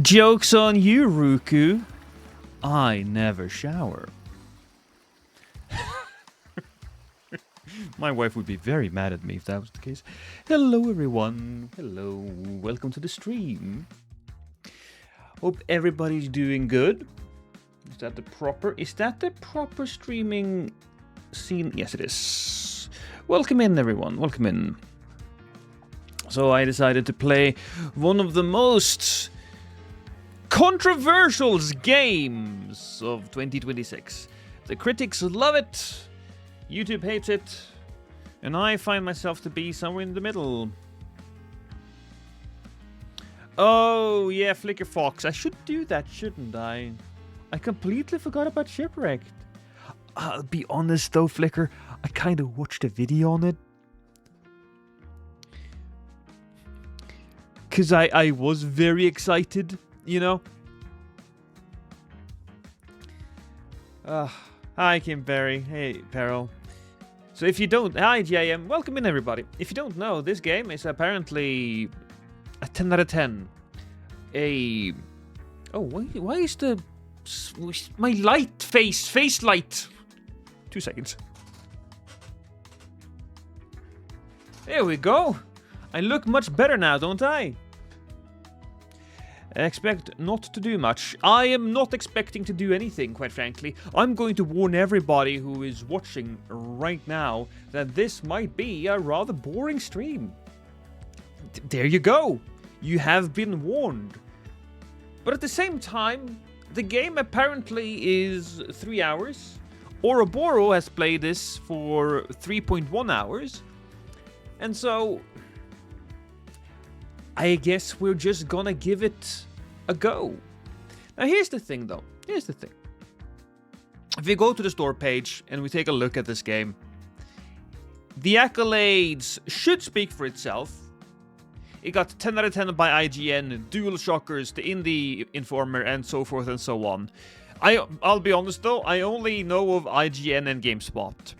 Joke's on you, Ruku. I never shower. My wife would be very mad at me if that was the case. Hello, everyone. Hello. Welcome to the stream. Hope everybody's doing good. Is that the proper streaming scene? Yes, it is. Welcome in, everyone. Welcome in. So I decided to play one of the most controversial games of 2026. The critics love it, YouTube hates it, and I find myself to be somewhere in the middle. Oh yeah, Flicker Fox. I should do that, shouldn't I? I completely forgot about Shipwrecked. I'll be honest though, Flicker, I kind of watched a video on it. Because I was very excited, you know? Hi, Kimberry. Hey, Peril. So if you don't... Hi, JM. Welcome in, everybody. If you don't know, this game is apparently a 10 out of 10. Oh, why is the... My light face light. 2 seconds. There we go. I look much better now, don't I? Expect not to do much. I am not expecting to do anything, quite frankly. I'm going to warn everybody who is watching right now that this might be a rather boring stream. There you go. You have been warned. But at the same time, the game apparently is 3 hours. Ouroboros has played this for 3.1 hours. And so... I guess we're just gonna give it a go. Now here's the thing though. Here's the thing. If we go to the store page and we take a look at this game, the accolades should speak for itself. It got 10 out of 10 by IGN, Dual Shockers, the Indie Informer, and so forth and so on. I'll be honest though, I only know of IGN and GameSpot.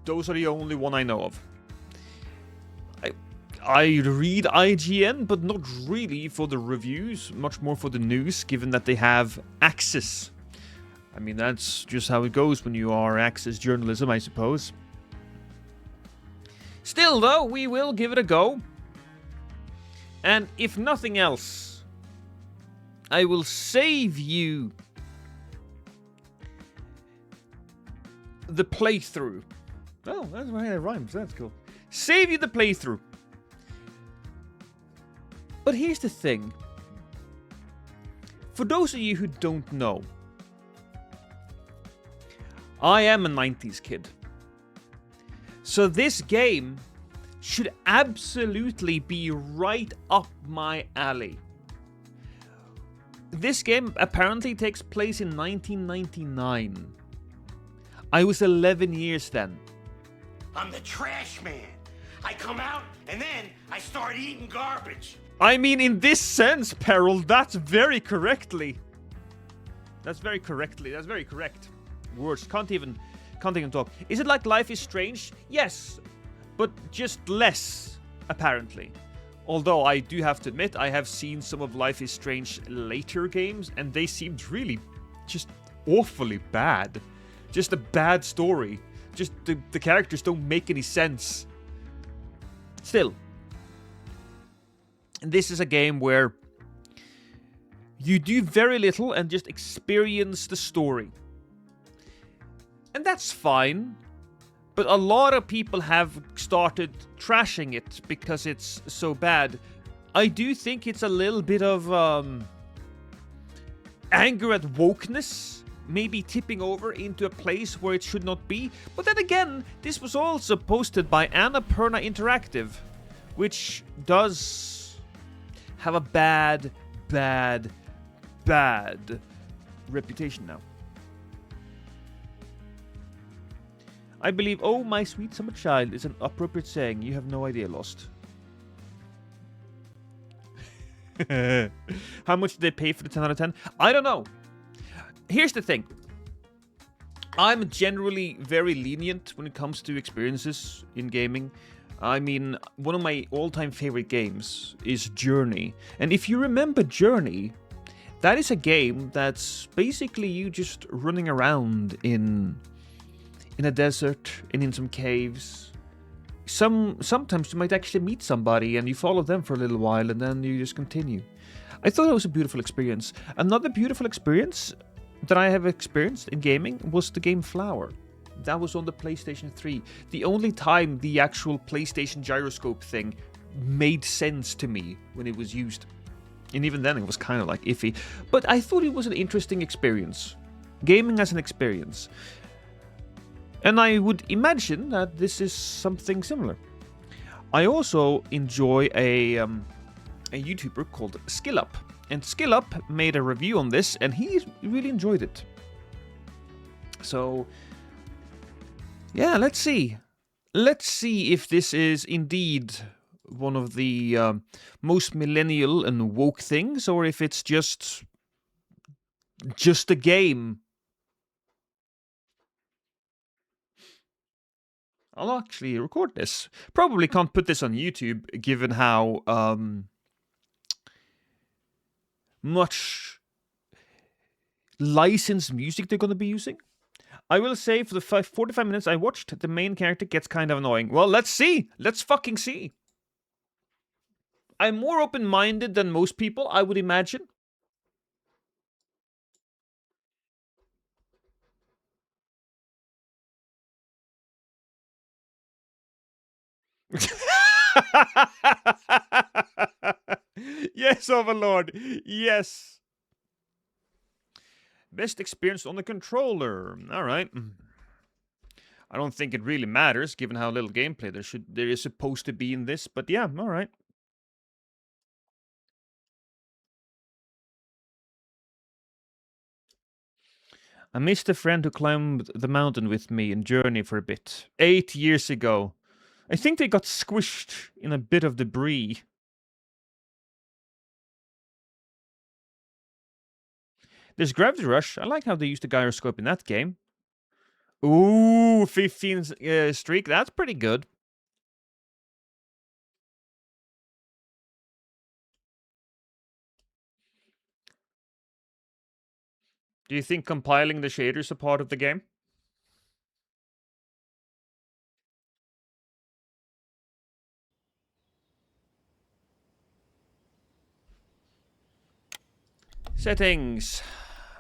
Those are the only one I know of. I read IGN, but not really for the reviews, much more for the news, given that they have access. I mean, that's just how it goes when you are access journalism, I suppose. Still, though, we will give it a go. And if nothing else, I will save you the playthrough. Oh, that's right, it rhymes. That's cool. Save you the playthrough. But here's the thing. For those of you who don't know, I am a 90s kid. So this game should absolutely be right up my alley. This game apparently takes place in 1999. I was 11 years then. I'm the trash man. I come out and then I start eating garbage. I mean, in this sense, Peril, that's very correct. That's very correct. Words can't even talk. Is it like Life is Strange? Yes, but just less, apparently. Although I do have to admit, I have seen some of Life is Strange later games, and they seemed really just awfully bad. Just a bad story. Just the characters don't make any sense. Still, this is a game where you do very little and just experience the story. And that's fine, but a lot of people have started trashing it because it's so bad. I do think it's a little bit of anger at wokeness, maybe tipping over into a place where it should not be. But then again, this was also posted by Annapurna Interactive, which does have a bad reputation now. I believe, oh, my sweet summer child is an appropriate saying. You have no idea, Lost. How much did they pay for the 10 out of 10? I don't know. Here's the thing. I'm generally very lenient when it comes to experiences in gaming. I mean, one of my all-time favorite games is Journey. And if you remember Journey, that is a game that's basically you just running around in a desert and in some caves. Sometimes you might actually meet somebody and you follow them for a little while and then you just continue. I thought it was a beautiful experience. Another beautiful experience that I have experienced in gaming was the game Flower. That was on the PlayStation 3. The only time the actual PlayStation gyroscope thing made sense to me when it was used. And even then it was kind of like iffy. But I thought it was an interesting experience. Gaming as an experience. And I would imagine that this is something similar. I also enjoy a YouTuber called SkillUp. And SkillUp made a review on this and he really enjoyed it. So, yeah, let's see. Let's see if this is indeed one of the most millennial and woke things, or if it's just a game. I'll actually record this. Probably can't put this on YouTube, given how much licensed music they're going to be using. I will say for the 45 minutes I watched, the main character gets kind of annoying. Well, let's see. Let's fucking see. I'm more open-minded than most people, I would imagine. Yes, Overlord. Yes. Best experience on the controller. All right. I don't think it really matters, given how little gameplay there is supposed to be in this. But yeah, all right. I missed a friend who climbed the mountain with me in Journey for a bit. 8 years ago. I think they got squished in a bit of debris. There's Gravity Rush. I like how they used the gyroscope in that game. Ooh, 15 streak. That's pretty good. Do you think compiling the shaders a part of the game? Settings.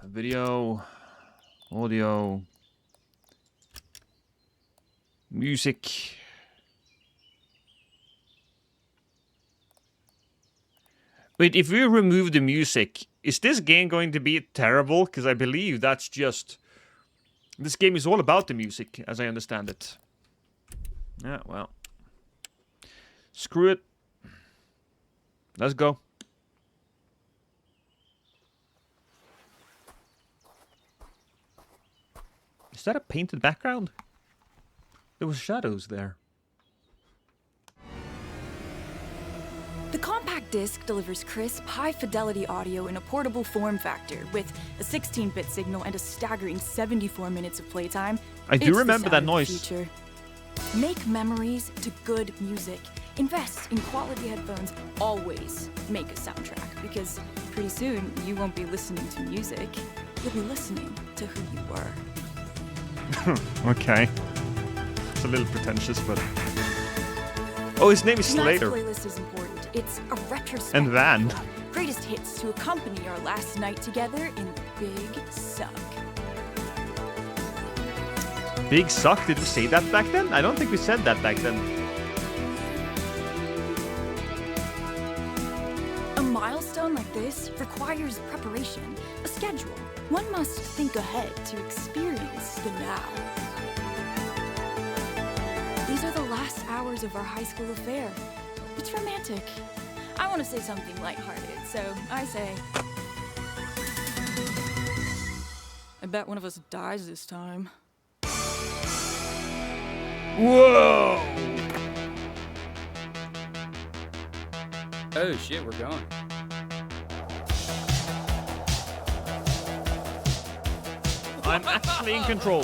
Video. Audio. Music. Wait, if we remove the music, is this game going to be terrible? Because I believe that's just... This game is all about the music, as I understand it. Yeah, well. Screw it. Let's go. Is that a painted background? There was shadows there. The compact disc delivers crisp, high-fidelity audio in a portable form factor with a 16-bit signal and a staggering 74 minutes of playtime. I do remember that noise. Future. Make memories to good music. Invest in quality headphones. Always make a soundtrack, because pretty soon you won't be listening to music. You'll be listening to who you were. Okay. It's a little pretentious, but... Oh, his name is Slater. Tonight's playlist is important. It's a retrospective. And Van. Greatest hits to accompany our last night together in the Big Suck. Big Suck? Did we say that back then? I don't think we said that back then. A milestone like this requires preparation, a schedule. One must think ahead to experience the now. These are the last hours of our high school affair. It's romantic. I want to say something lighthearted, so I say... I bet one of us dies this time. Whoa! Oh shit, we're going. I'm actually in control.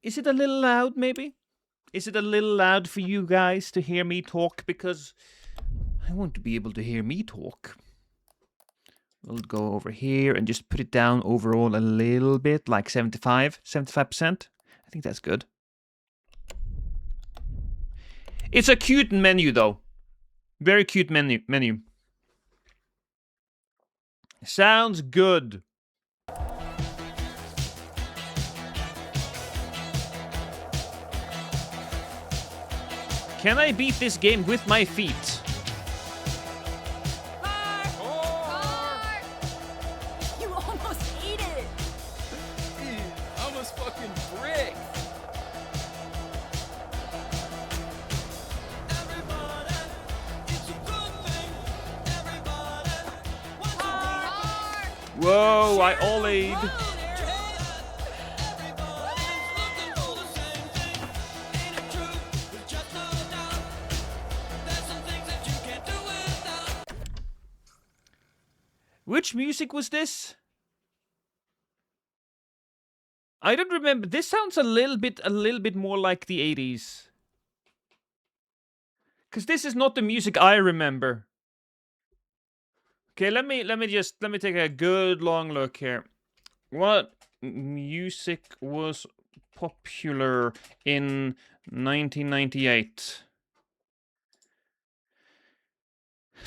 Is it a little loud, maybe? Is it a little loud for you guys to hear me talk? Because I want to be able to hear me talk. We'll go over here and just put it down overall a little bit, like 75%. I think that's good. It's a cute menu, though. Very cute menu. Sounds good. Can I beat this game with my feet? You almost ate it. Almost fucking brick. Whoa, I ollied. Which music was this? I don't remember. This sounds a little bit more like the 80s. Cause this is not the music I remember. Okay, let me take a good long look here. What music was popular in 1998?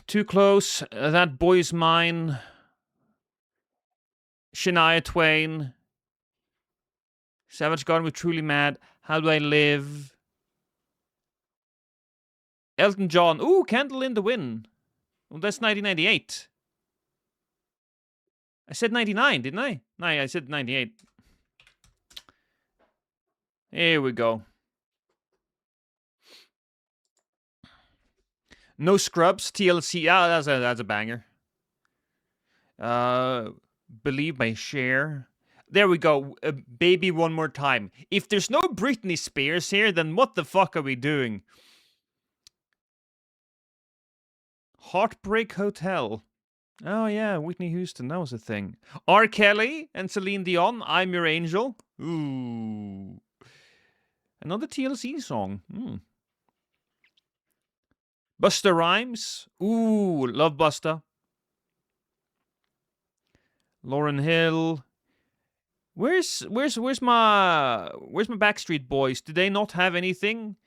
Too Close, That Boy's Mine, Shania Twain, Savage Garden with Truly Mad, How Do I Live, Elton John, ooh, Candle in the Wind. Well, that's 1998. I said 99, didn't I? No, I said 98. Here we go. No Scrubs, TLC. Yeah, that's a banger. Believe by Cher. There we go. Baby One More Time. If there's no Britney Spears here, then what the fuck are we doing? Heartbreak Hotel. Oh yeah, Whitney Houston. That was a thing. R. Kelly and Celine Dion. I'm Your Angel. Ooh. Another TLC song. Busta Rhymes. Ooh, love Busta. Lauryn Hill. Where's my Backstreet Boys? Do they not have anything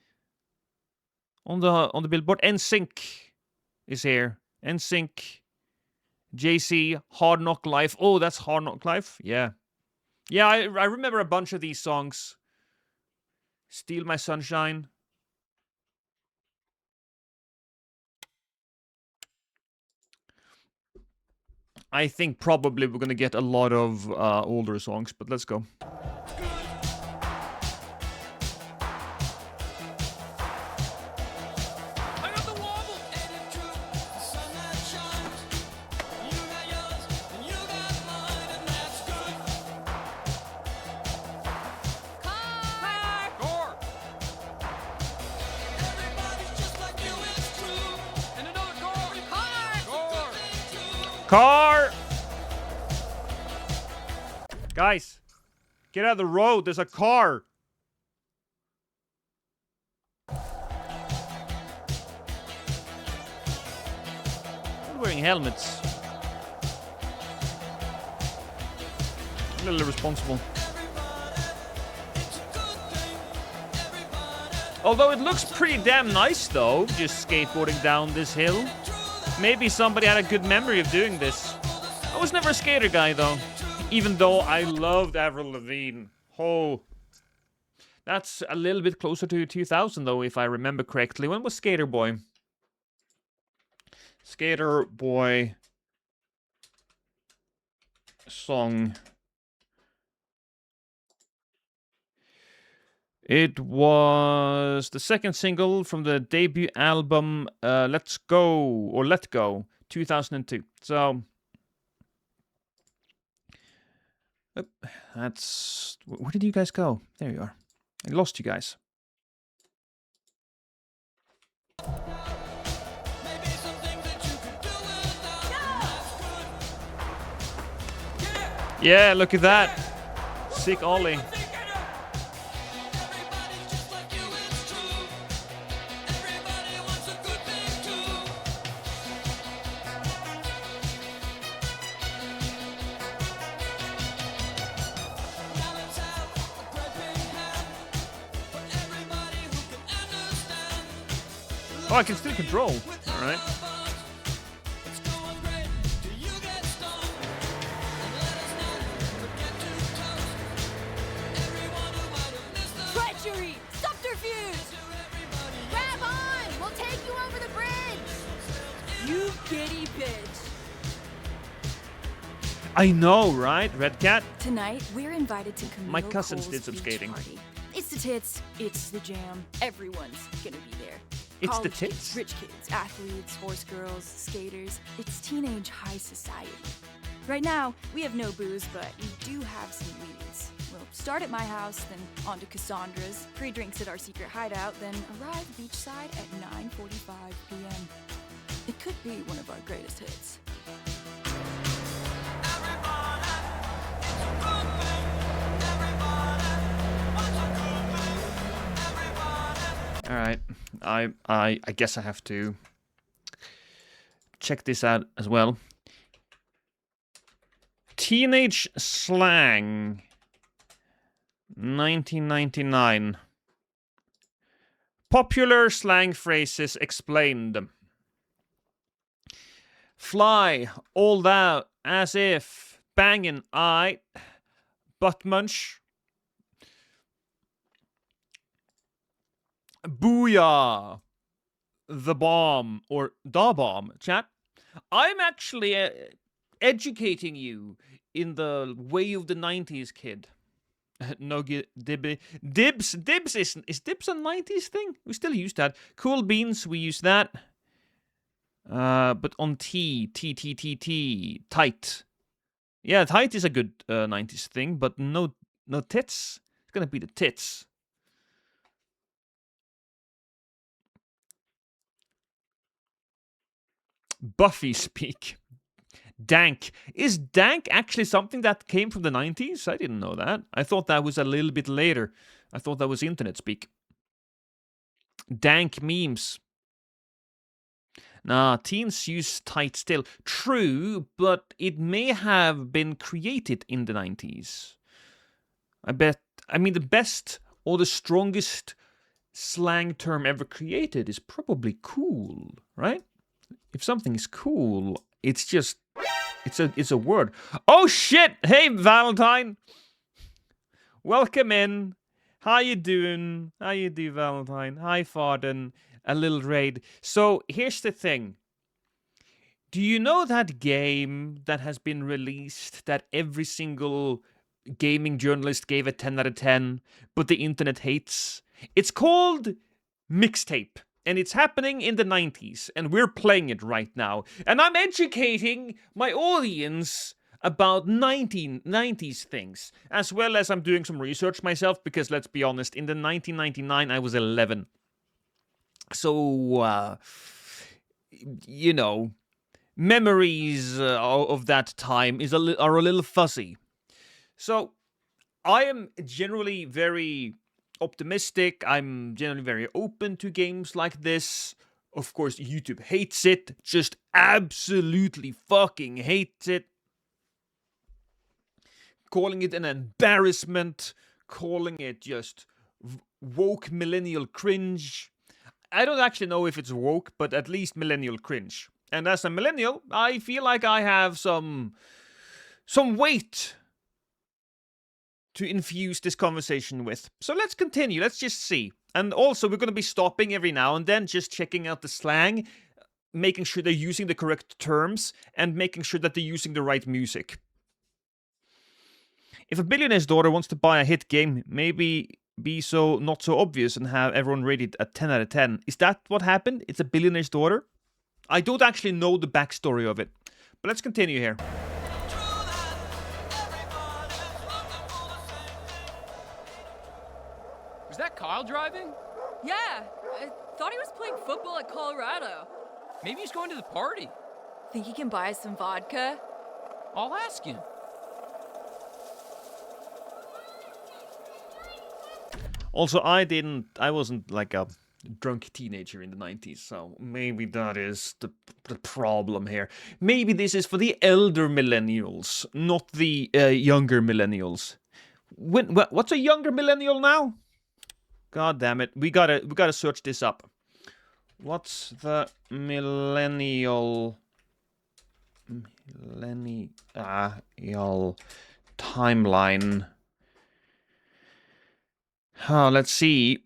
on the Billboard? NSYNC is here. NSYNC. JC, Hard Knock Life. Oh, that's Hard Knock Life. Yeah. Yeah, I remember a bunch of these songs. Steal My Sunshine. I think probably we're gonna get a lot of older songs, but let's go. Car! Guys, get out of the road. There's a car. They're wearing helmets. A little irresponsible. Although it looks pretty damn nice though, just skateboarding down this hill. Maybe somebody had a good memory of doing this. I was never a skater guy, though. Even though I loved Avril Lavigne. Oh. That's a little bit closer to 2000, though, if I remember correctly. When was Skater Boy? Skater Boy song. It was the second single from the debut album Let's Go, or Let Go, 2002. So, that's... Where did you guys go? There you are. I lost you guys. Yeah, look at that. Sick ollie. Oh, I can still control. All right. Treachery! Subterfuge! Grab on! We'll take you over the bridge! You giddy bitch! I know, right, Red Cat? Tonight, we're invited to Camille My cousins Cole's did some beach skating. Party. It's the tits, it's the jam. Everyone's gonna be there. It's the College tits? Kids, rich kids, athletes, horse girls, skaters. It's teenage high society. Right now, we have no booze, but we do have some leads. We'll start at my house, then on to Cassandra's, free drinks at our secret hideout, then arrive beachside at 9:45 p.m. It could be one of our greatest hits. All right. I guess I have to check this out as well. Teenage slang 1999. Popular slang phrases explained. Fly, all that, as if, bangin', I, butt munch. Booyah! The bomb, or da bomb, chat. I'm actually educating you in the way of the 90s, kid. No dibby. Dibs is dibs a 90s thing? We still use that. Cool beans, we use that. But on T, tight. Yeah, tight is a good 90s thing, but no tits. It's gonna be the tits. Buffy speak. Dank. Is dank actually something that came from the 90s? I didn't know that. I thought that was a little bit later. I thought that was internet speak. Dank memes. Nah, teens use tight still. True, but it may have been created in the 90s. I mean, the best or the strongest slang term ever created is probably cool, right? If something is cool, it's just, it's a word. Oh shit! Hey, Valentine! Welcome in. How you doing? How you do, Valentine? Hi, Farden. A little raid. So, here's the thing. Do you know that game that has been released that every single gaming journalist gave a 10 out of 10, but the internet hates? It's called Mixtape. And it's happening in the 90s, and we're playing it right now. And I'm educating my audience about 1990s things, as well as I'm doing some research myself, because let's be honest, in the 1999, I was 11. So, you know, memories of that time are a little fuzzy. So, I am generally very optimistic. I'm generally very open to games like this. Of course, YouTube hates it. Just absolutely fucking hates it. Calling it an embarrassment. Calling it just woke millennial cringe. I don't actually know if it's woke, but at least millennial cringe. And as a millennial, I feel like I have some weight to infuse this conversation with. So let's continue. Let's just see. And also, we're going to be stopping every now and then, just checking out the slang, making sure they're using the correct terms, and making sure that they're using the right music. If a billionaire's daughter wants to buy a hit game, maybe be so not so obvious and have everyone rated a 10 out of 10. Is that what happened? It's a billionaire's daughter? I don't actually know the backstory of it. But let's continue here. Was that Kyle driving? Yeah, I thought he was playing football at Colorado. Maybe he's going to the party. Think he can buy us some vodka? I'll ask him. Also, I wasn't like a drunk teenager in the 90s, so maybe that is the problem here. Maybe this is for the elder millennials, not the younger millennials. What's a younger millennial now? God damn it, we gotta search this up. What's the millennial timeline? Let's see.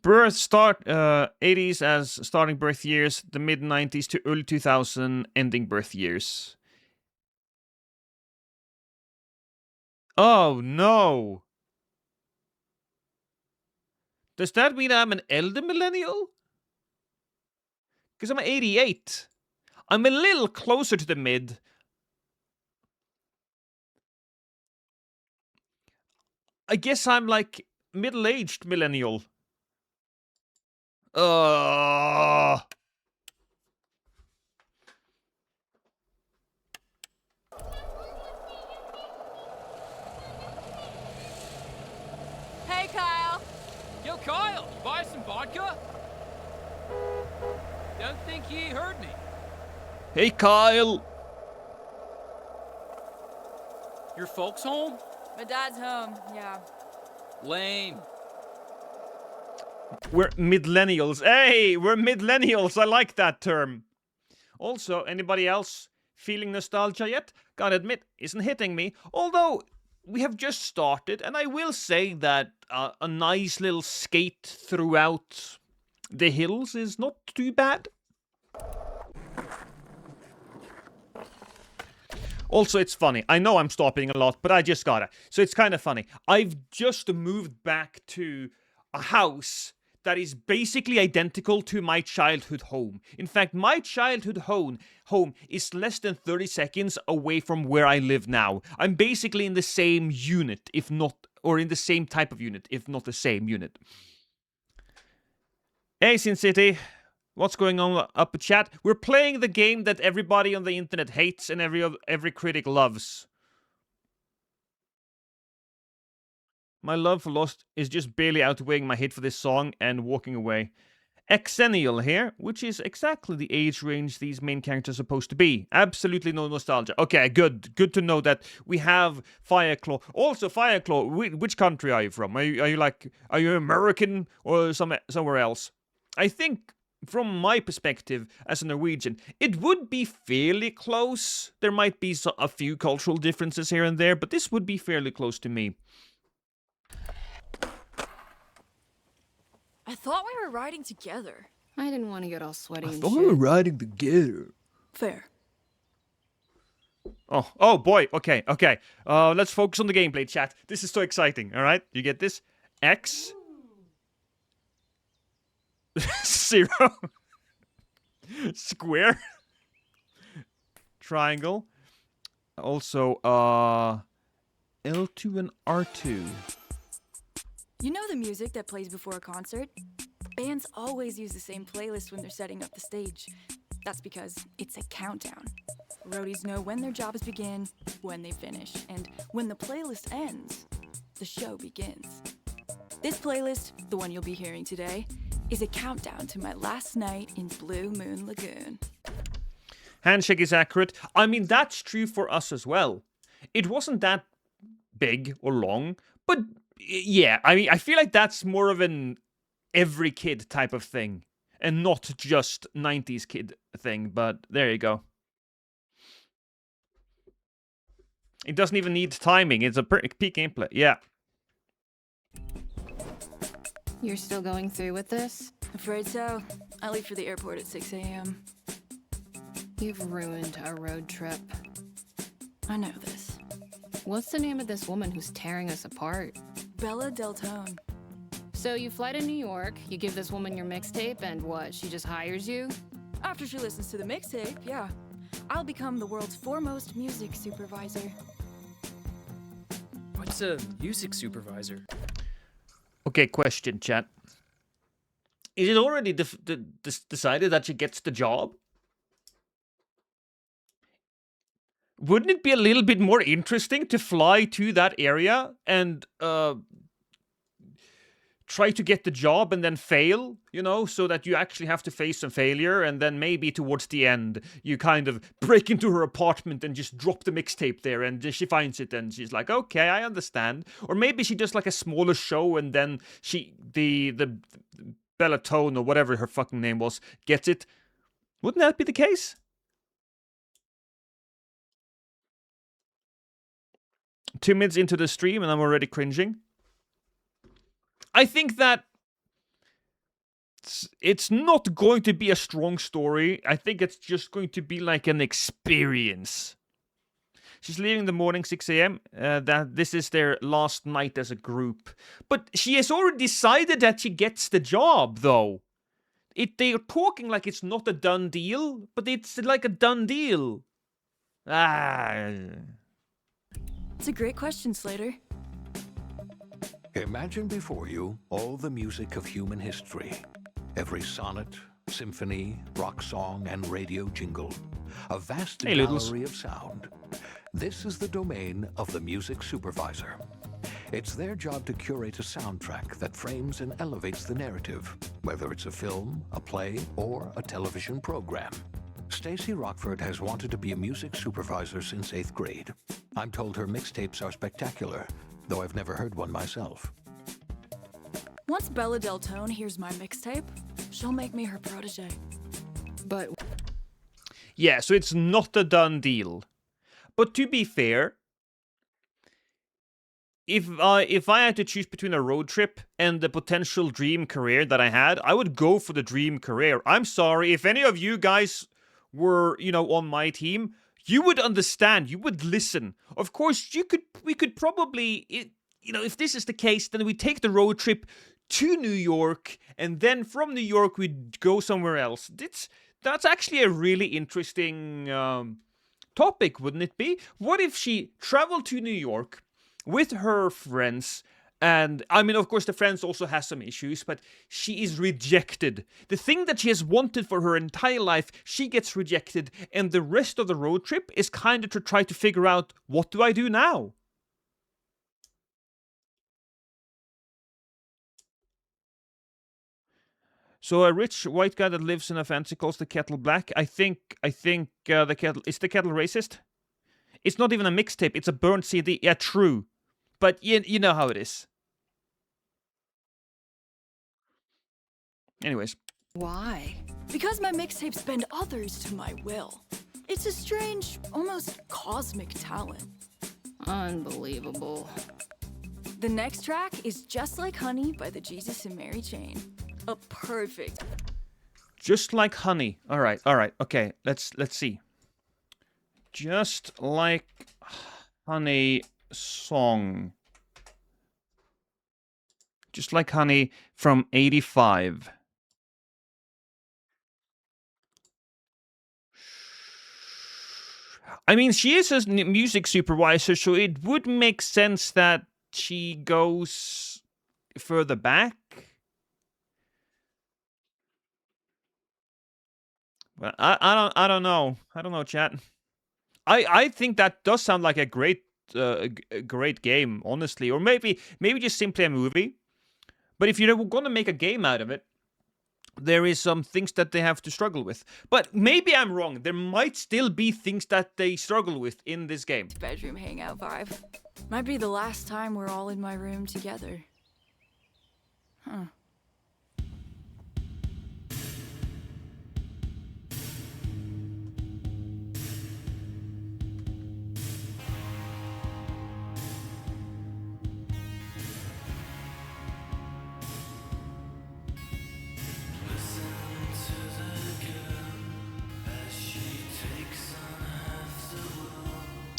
Birth start 80s as starting birth years, the mid 90s to early 2000 ending birth years. Oh no. Does that mean I'm an elder millennial? Because I'm 88. I'm a little closer to the mid. I guess I'm like middle-aged millennial. Hey, Kyle. Yo, Kyle, you buy some vodka? Don't think he heard me. Hey, Kyle. Your folks home? My dad's home, yeah. Lame. We're millennials. Hey, we're millennials. I like that term. Also, anybody else feeling nostalgia yet? Gotta admit, isn't hitting me. Although, we have just started, and I will say that a nice little skate throughout the hills is not too bad. Also, it's funny. I know I'm stopping a lot, but I just gotta. So it's kind of funny. I've just moved back to a house that is basically identical to my childhood home. In fact, my childhood home is less than 30 seconds away from where I live now. I'm basically in the same unit, if not, or in the same type of unit, if not the same unit. Hey, Sin City. What's going on up at chat? We're playing the game that everybody on the internet hates and every critic loves. My love for Lost is just barely outweighing my hate for this song and walking away. Exennial here, which is exactly the age range these main characters are supposed to be. Absolutely no nostalgia. Okay, good. Good to know that we have Fireclaw. Also, Fireclaw, which country are you from? Are you American or somewhere else? I think, from my perspective as a Norwegian, it would be fairly close. There might be a few cultural differences here and there, but this would be fairly close to me. I thought we were riding together. I didn't want to get all sweaty and We shit. were riding together. Fair. Oh boy. Okay. Let's focus on the gameplay, chat. This is so exciting. All right, you get this? X 0 square triangle. Also, L2 and R2. You know the music that plays before a concert? Bands always use the same playlist when they're setting up the stage. That's because it's a countdown. Roadies know when their jobs begin, when they finish, and when the playlist ends, the show begins. This playlist, the one you'll be hearing today, is a countdown to my last night in Blue Moon Lagoon. Handshake is accurate. I mean, that's true for us as well. It wasn't that big or long, but yeah, I mean, I feel like that's more of an every kid type of thing and not just 90s kid thing, but there you go. It doesn't even need timing. It's a peak gameplay. Yeah. You're still going through with this? Afraid so. I leave for the airport at 6 a.m. You've ruined our road trip. I know this. What's the name of this woman who's tearing us apart? Bella Deltone. So you fly to New York, you give this woman your mixtape, and what, she just hires you? After she listens to the mixtape, yeah. I'll become the world's foremost music supervisor. What's a music supervisor? Okay, question, chat. Is it already decided that she gets the job? Wouldn't it be a little bit more interesting to fly to that area and try to get the job and then fail, you know, so that you actually have to face some failure, and then maybe towards the end you kind of break into her apartment and just drop the mixtape there, and she finds it and she's like, okay, I understand. Or maybe she does like a smaller show and then the Bellatone or whatever her fucking name was gets it. Wouldn't that be the case? Two minutes into the stream and I'm already cringing. I think that it's not going to be a strong story. I think it's just going to be like an experience. She's leaving in the morning, 6 a.m. That this is their last night as a group. But she has already decided that she gets the job, though. They're talking like it's not a done deal, but it's like a done deal. It's a great question, Slater. Imagine before you all the music of human history. Every sonnet, symphony, rock song, and radio jingle. A vast gallery of sound. This is the domain of the music supervisor. It's their job to curate a soundtrack that frames and elevates the narrative, whether it's a film, a play, or a television program. Stacey Rockford has wanted to be a music supervisor since 8th grade. I'm told her mixtapes are spectacular, though I've never heard one myself. Once Bella Deltone hears my mixtape, she'll make me her protege. But yeah, so it's not a done deal. But to be fair, if I had to choose between a road trip and the potential dream career that I had, I would go for the dream career. I'm sorry, if any of you guys were, on my team, you would understand, you would listen. Of course, we could probably, if this is the case, then we take the road trip to New York, and then from New York we'd go somewhere else. That's actually a really interesting topic, wouldn't it be? What if she traveled to New York with her friends, and, of course, the friends also has some issues, but she is rejected. The thing that she has wanted for her entire life, she gets rejected, and the rest of the road trip is kind of to try to figure out, what do I do now? So a rich white guy that lives in a fancy calls the kettle black. I think the kettle is the kettle racist. It's not even a mixtape. It's a burnt CD. Yeah, true. But you know how it is. Anyways. why? Because my mixtapes bend others to my will. It's a strange, almost cosmic talent. Unbelievable. The next track is Just Like Honey by the Jesus and Mary Chain. A perfect. Just Like Honey. All right. Okay, let's see. Just Like Honey song. Just Like Honey from 85. She is a music supervisor, so it would make sense that she goes further back. Well, I don't know. I don't know, chat. I think that does sound like a great game, honestly, or maybe just simply a movie. But if you're going to make a game out of it, there is some things that they have to struggle with. But maybe I'm wrong. There might still be things that they struggle with in this game. Bedroom hangout vibe. Might be the last time we're all in my room together. Huh.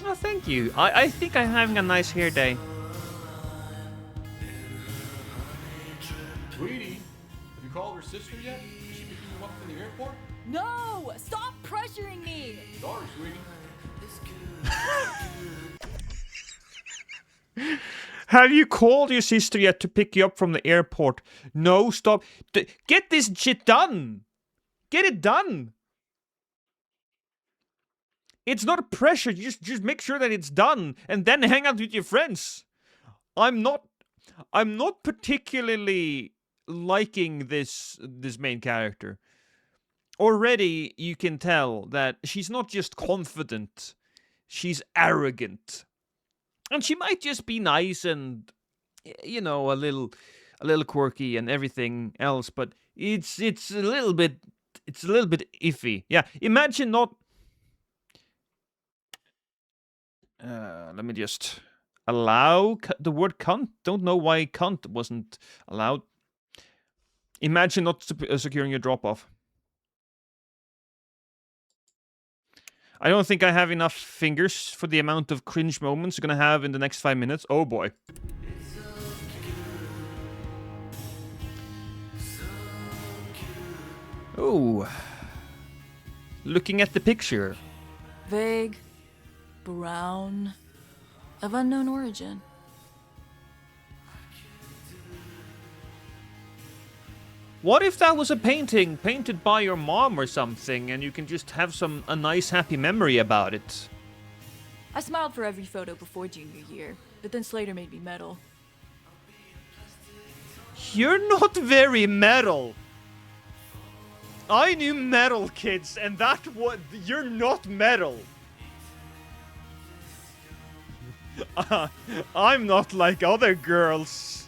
Oh, thank you. I think I'm having a nice hair day. Sweetie, have you called her sister yet? Is she picking you up from the airport? No! Stop pressuring me! Sorry, sweetie. Have you called your sister yet to pick you up from the airport? No, stop. Get this shit done. Get it done. It's not a pressure. Just make sure that it's done and then hang out with your friends. I'm not particularly liking this main character. Already you can tell that she's not just confident, she's arrogant. And she might just be nice and, a little a little quirky and everything else, but it's a little bit iffy. Yeah, imagine not. Let me just allow the word cunt. Don't know why cunt wasn't allowed. Imagine not securing your drop-off. I don't think I have enough fingers for the amount of cringe moments you're gonna have in the next 5 minutes. Oh boy. Oh. Looking at the picture. Vague, brown, of unknown origin. What if that was a painting painted by your mom or something, and you can just have a nice happy memory about it? I smiled for every photo before junior year, but then Slater made me metal. You're not very metal. I knew metal kids, and you're not metal. I'm not like other girls.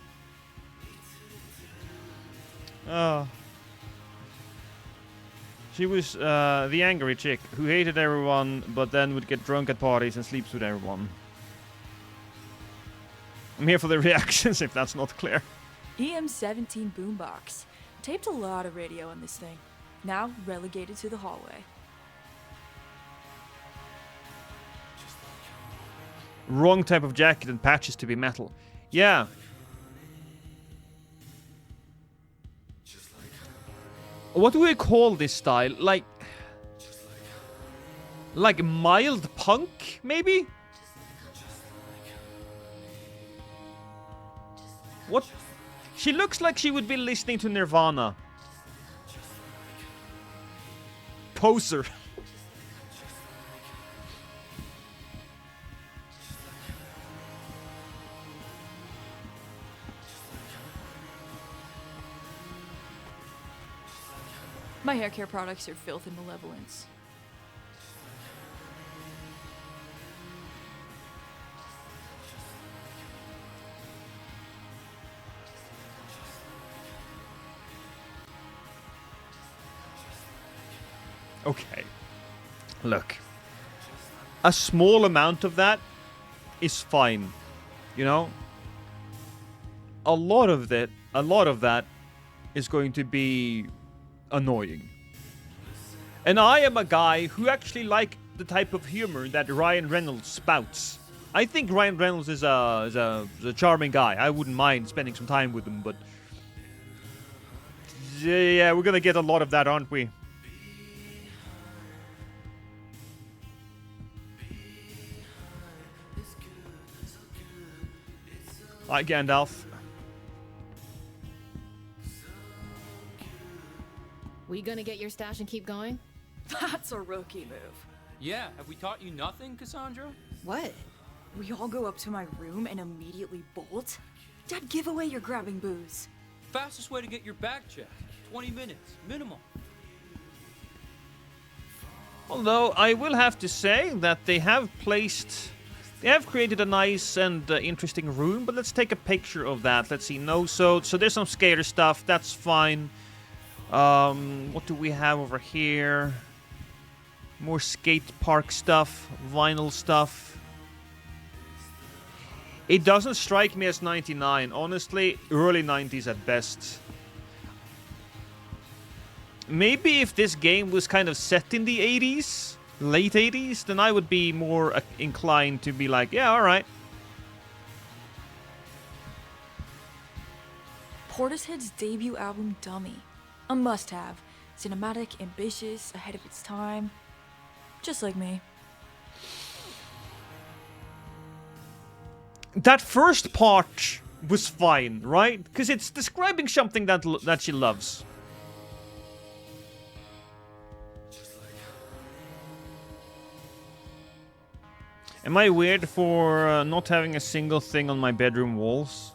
She was the angry chick who hated everyone, but then would get drunk at parties and sleeps with everyone. I'm here for the reactions, if that's not clear. EM17 boombox. Taped a lot of radio on this thing. Now relegated to the hallway. Wrong type of jacket and patches to be metal. Yeah. What do we call this style? Like mild punk, maybe? What? She looks like she would be listening to Nirvana. Poser. My hair care products are filth and malevolence. Okay. Look. A small amount of that is fine. You know? A lot of that is going to be annoying. And I am a guy who actually like the type of humor that Ryan Reynolds spouts. I think Ryan Reynolds is a charming guy. I wouldn't mind spending some time with him, but yeah, we're gonna get a lot of that, aren't we? Hi, Gandalf. We gonna get your stash and keep going? That's a rookie move. Yeah, have we taught you nothing, Cassandra? What? We all go up to my room and immediately bolt? Dad, give away your grabbing booze. Fastest way to get your bag checked. 20 minutes, minimum. Although, I will have to say that they have created a nice and interesting room, but let's take a picture of that. Let's see. No, so there's some skater stuff. That's fine. What do we have over here? More skate park stuff, vinyl stuff. It doesn't strike me as 99. Honestly, early 90s at best. Maybe if this game was kind of set in the 80s, late 80s, then I would be more inclined to be like, yeah, alright. Portishead's debut album, Dummy. A must-have. Cinematic, ambitious, ahead of its time. Just like me. That first part was fine, right? Because it's describing something that she loves. Am I weird for not having a single thing on my bedroom walls?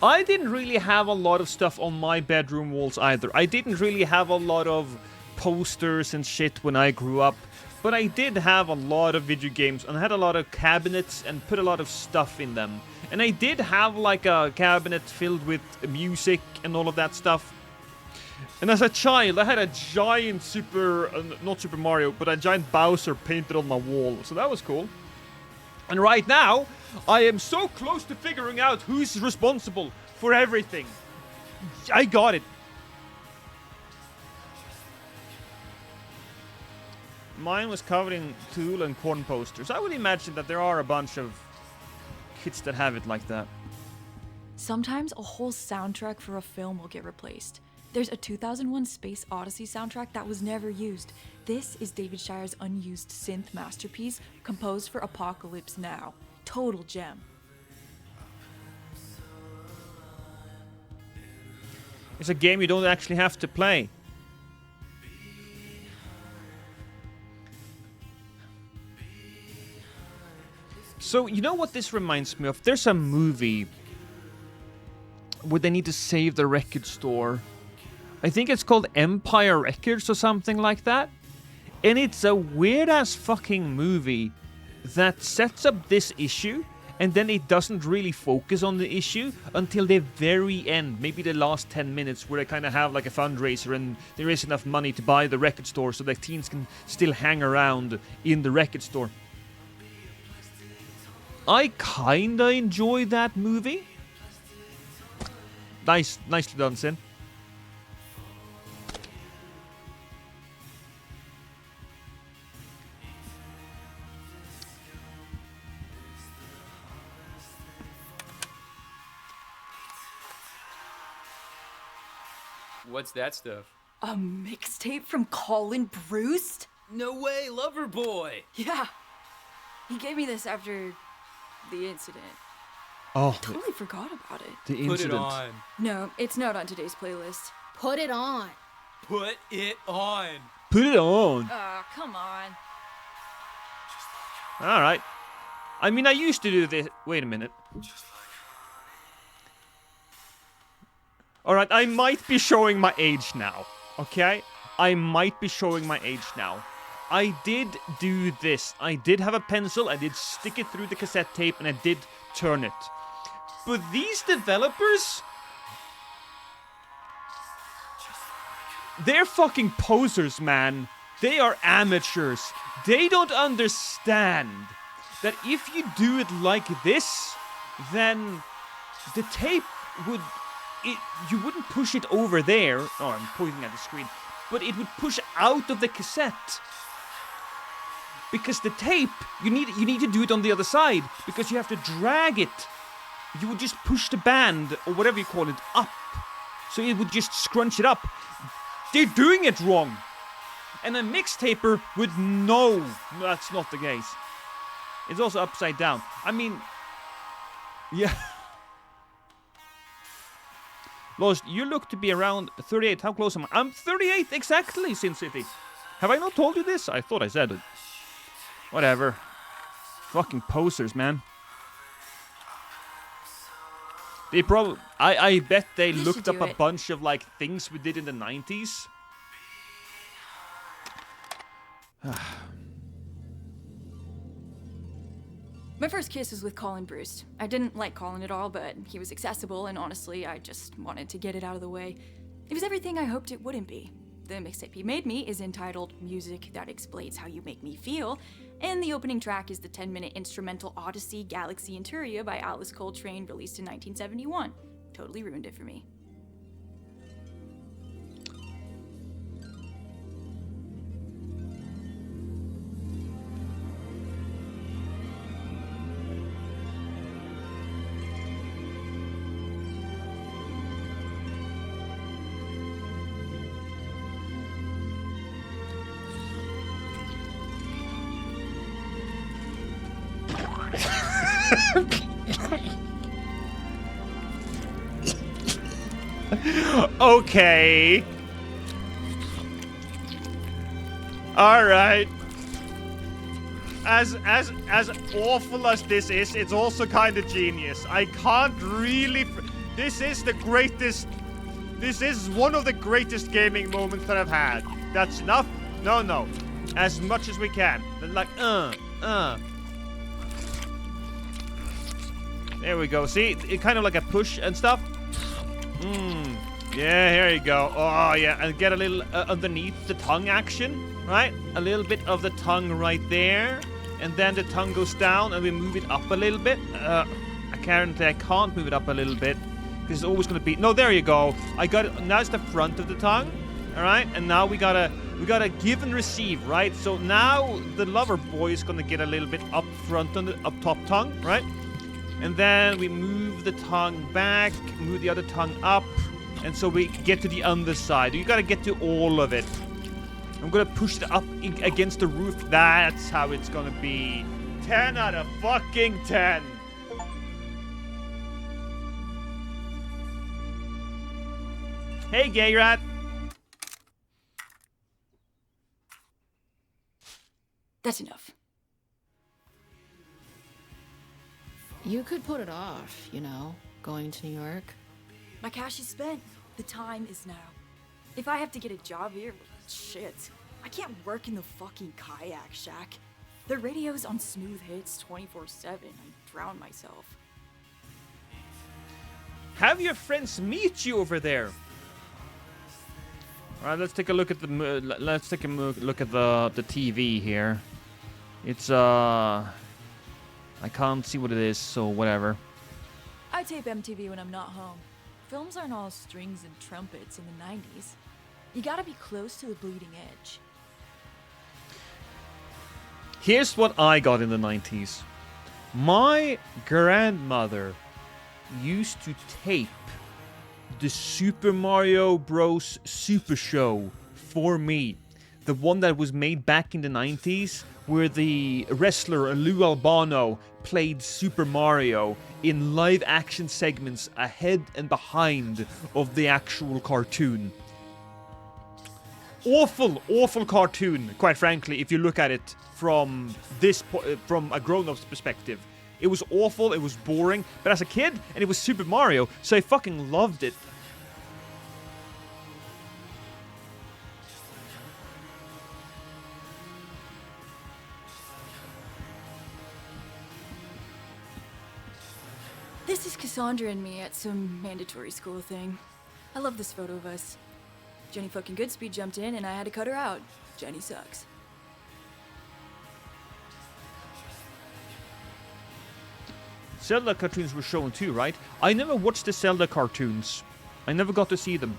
I didn't really have a lot of stuff on my bedroom walls either. I didn't really have a lot of posters and shit when I grew up. But I did have a lot of video games, and I had a lot of cabinets and put a lot of stuff in them. And I did have like a cabinet filled with music and all of that stuff. And as a child, I had a giant not Super Mario, but a giant Bowser painted on my wall. So that was cool. And right now, I am so close to figuring out who's responsible for everything. I got it. Mine was covered in Tool and Korn posters. I would imagine that there are a bunch of kids that have it like that. Sometimes a whole soundtrack for a film will get replaced. There's a 2001 Space Odyssey soundtrack that was never used. This is David Shire's unused synth masterpiece, composed for Apocalypse Now. Total gem. It's a game you don't actually have to play. So, you know what this reminds me of? There's a movie where they need to save the record store. I think it's called Empire Records or something like that. And it's a weird-ass fucking movie that sets up this issue, and then it doesn't really focus on the issue until the very end, maybe the last 10 minutes, where they kind of have like a fundraiser and there is enough money to buy the record store so that teens can still hang around in the record store. I kinda enjoy that movie. Nicely done, Sin. What's that stuff? A mixtape from Colin Bruce? No way, Loverboy! Yeah. He gave me this after the incident. Oh, Totally forgot about it. the Put incident. it on. No, it's not on today's playlist. Put it on. Put it on. Put it on. Oh, come on. All right. I mean, I used to do this. Wait a minute. All right, I might be showing my age now. Okay? I might be showing my age now. I did do this. I did have a pencil. I did stick it through the cassette tape, and I did turn it. But these developers, they're fucking posers, man. They are amateurs. They don't understand that if you do it like this, then the tape would... you wouldn't push it over there. Oh, I'm pointing at the screen. But it would push out of the cassette. Because the tape, you need to do it on the other side. Because you have to drag it. You would just push the band, or whatever you call it, up. So it would just scrunch it up. They're doing it wrong. And a mixtaper would know that's not the case. It's also upside down. I mean... yeah. Lost, you look to be around 38. How close am I? I'm 38 exactly, Sin City. Have I not told you this? I thought I said it. Whatever. Fucking posers, man. They probably... I bet they looked up a bunch of, like, things we did in the 90s. My first kiss was with Colin Bruce. I didn't like Colin at all, but he was accessible, and honestly, I just wanted to get it out of the way. It was everything I hoped it wouldn't be. The mixtape he made me is entitled Music That Explains How You Make Me Feel, and the opening track is the 10-minute instrumental Odyssey Galaxy Interia by Alice Coltrane, released in 1971. Totally ruined it for me. Okay. All right. As awful as this is, it's also kind of genius. I can't really... This is the greatest... This is one of the greatest gaming moments that I've had. That's enough? No. as much as we can. Like, There we go. See, it kind of like a push and stuff. Yeah, here you go. Oh, yeah, and get a little underneath the tongue action, right? A little bit of the tongue right there. And then the tongue goes down and we move it up a little bit. Apparently I can't move it up a little bit because it's always going to be... No, there you go. I got it. Now it's the front of the tongue, all right? And now we gotta give and receive, right? So now the lover boy is going to get a little bit up front on the up top tongue, right? And then we move the tongue back, move the other tongue up, and so we get to the underside. You gotta get to all of it. I'm gonna push it up against the roof. That's how it's gonna be. 10 out of fucking 10. Hey, gay rat. That's enough. You could put it off, you know, going to New York. My cash is spent. The time is now. If I have to get a job here, shit. I can't work in the fucking kayak shack. The radio's on smooth hits 24/7. I drown myself. Have your friends meet you over there. All right, let's take a look at the look at the TV here. It's I can't see what it is, so whatever. I tape MTV when I'm not home. Films aren't all strings and trumpets in the 90s. You gotta be close to the bleeding edge. Here's what I got in the 90s. My grandmother used to tape the Super Mario Bros. Super Show for me. The one that was made back in the 90s, where the wrestler Lou Albano played Super Mario in live action segments ahead and behind of the actual cartoon. Awful cartoon, quite frankly, if you look at it from from a grown-up's perspective. It was awful, it was boring, but as a kid, and it was Super Mario, so I fucking loved it. This is Cassandra and me at some mandatory school thing. I love this photo of us. Jenny fucking Goodspeed jumped in and I had to cut her out. Jenny sucks. Zelda cartoons were shown too, right? I never watched the Zelda cartoons. I never got to see them.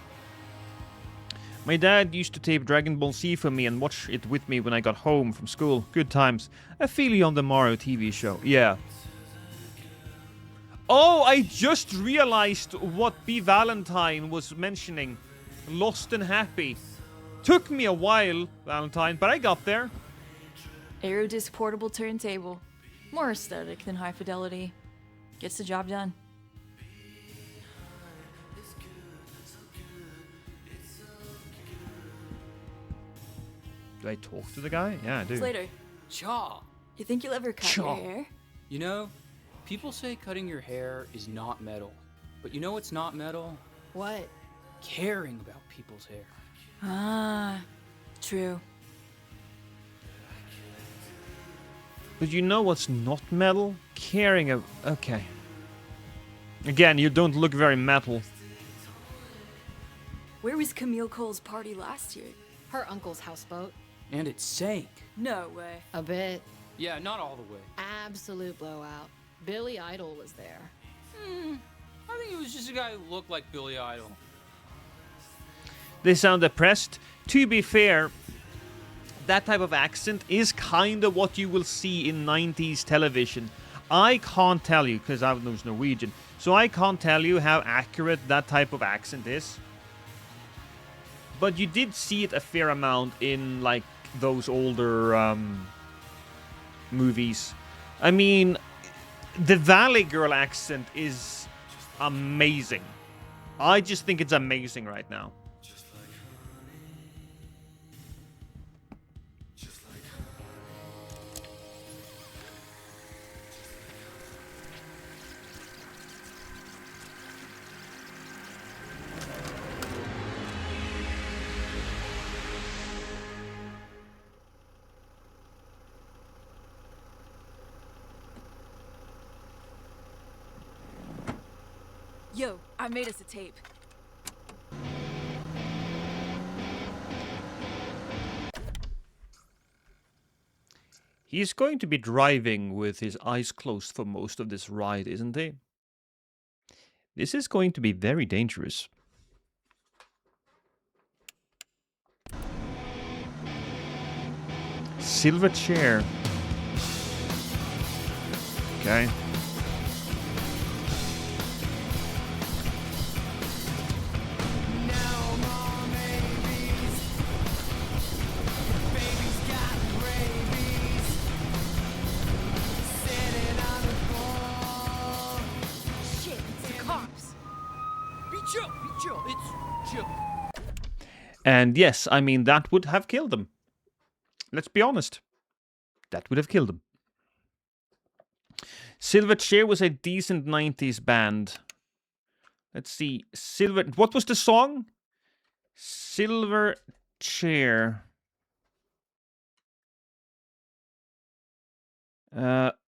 My dad used to tape Dragon Ball Z for me and watch it with me when I got home from school. Good times. I feel you on the Mario TV show. Yeah. Oh, I just realized what B. Valentine was mentioning. Lost and Happy. Took me a while, Valentine, but I got there. Aerodisc portable turntable. More aesthetic than high fidelity. Gets the job done. Do I talk to the guy? Yeah, I do. Later. Cha. You think you'll ever cut your hair? You know, people say cutting your hair is not metal. But you know what's not metal? What? Caring about people's hair. Ah, true. But you know what's not metal? Caring of... Okay. Again, you don't look very metal. Where was Camille Cole's party last year? Her uncle's houseboat. And it sank. No way. A bit. Yeah, not all the way. Absolute blowout. Billy Idol was there. I think it was just a guy who looked like Billy Idol. They sound depressed. To be fair, that type of accent is kind of what you will see in 90s television. I can't tell you, because I know Norwegian, so I can't tell you how accurate that type of accent is. But you did see it a fair amount in, like, those older movies. I mean, the Valley Girl accent is amazing. I just think it's amazing right now. Yo, I made us a tape. He's going to be driving with his eyes closed for most of this ride, isn't he? This is going to be very dangerous. Silver chair. Okay. Shit, it's the cops. Be chill, it's chill. And yes, I mean, that would have killed him. Let's be honest. That would have killed him. Silverchair was a decent 90s band. Let's see. What was the song? Silverchair.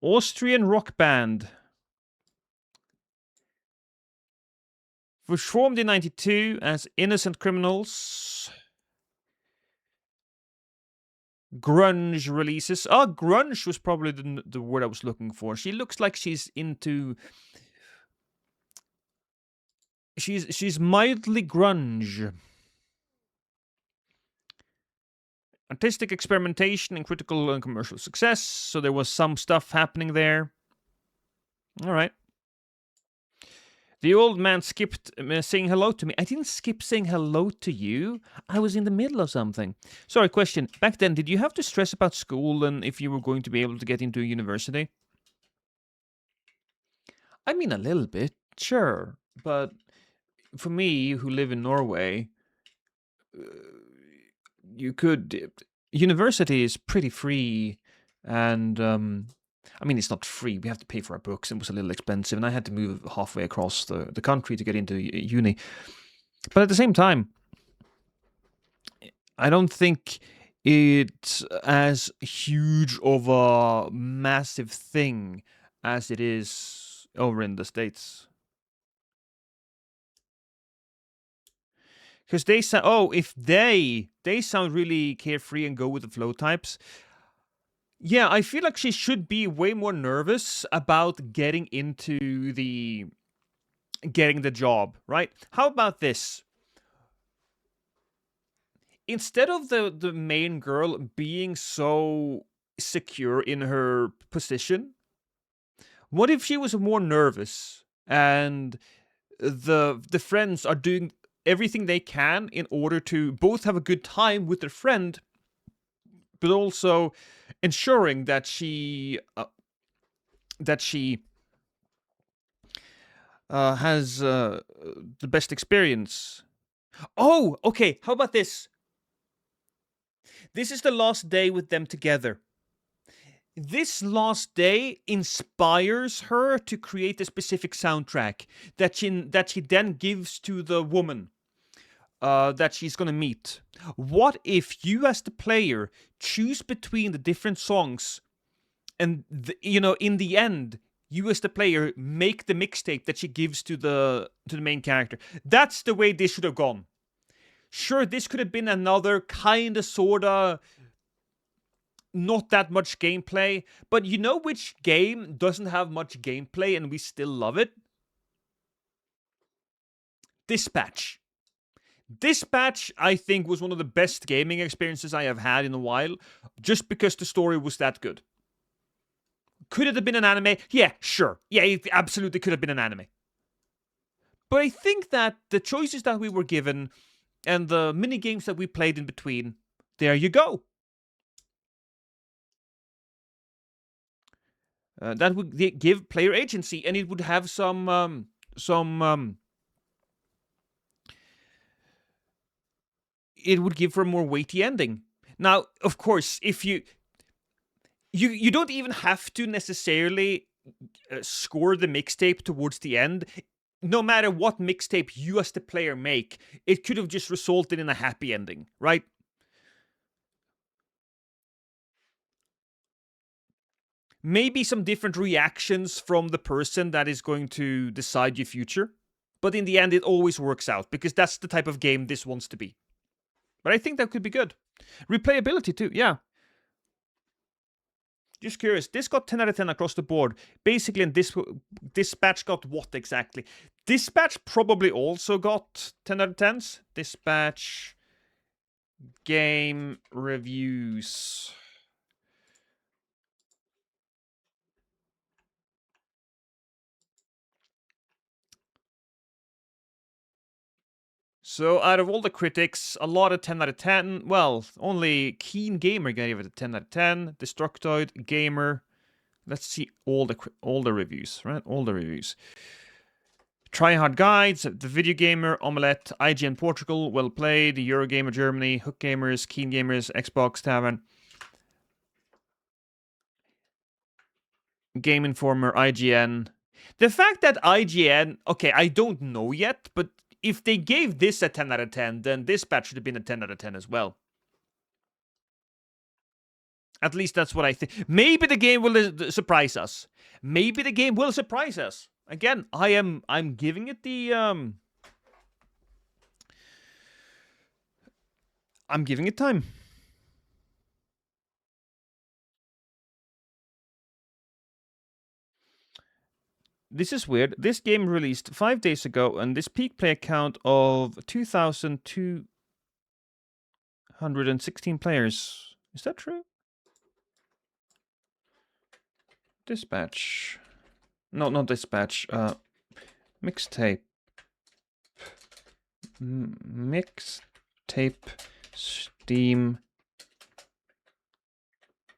Austrian rock band. Was formed in 92 as Innocent Criminals. Grunge releases. Oh, grunge was probably the word I was looking for. She looks like she's into... She's mildly grunge. Artistic experimentation and critical and commercial success. So there was some stuff happening there. All right. The old man skipped saying hello to me. I didn't skip saying hello to you. I was in the middle of something. Sorry, question. Back then, did you have to stress about school and if you were going to be able to get into a university? I mean, a little bit, sure. But for me, who live in Norway, you could... University is pretty free and... I mean, it's not free. We have to pay for our books. It was a little expensive, and I had to move halfway across the country to get into uni. But at the same time, I don't think it's as huge of a massive thing as it is over in the States. Because they sound... Oh, if they sound really carefree and go with the flow types... Yeah, I feel like she should be way more nervous about getting the job, right? How about this? Instead of the main girl being so secure in her position, what if she was more nervous and the friends are doing everything they can in order to both have a good time with their friend, but also ensuring that she has the best experience. Oh, okay. How about this? This is the last day with them together. This last day inspires her to create a specific soundtrack that she then gives to the woman that she's gonna meet. What if you, as the player, choose between the different songs, and in the end, you as the player make the mixtape that she gives to the main character? That's the way this should have gone. Sure, this could have been another kind of, sorta, not that much gameplay, but you know which game doesn't have much gameplay and we still love it? Dispatch. Dispatch, I think, was one of the best gaming experiences I have had in a while, just because the story was that good. Could it have been an anime? Yeah, sure. Yeah, it absolutely could have been an anime. But I think that the choices that we were given and the mini games that we played in between, there you go. That would give player agency, and it would have some it would give for a more weighty ending. Now, of course, if you don't even have to necessarily score the mixtape towards the end. No matter what mixtape you as the player make, it could have just resulted in a happy ending, right? Maybe some different reactions from the person that is going to decide your future. but in the end it always works out, because that's the type of game this wants to be. But I think that could be good. Replayability too, yeah. Just curious, this got 10 out of 10 across the board. Basically, and Dispatch got what exactly? Dispatch probably also got 10 out of 10s. Dispatch game reviews. So out of all the critics, a lot of 10 out of 10. Well, only Keen Gamer gave it a 10 out of 10. Destructoid, Gamer. Let's see all the reviews, right? All the reviews. Tryhard Guides, The Video Gamer, Omelette, IGN Portugal, Well Played, Eurogamer Germany, Hook Gamers, Keen Gamers, Xbox Tavern, Game Informer, IGN. The fact that IGN, okay, I don't know yet, but if they gave this a 10 out of 10, then Dispatch should have been a 10 out of 10 as well. At least that's what I think. Maybe the game will surprise us. Maybe the game will surprise us. Again, I'm giving it the I'm giving it time. This is weird. This game released 5 days ago, and this peak play count of 2,216 players. Is that true? Dispatch. No, not Dispatch. Mixtape. Mixtape. Steam.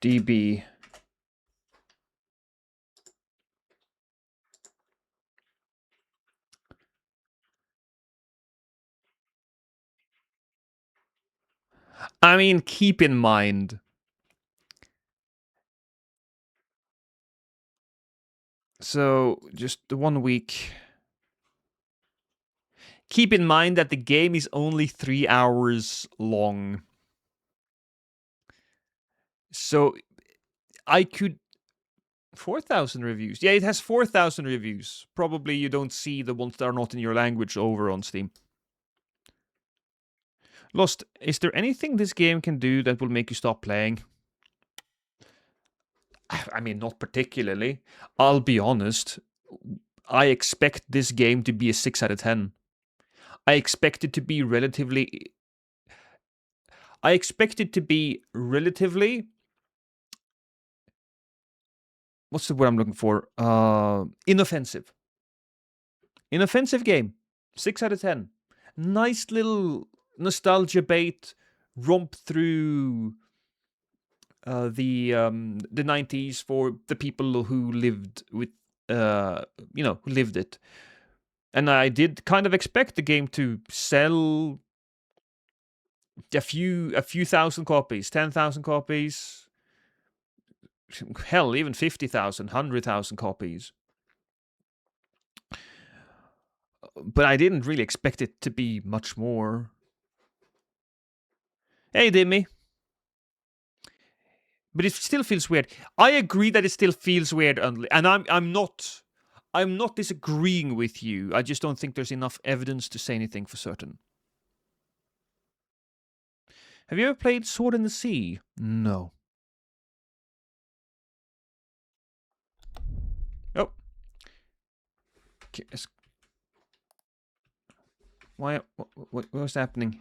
DB. I mean, keep in mind. So, just the 1 week. Keep in mind that the game is only 3 hours long. So, I could... 4,000 reviews. Yeah, it has 4,000 reviews. Probably you don't see the ones that are not in your language over on Steam. Lost, is there anything this game can do that will make you stop playing? I mean, not particularly. I'll be honest. I expect this game to be a 6 out of 10. I expect it to be relatively... What's the word I'm looking for? Inoffensive. Inoffensive game. 6 out of 10. Nice little nostalgia bait. Romp through the 90s for the people who lived with, who lived it. And I did kind of expect the game to sell a few thousand copies, 10,000 copies. Hell, even 50,000, 100,000 copies. But I didn't really expect it to be much more. Hey, Dimmy. But it still feels weird. I agree that it still feels weird, and I'm not disagreeing with you. I just don't think there's enough evidence to say anything for certain. Have you ever played Sword in the Sea? No. Oh. Okay, why? What's happening?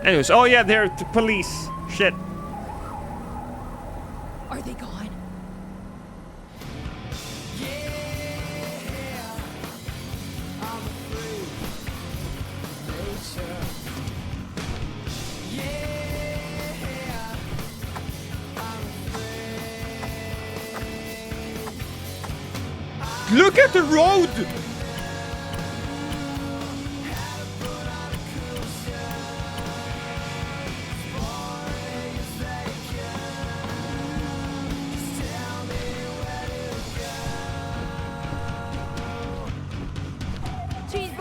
Anyways, oh yeah, they're the police. Shit. Are they gone? Look at the road!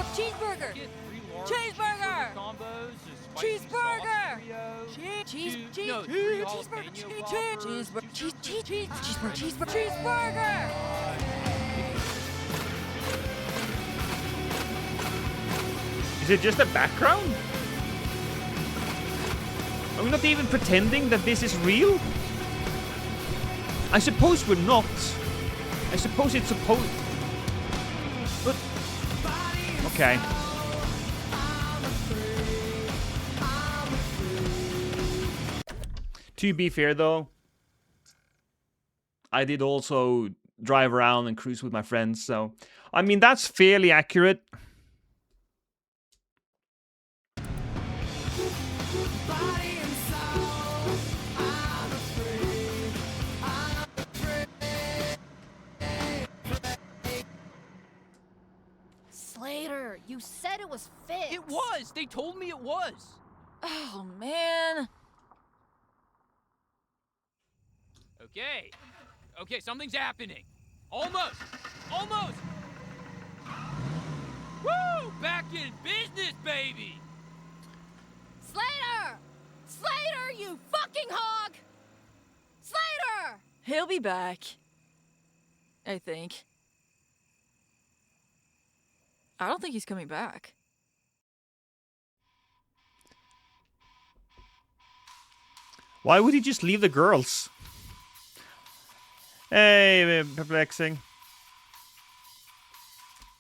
Cheeseburger! Cheeseburger! Cheeseburger! Cheeseburger! Is it just a background? Are we not even pretending that this is real? I suppose we're not. I suppose it's supposed... But... Okay. To be fair, though, I did also drive around and cruise with my friends, so... I mean, that's fairly accurate. Slater, you said it was fixed. It was! They told me it was! Oh, man. Okay. Okay, something's happening. Almost! Almost! Woo! Back in business, baby! Slater! Slater, you fucking hog! Slater! He'll be back. I think. I don't think he's coming back. Why would he just leave the girls? Hey, perplexing.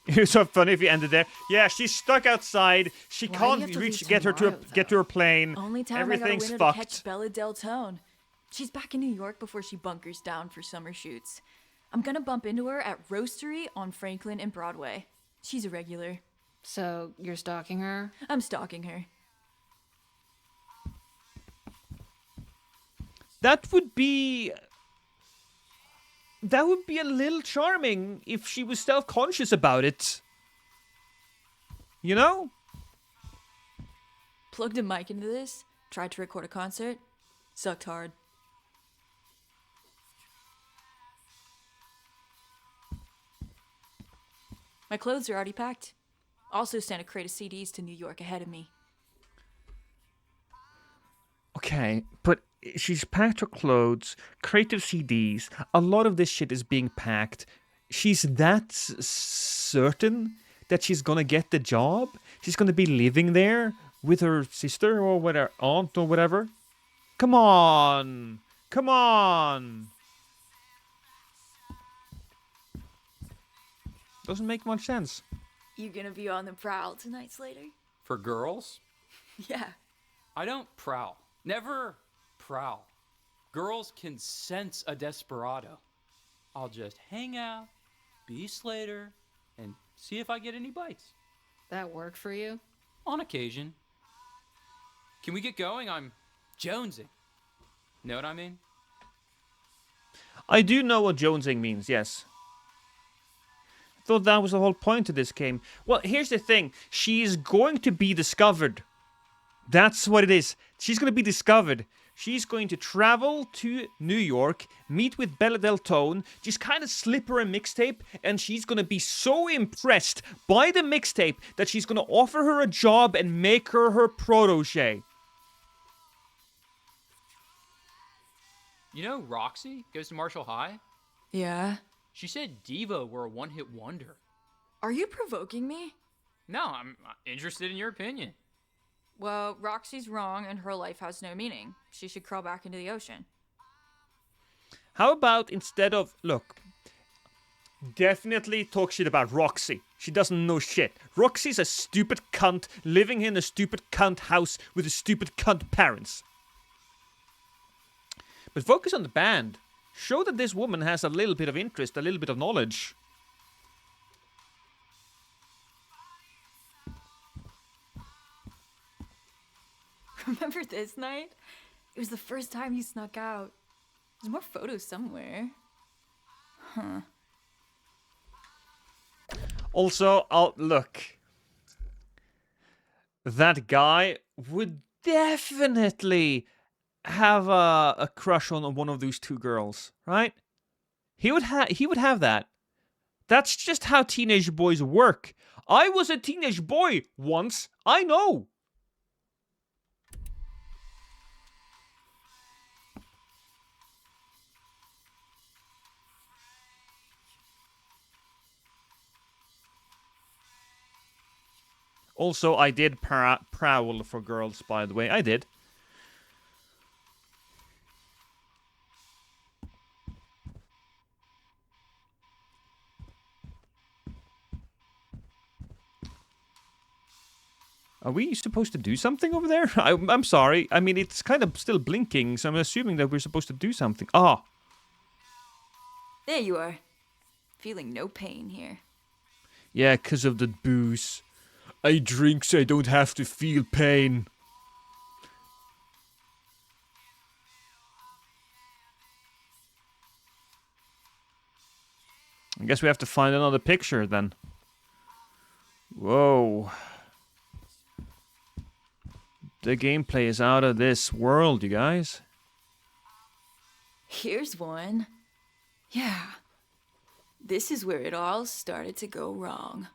It was so funny if you ended there. Yeah, she's stuck outside. She Why do you have can't to reach leave get her tomorrow, to her plane. Only time Everything's I got a window fucked. to catch Bella Deltone. She's back in New York before she bunkers down for summer shoots. I'm gonna bump into her at Roastery on Franklin and Broadway. She's a regular. So, you're stalking her? I'm stalking her. That would be a little charming if she was self-conscious about it. You know? Plugged a mic into this, tried to record a concert, sucked hard. My clothes are already packed. Also sent a crate of CDs to New York ahead of me. Okay, but she's packed her clothes, crate of CDs. A lot of this shit is being packed. She's that certain that she's gonna get the job? She's gonna be living there with her sister or whatever, aunt or whatever? Come on! Come on! Doesn't make much sense. You gonna be on the prowl tonight, Slater? For girls? Yeah. I don't prowl. Never prowl. Girls can sense a desperado. I'll just hang out, be Slater, and see if I get any bites. That work for you? On occasion. Can we get going? I'm jonesing. Know what I mean? I do know what jonesing means, yes. Thought that was the whole point of this game. Well, here's the thing. She's going to be discovered. That's what it is. She's going to be discovered. She's going to travel to New York, meet with Bella Deltone, just kind of slip her a mixtape, and she's going to be so impressed by the mixtape that she's going to offer her a job and make her her protege. You know Roxy goes to Marshall High? Yeah? She said Devo were a one-hit wonder. Are you provoking me? No, I'm interested in your opinion. Well, Roxy's wrong and her life has no meaning. She should crawl back into the ocean. How about instead of... Look, definitely talk shit about Roxy. She doesn't know shit. Roxy's a stupid cunt living in a stupid cunt house with a stupid cunt parents. But focus on the band. Show that this woman has a little bit of interest, a little bit of knowledge. Remember this night? It was the first time you snuck out. There's more photos somewhere. Huh. Also, look. That guy would definitely have a crush on one of those two girls, right? He would have that. That's just how teenage boys work. I was a teenage boy once. I know. Also, I did prowl for girls, by the way. I did. Are we supposed to do something over there? I'm sorry. I mean, it's kind of still blinking, so I'm assuming that we're supposed to do something. Ah! There you are. Feeling no pain here. Yeah, 'cause of the booze. I drink so I don't have to feel pain. I guess we have to find another picture then. Whoa. The gameplay is out of this world, you guys. Here's one. Yeah. This is where it all started to go wrong.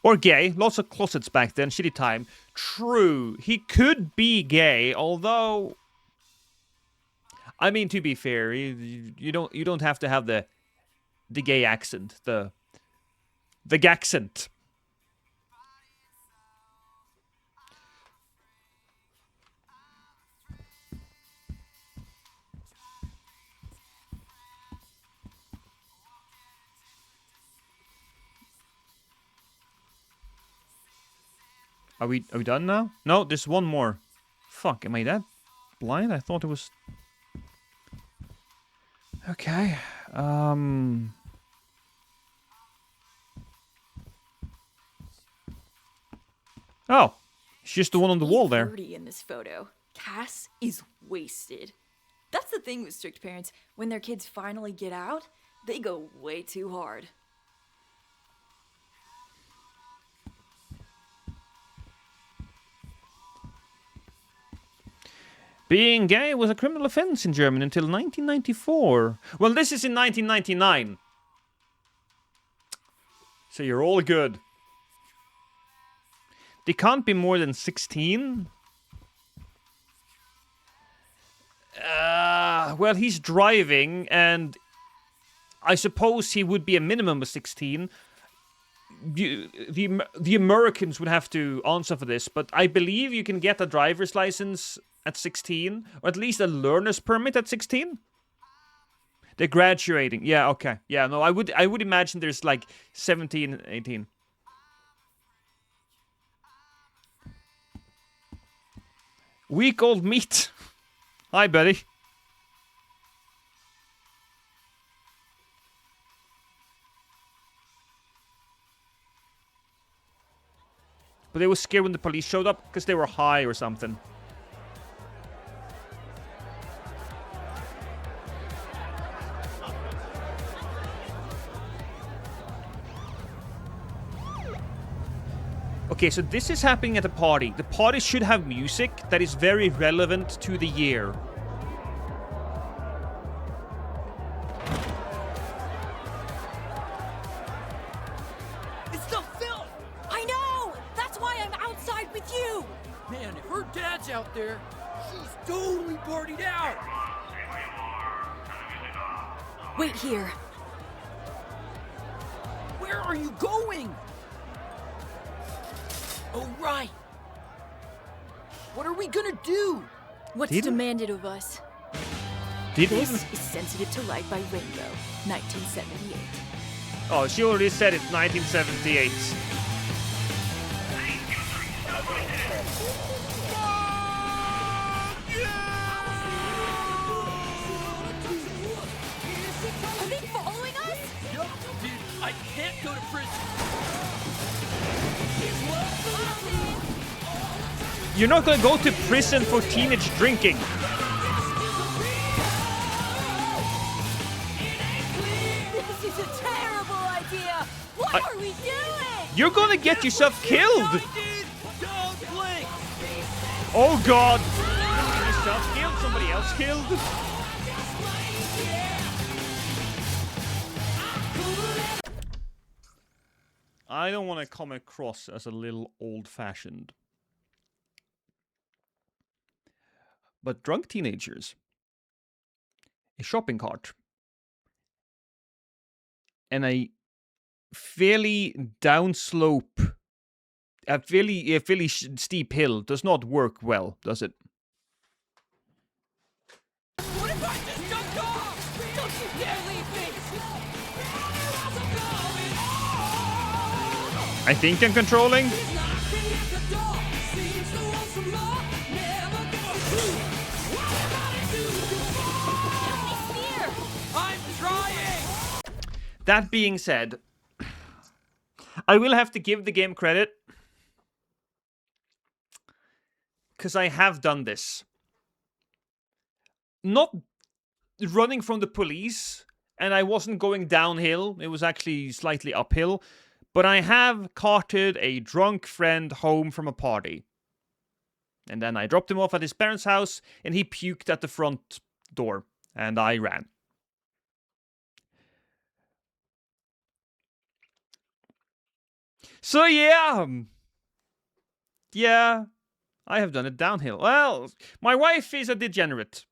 Or gay. Lots of closets back then. Shitty time. True. He could be gay, although... I mean, to be fair, you don't have to have the gay accent. The gaccent. Are we done now? No, there's one more. Fuck, am I that blind? I thought it was... Okay. Oh, it's just the one on the wall there. In this photo, Cass is wasted. That's the thing with strict parents. When their kids finally get out, they go way too hard. Being gay was a criminal offense in Germany until 1994. Well, this is in 1999. So you're all good. They can't be more than 16. Well, he's driving, and I suppose he would be a minimum of 16. The Americans would have to answer for this, but I believe you can get a driver's license at 16, or at least a learner's permit at 16. They're graduating. Yeah, okay. Yeah, no, I would imagine there's like 17, 18. Week old meat. Hi, buddy. But they were scared when the police showed up because they were high or something. Okay, so this is happening at a party. The party should have music that is very relevant to the year. It's the film! I know! That's why I'm outside with you! Man, if her dad's out there, she's totally partied out! Wait here. Where are you going? Oh, right. What are we gonna do? What's demanded of us? This is Sensitive to Light by Rainbow, 1978. Oh, she already said it, 1978. Are they following us? Yup, dude, I can't go to prison. You're not gonna go to prison for teenage drinking. This is a terrible idea! What are we doing? You're gonna get yourself killed! Don't blink! Oh god! Yourself killed? Somebody else killed? I don't want to come across as a little old-fashioned. But drunk teenagers, a shopping cart, and a fairly downslope, a fairly steep hill does not work well, does it? What if I just jumped off? Don't you dare leave me! I think I'm controlling. I'm trying! That being said, I will have to give the game credit, because I have done this. Not running from the police, and I wasn't going downhill, it was actually slightly uphill, but I have carted a drunk friend home from a party. And then I dropped him off at his parents' house, and he puked at the front door, and I ran. So yeah, I have done it downhill. Well, my wife is a degenerate.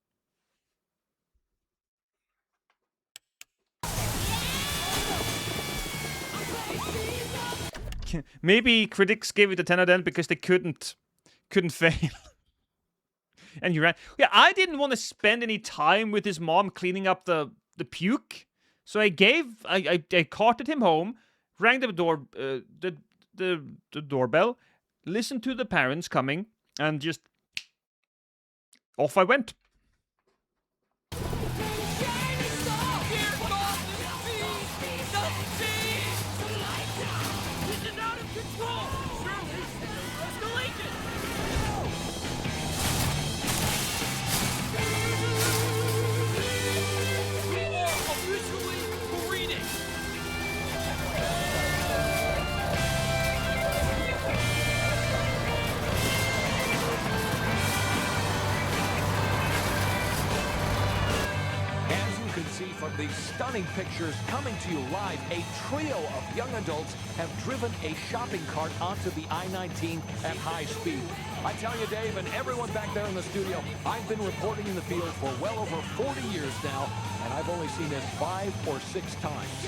Maybe critics gave it a 10 out of 10 because they couldn't fail. And you ran. Yeah, I didn't want to spend any time with his mom cleaning up the puke, so I carted him home, rang the door, the doorbell, listened to the parents coming, and just off I went. From these stunning pictures coming to you live, a trio of young adults have driven a shopping cart onto the I-19 at high speed. I tell you, Dave, and everyone back there in the studio, I've been reporting in the field for well over 40 years now, and I've only seen this 5 or 6 times.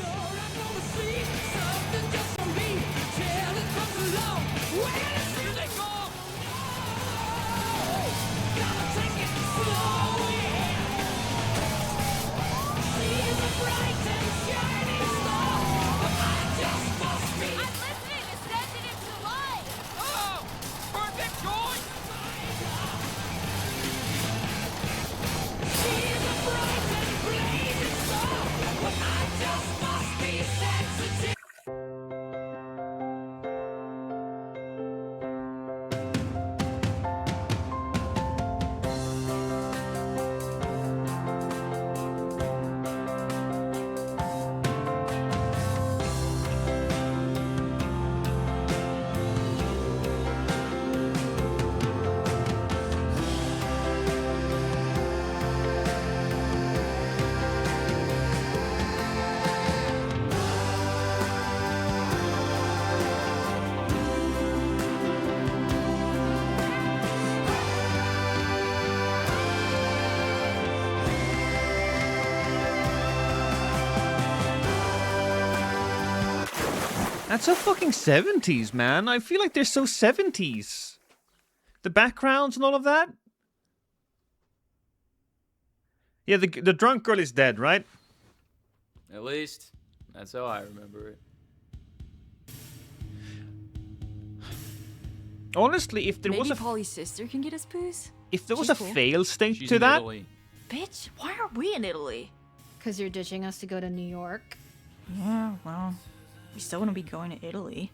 That's so fucking 70s, man. I feel like they're so 70s. The backgrounds and all of that. Yeah, the drunk girl is dead, right? At least, that's how I remember it. Honestly, if there Maybe was a Polly's sister can get us booze. if there was She's a cool. fail state She's to in that, Italy. Bitch, why are we in Italy? Because you're ditching us to go to New York. Yeah, well, we still wouldn't be going to Italy.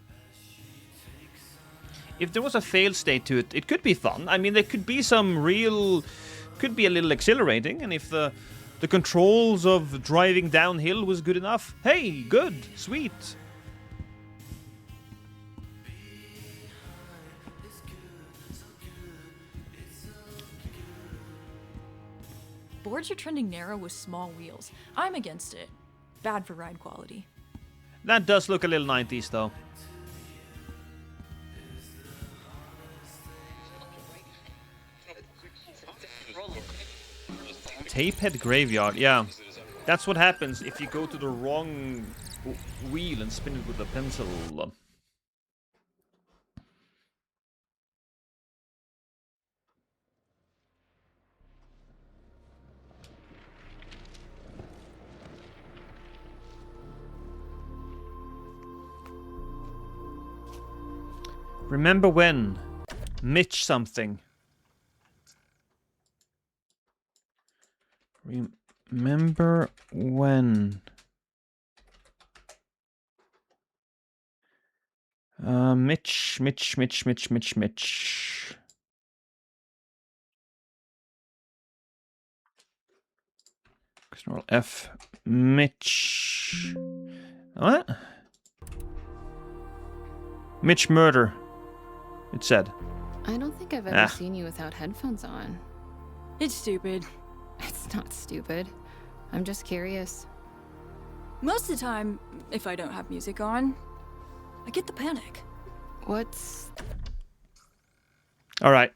if there was a fail state to it, it could be fun. I mean, there could be some real, could be a little exhilarating, and if the controls of driving downhill was good enough, hey, good, sweet. Boards are trending narrow with small wheels. I'm against it. Bad for ride quality. That does look a little 90s, though. Tapehead Graveyard, yeah. That's what happens if you go to the wrong wheel and spin it with a pencil. Remember when? Mitch something. Remember when? Mitch. Control F. Mitch. What? Mitch murder. It said. I don't think I've ever seen you without headphones on. It's stupid. It's not stupid. I'm just curious. Most of the time, if I don't have music on, I get the panic. What's... Alright.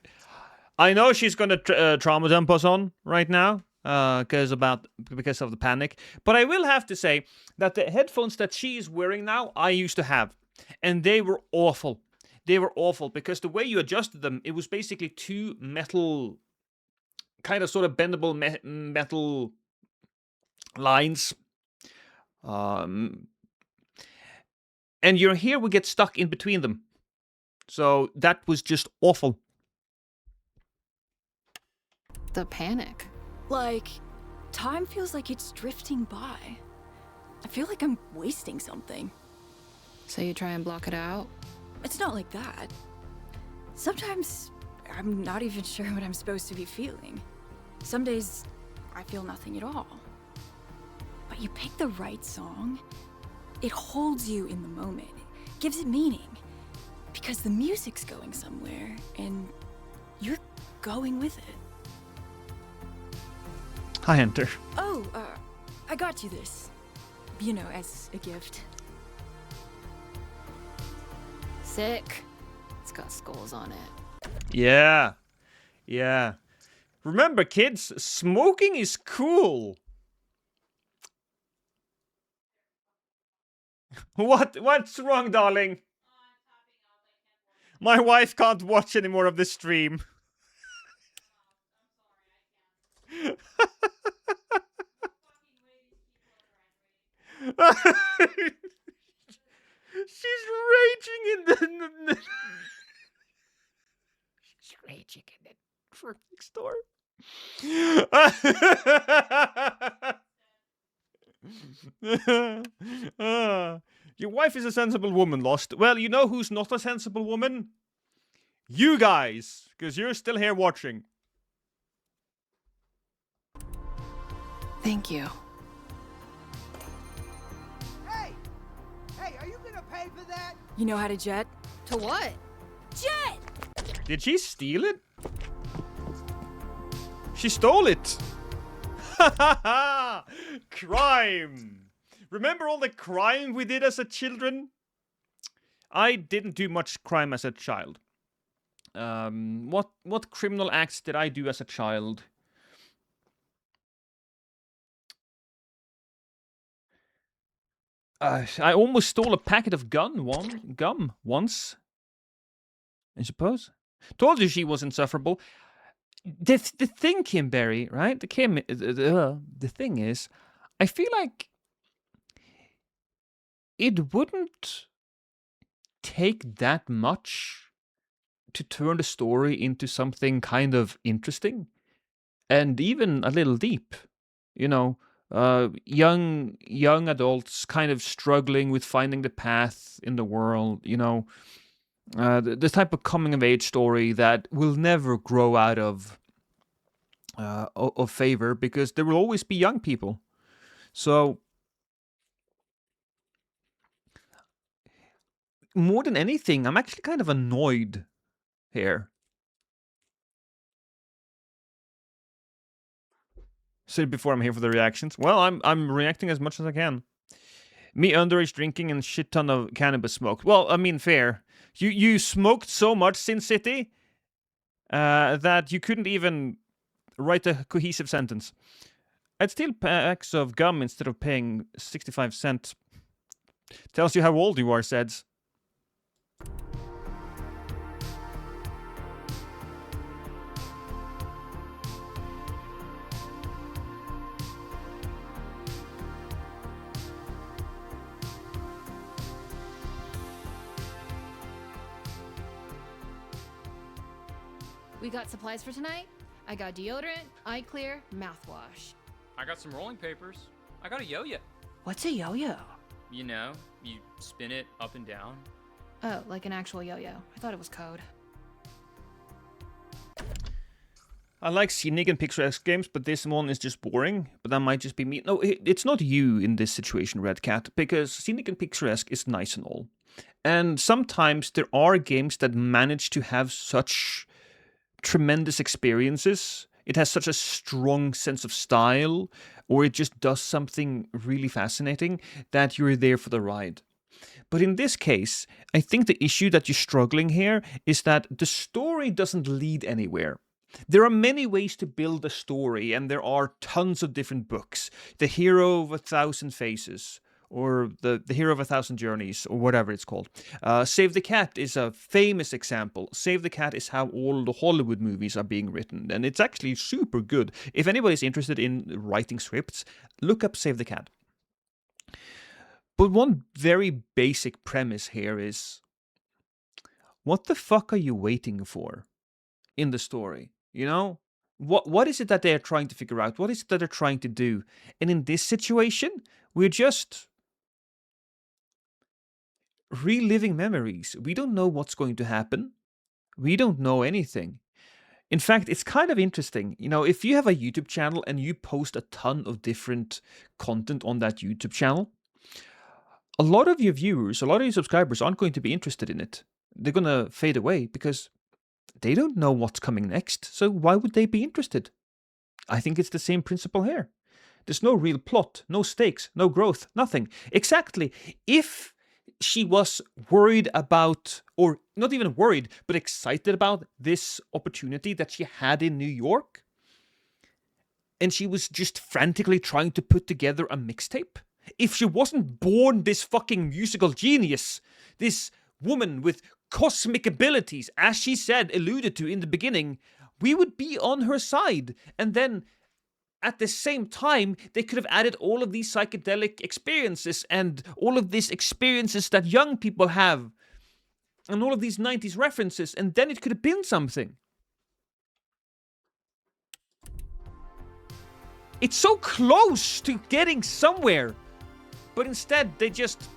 I know she's gonna trauma dump us on right now. Because of the panic. But I will have to say that the headphones that she is wearing now, I used to have. And they were awful. They were awful because the way you adjusted them, it was basically two metal, kind of sort of bendable metal lines. And your hair would get stuck in between them. So that was just awful. The panic. Like, time feels like it's drifting by. I feel like I'm wasting something. So you try and block it out? It's not like that. Sometimes I'm not even sure what I'm supposed to be feeling. Some days I feel nothing at all. But you pick the right song, it holds you in the moment, it gives it meaning. Because the music's going somewhere, and you're going with it. Hi, Hunter. Oh, I got you this. You know, as a gift. Sick. It's got skulls on it. Yeah. Yeah. Remember, kids, smoking is cool. What's wrong, darling? My wife can't watch any more of the stream. She's raging in the she's raging in the drink store. Your wife is a sensible woman, Lost. Well, you know who's not a sensible woman? You guys, because you're still here watching. Thank you. Hey, are you gonna pay for that? You know how to jet? To what? Jet! Did she steal it? She stole it. Ha ha ha! Crime. Remember all the crime we did as a children? I didn't do much crime as a child. What criminal acts did I do as a child? I almost stole a packet of gum once. I suppose. Told you she was insufferable. The thing, Kimberry, right? The thing is, I feel like it wouldn't take that much to turn the story into something kind of interesting and even a little deep. You know, young adults kind of struggling with finding the path in the world. You know, the type of coming of age story that will never grow out of favor because there will always be young people. So more than anything, I'm actually kind of annoyed here. So before I'm here for the reactions. Well, I'm reacting as much as I can. Me underage drinking and shit ton of cannabis smoked. Well, I mean, fair. You smoked so much, Sin City, that you couldn't even write a cohesive sentence. I'd steal packs of gum instead of paying 65 cents Tells you how old you are, Seds. We got supplies for tonight. I got deodorant, eye clear, mouthwash. I got some rolling papers. I got a yo-yo. What's a yo-yo? You know, you spin it up and down. Oh, like an actual yo-yo. I thought it was code. I like scenic and picturesque games, but this one is just boring. But that might just be me. No, it's not you in this situation, Red Cat, because scenic and picturesque is nice and all. And sometimes there are games that manage to have such tremendous experiences. It has such a strong sense of style, or it just does something really fascinating that you're there for the ride. But in this case, I think the issue that you're struggling here is that the story doesn't lead anywhere. There are many ways to build a story, and there are tons of different books. The Hero of 1,000 Faces, or the Hero of 1,000 Journeys, or whatever it's called. Save the Cat is a famous example. Save the Cat is how all the Hollywood movies are being written, and it's actually super good. If anybody's interested in writing scripts, look up Save the Cat. But one very basic premise here is, what the fuck are you waiting for in the story? You know? What is it that they're trying to figure out? What is it that they're trying to do? And in this situation, we're just reliving memories. We don't know what's going to happen. We don't know anything. In fact, it's kind of interesting. You know, if you have a YouTube channel and you post a ton of different content on that YouTube channel, a lot of your viewers, a lot of your subscribers aren't going to be interested in it. They're going to fade away because they don't know what's coming next. So why would they be interested? I think it's the same principle here. There's no real plot, no stakes, no growth, nothing. Exactly. If she was worried about, or not even worried, but excited about this opportunity that she had in New York, and she was just frantically trying to put together a mixtape, if she wasn't born this fucking musical genius, this woman with cosmic abilities, as she said, alluded to in the beginning, we would be on her side. And then at the same time, they could have added all of these psychedelic experiences and all of these experiences that young people have and all of these 90s references, and then it could have been something. It's so close to getting somewhere, but instead they just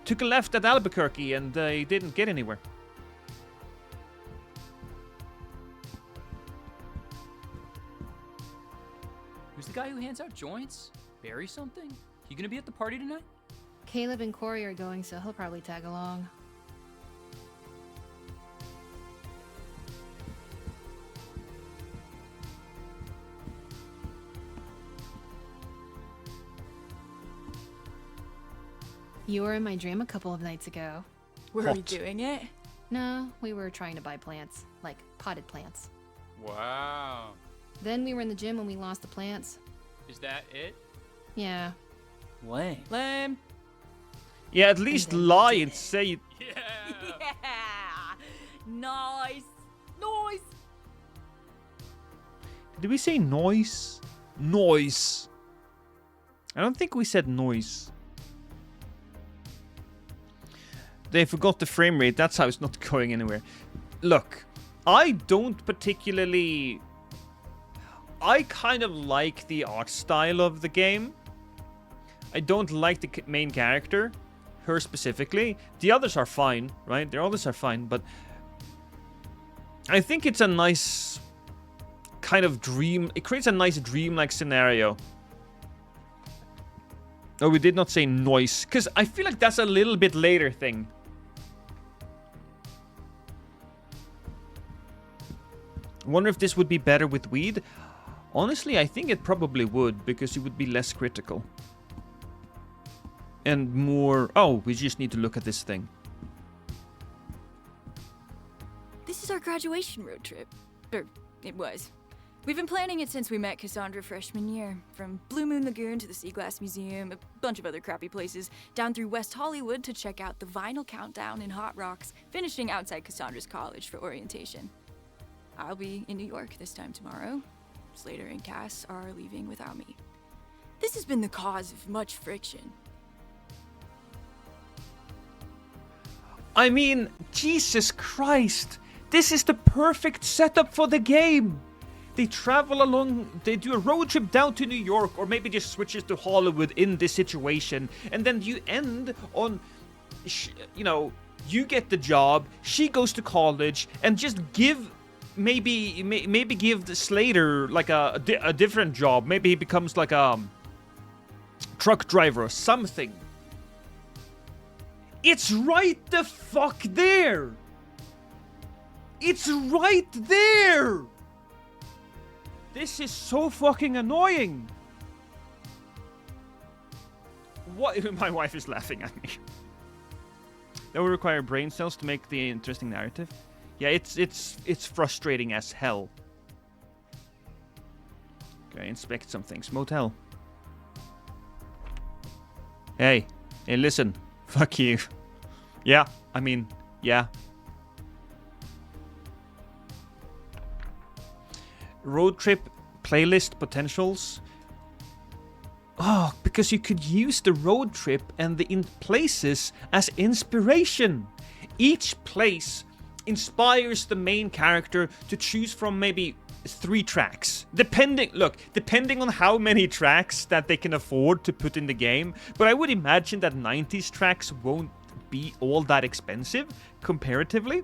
took a left at Albuquerque and they didn't get anywhere. Who's the guy who hands out joints? Barry something? You gonna be at the party tonight? Caleb and Corey are going, so he'll probably tag along. You were in my dream a couple of nights ago. Were we doing it? No, we were trying to buy plants. Like, potted plants. Wow. Then we were in the gym when we lost the plants. Is that it? Yeah. Lame. Lame. Yeah, at least lie and say it. Yeah. Yeah! Nice! Nice! Did we say noise? Noise. I don't think we said noise. They forgot the frame rate. That's how it's not going anywhere. Look, I don't particularly... I kind of like the art style of the game. I don't like the main character, her specifically. The others are fine, right? The others are fine, but I think it's a nice kind of dream. It creates a nice dream-like scenario. Oh, we did not say noise, because I feel like that's a little bit later thing. Wonder if this would be better with weed. Honestly, I think it probably would, because you would be less critical. And more... Oh, we just need to look at this thing. This is our graduation road trip. Or, it was. We've been planning it since we met Cassandra freshman year. From Blue Moon Lagoon to the Sea Glass Museum, a bunch of other crappy places, down through West Hollywood to check out the Vinyl Countdown in Hot Rocks, finishing outside Cassandra's college for orientation. I'll be in New York this time tomorrow. Slater and Cass are leaving without me. This has been the cause of much friction. I mean, Jesus Christ. This is the perfect setup for the game. They travel along, they do a road trip down to New York, or maybe just switches to Hollywood in this situation, and then you end on, you know, you get the job, she goes to college, and just give, maybe give Slater like a different job. Maybe he becomes like a truck driver or something. It's right the fuck there. It's right there. This is so fucking annoying. What? My wife is laughing at me. That will require brain cells to make the interesting narrative. Yeah, it's frustrating as hell. Okay, inspect some things. Motel. Hey, listen. Fuck you. Yeah, I mean, yeah. Road trip playlist potentials. Oh, because you could use the road trip and the places as inspiration. Each place inspires the main character to choose from maybe 3 tracks. Depending on how many tracks that they can afford to put in the game. But I would imagine that 90s tracks won't be all that expensive comparatively.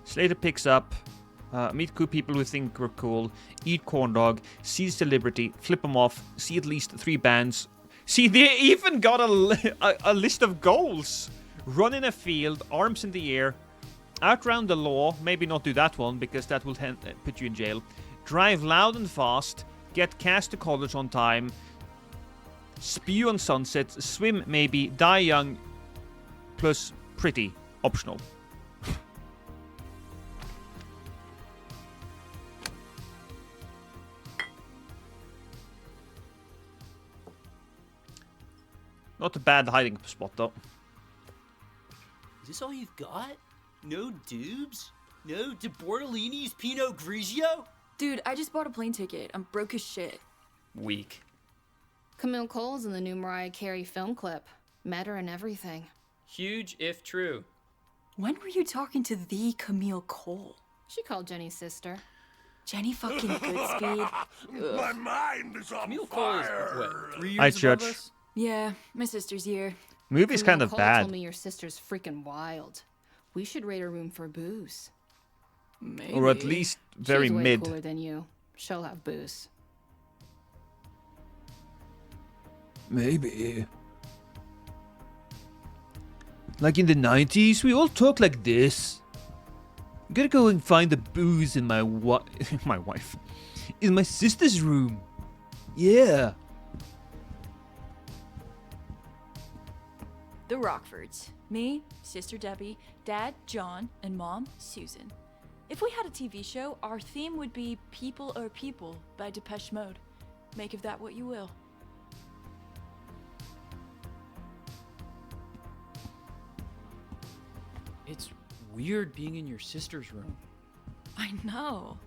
Slater picks up, meet cool people who think we're cool, eat corn dog, seize the liberty, flip them off, see at least 3 bands. See, they even got a list of goals. Run in a field, arms in the air, outrun the law, maybe not do that one because that will put you in jail. Drive loud and fast, get Cass to college on time, spew on sunsets, swim maybe, die young, plus pretty, optional. Not a bad hiding spot, though. Is this all you've got? No dubs? No De Bortolini's Pinot Grigio? Dude, I just bought a plane ticket. I'm broke as shit. Weak. Camille Cole's in the new Mariah Carey film clip. Met her and everything. Huge if true. When were you talking to the Camille Cole? She called Jenny's sister. Jenny fucking Goodspeed. My mind is on Camille Cole is, fire. what, 3 Hi, years above Church. us? Yeah, my sister's here. Movie's kind of Cole bad. told me your sister's freaking wild. We should rate her room for booze. Maybe. Or at least very She's way mid. cooler than you. She'll have booze. Maybe. Like in the 90s, we all talk like this. I'm gonna go and find the booze in my wife. In my sister's room. Yeah. The Rockfords. Me, Sister Debbie, Dad, John, and Mom, Susan. If we had a TV show, our theme would be People Are People by Depeche Mode. Make of that what you will. It's weird being in your sister's room. I know.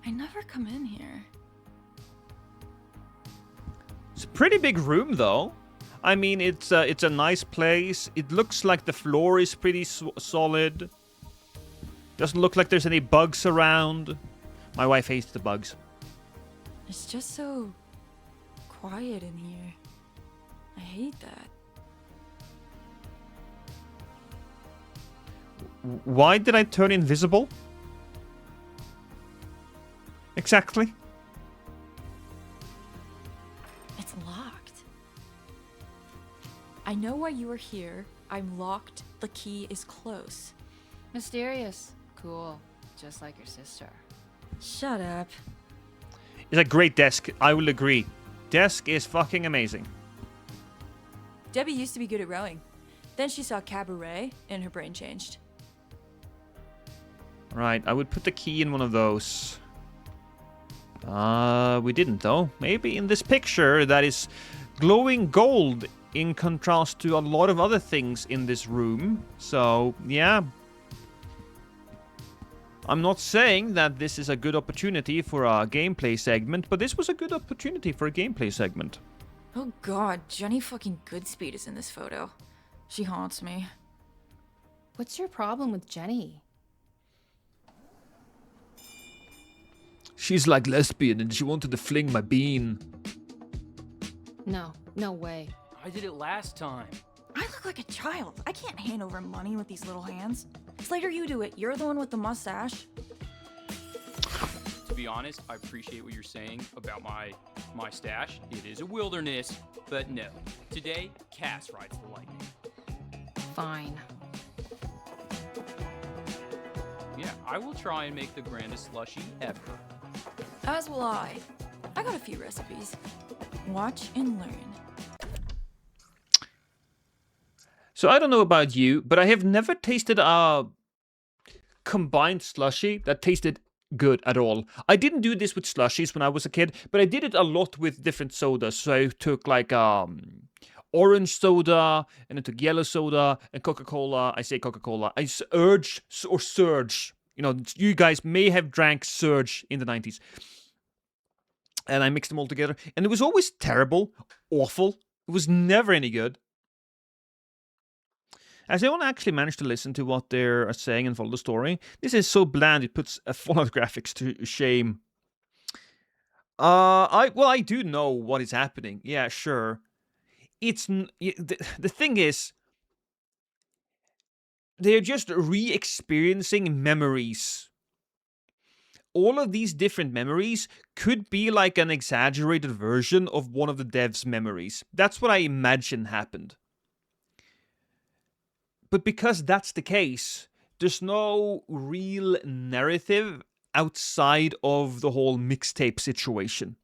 I never come in here. It's a pretty big room, though. I mean, it's a nice place. It looks like the floor is pretty solid. Doesn't look like there's any bugs around. My wife hates the bugs. It's just so quiet in here. I hate that. Why did I turn invisible? Exactly. It's locked. I know why you are here. I'm locked. The key is close. Mysterious. Cool. Just like your sister. Shut up. It's a great desk. I will agree. Desk is fucking amazing. Debbie used to be good at rowing. Then she saw cabaret, and her brain changed. Right, I would put the key in one of those. We didn't though. Maybe in this picture that is glowing gold in contrast to a lot of other things in this room. So, yeah. I'm not saying that this is a good opportunity for a gameplay segment, but this was a good opportunity for a gameplay segment. Oh god, Jenny fucking Goodspeed is in this photo. She haunts me. What's your problem with Jenny? She's like lesbian and she wanted to fling my bean. No way. I did it last time. I look like a child. I can't hand over money with these little hands. Slater, you do it. You're the one with the mustache. To be honest, I appreciate what you're saying about my stash. It is a wilderness, but no. Today, Cass rides the lightning. Fine. Yeah, I will try and make the grandest slushy ever. As will I. I got a few recipes. Watch and learn. So I don't know about you, but I have never tasted a combined slushy that tasted good at all. I didn't do this with slushies when I was a kid, but I did it a lot with different sodas. So I took like orange soda, and I took yellow soda, and Coca-Cola. I say Coca-Cola. I Surge. You know, you guys may have drank Surge in the 90s. And I mixed them all together. And it was always terrible, awful. It was never any good. As I won't actually manage to listen to what they're saying and follow the story. This is so bland, it puts Fallout graphics to shame. I do know what is happening. Yeah, sure. It's the thing is, they're just re-experiencing memories. All of these different memories could be like an exaggerated version of one of the devs' memories. That's what I imagine happened. But because that's the case, there's no real narrative outside of the whole mixtape situation.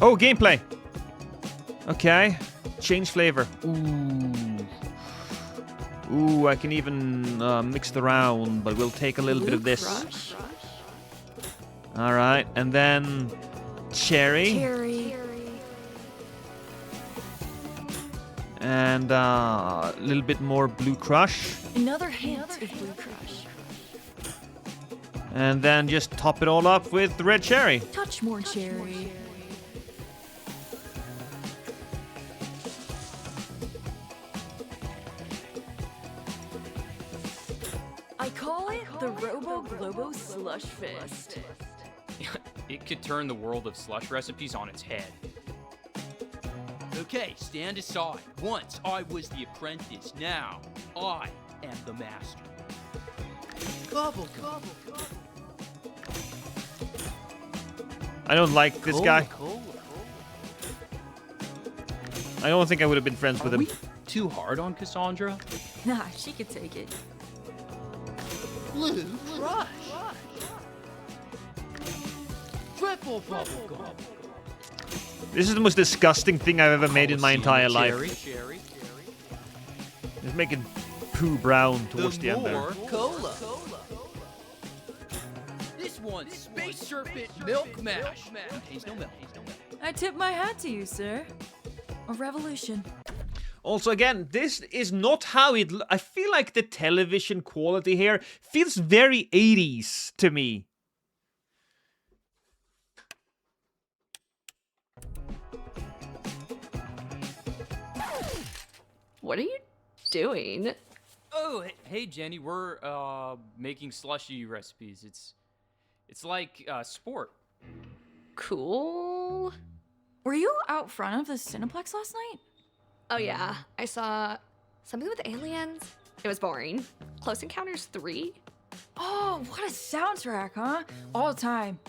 Oh, gameplay! Okay. Change flavor. Ooh, I can even mix it around, but we'll take a little bit of this. Alright, and then cherry. And a little bit more Blue Crush. Another hint of Blue Crush. And then just top it all up with the red cherry. Touch more cherry. I call it the Robo Globo Slush Fist. It could turn the world of slush recipes on its head. Okay, stand aside. Once I was the apprentice, now I am the master. Gobble, gobble, gobble. I don't like this guy. I don't think I would have been friends with him. Too hard on Cassandra? Nah, she could take it. Blue Crush. Triple bubble gum. This is the most disgusting thing I've ever made in my entire life. Cherry. It's making poo brown towards the end there. More cola. This one's Space Serpent Milk Mash. Contains no milk. I tip my hat to you, sir. A revolution. Also, again, this is not how it... I feel like the television quality here feels very 80s to me. What are you doing? Oh, hey Jenny, we're making slushy recipes. It's like sport. Cool. Were you out front of the Cineplex last night? Oh yeah, I saw something with aliens. It was boring. Close Encounters 3. Oh, what a soundtrack, huh? All the time.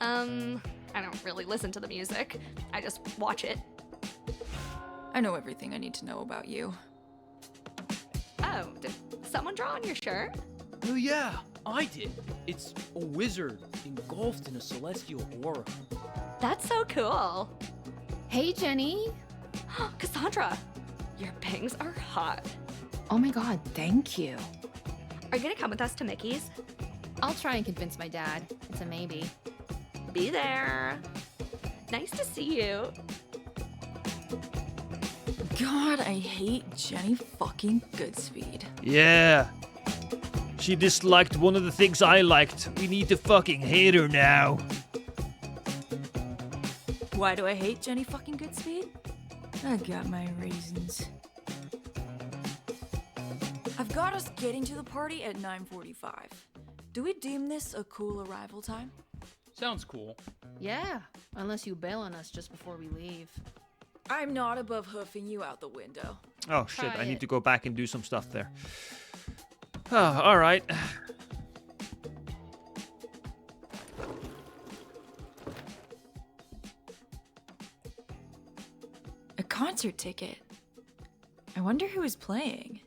I don't really listen to the music. I just watch it. I know everything I need to know about you. Oh, did someone draw on your shirt? Oh yeah, I did. It's a wizard engulfed in a celestial aura. That's so cool. Hey, Jenny. Cassandra, your bangs are hot. Oh my god, thank you. Are you gonna come with us to Mickey's? I'll try and convince my dad. It's a maybe. Be there. Nice to see you. God, I hate Jenny fucking Goodspeed. Yeah. She disliked one of the things I liked. We need to fucking hate her now. Why do I hate Jenny fucking Goodspeed? I got my reasons. I've got us getting to the party at 9:45. Do we deem this a cool arrival time? Sounds cool. Yeah, unless you bail on us just before we leave. I'm not above hoofing you out the window. Oh shit, Try I need it. to go back and do some stuff there. Oh, alright. A concert ticket. I wonder who is playing.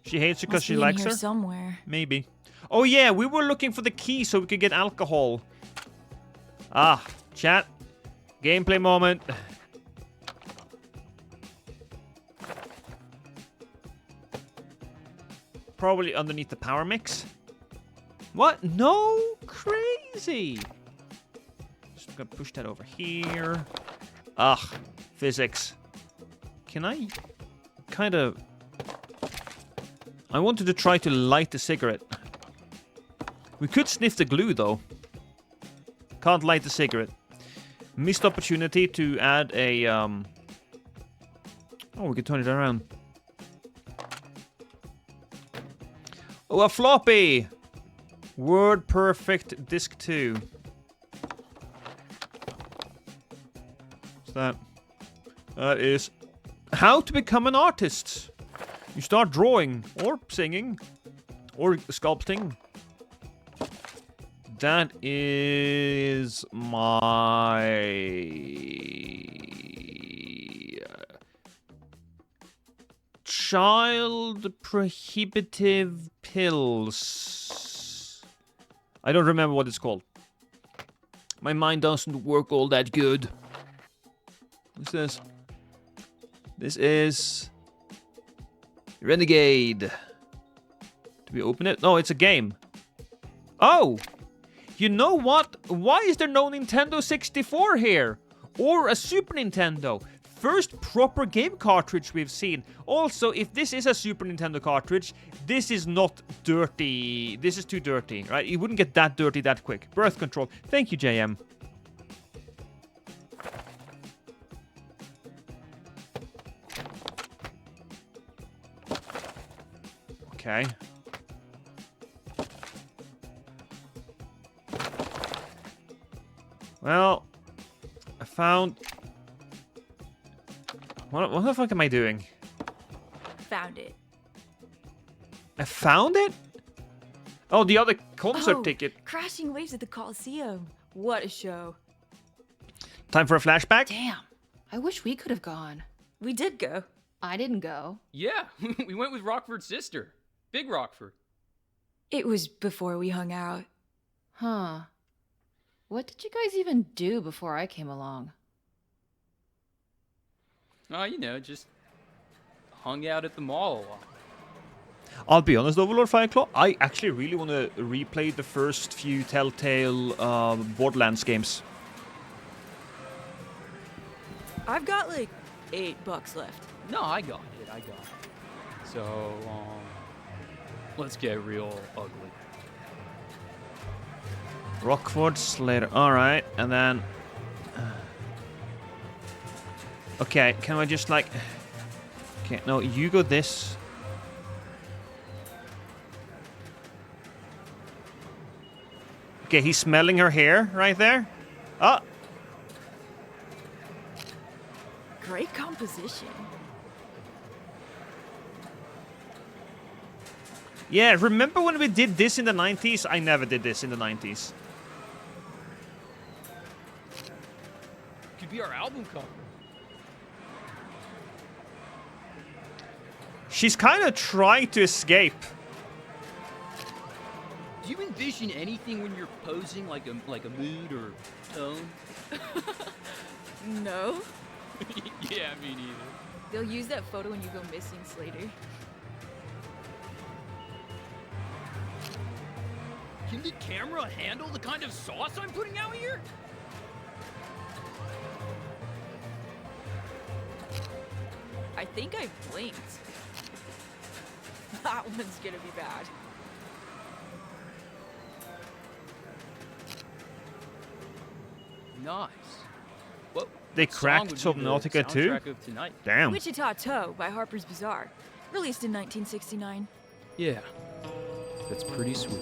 She hates you because Must she be in likes here her? somewhere. Maybe. Oh yeah, we were looking for the key so we could get alcohol. Ah, chat. Gameplay moment. Probably underneath the power mix. What? No? Crazy. Just gonna push that over here. Ugh, physics. Can I kind of... I wanted to try to light the cigarette. We could sniff the glue, though. Can't light the cigarette. Missed opportunity to add a... Oh, we could turn it around. Oh, a floppy! Word Perfect Disc 2. What's that? That is how to become an artist. You start drawing, or singing, or sculpting. That is my... child prohibitive pills. I don't remember what it's called. My mind doesn't work all that good. What's this? This is... Renegade. Do we open it? No, it's a game. Oh! You know what? Why is there no Nintendo 64 here? Or a Super Nintendo? First proper game cartridge we've seen. Also, if this is a Super Nintendo cartridge, this is not dirty. This is too dirty, right? You wouldn't get that dirty that quick. Birth control. Thank you, JM. Okay. Well, I found... What the fuck am I doing? Found it. I found it? Oh, the other concert ticket. Crashing Waves at the Coliseum. What a show. Time for a flashback? Damn, I wish we could have gone. We did go. I didn't go. Yeah, we went with Rockford's sister. Big Rockford. It was before we hung out. Huh. What did you guys even do before I came along? Oh, you know, just hung out at the mall a lot. I'll be honest, Overlord Fireclaw, I actually really want to replay the first few Telltale Borderlands games. I've got like $8 left. No, I got it. So, let's get real ugly. Rockford, Slater. Alright, and then... Okay, can I just like... Okay, no, you go this. Okay, he's smelling her hair right there. Oh! Great composition. Yeah, remember when we did this in the 90s? I never did this in the 90s. Could be our album cover. She's kind of trying to escape. Do you envision anything when you're posing, like a mood or tone? No. Yeah, me neither. They'll use that photo when you go missing, Slater. Can the camera handle the kind of sauce I'm putting out here? I think I blinked. That one's gonna be bad. Nice. What They song cracked would be the Subnautica too? soundtrack of tonight? Damn. Wichita Toe by Harper's Bazaar, released in 1969. Yeah. That's pretty sweet.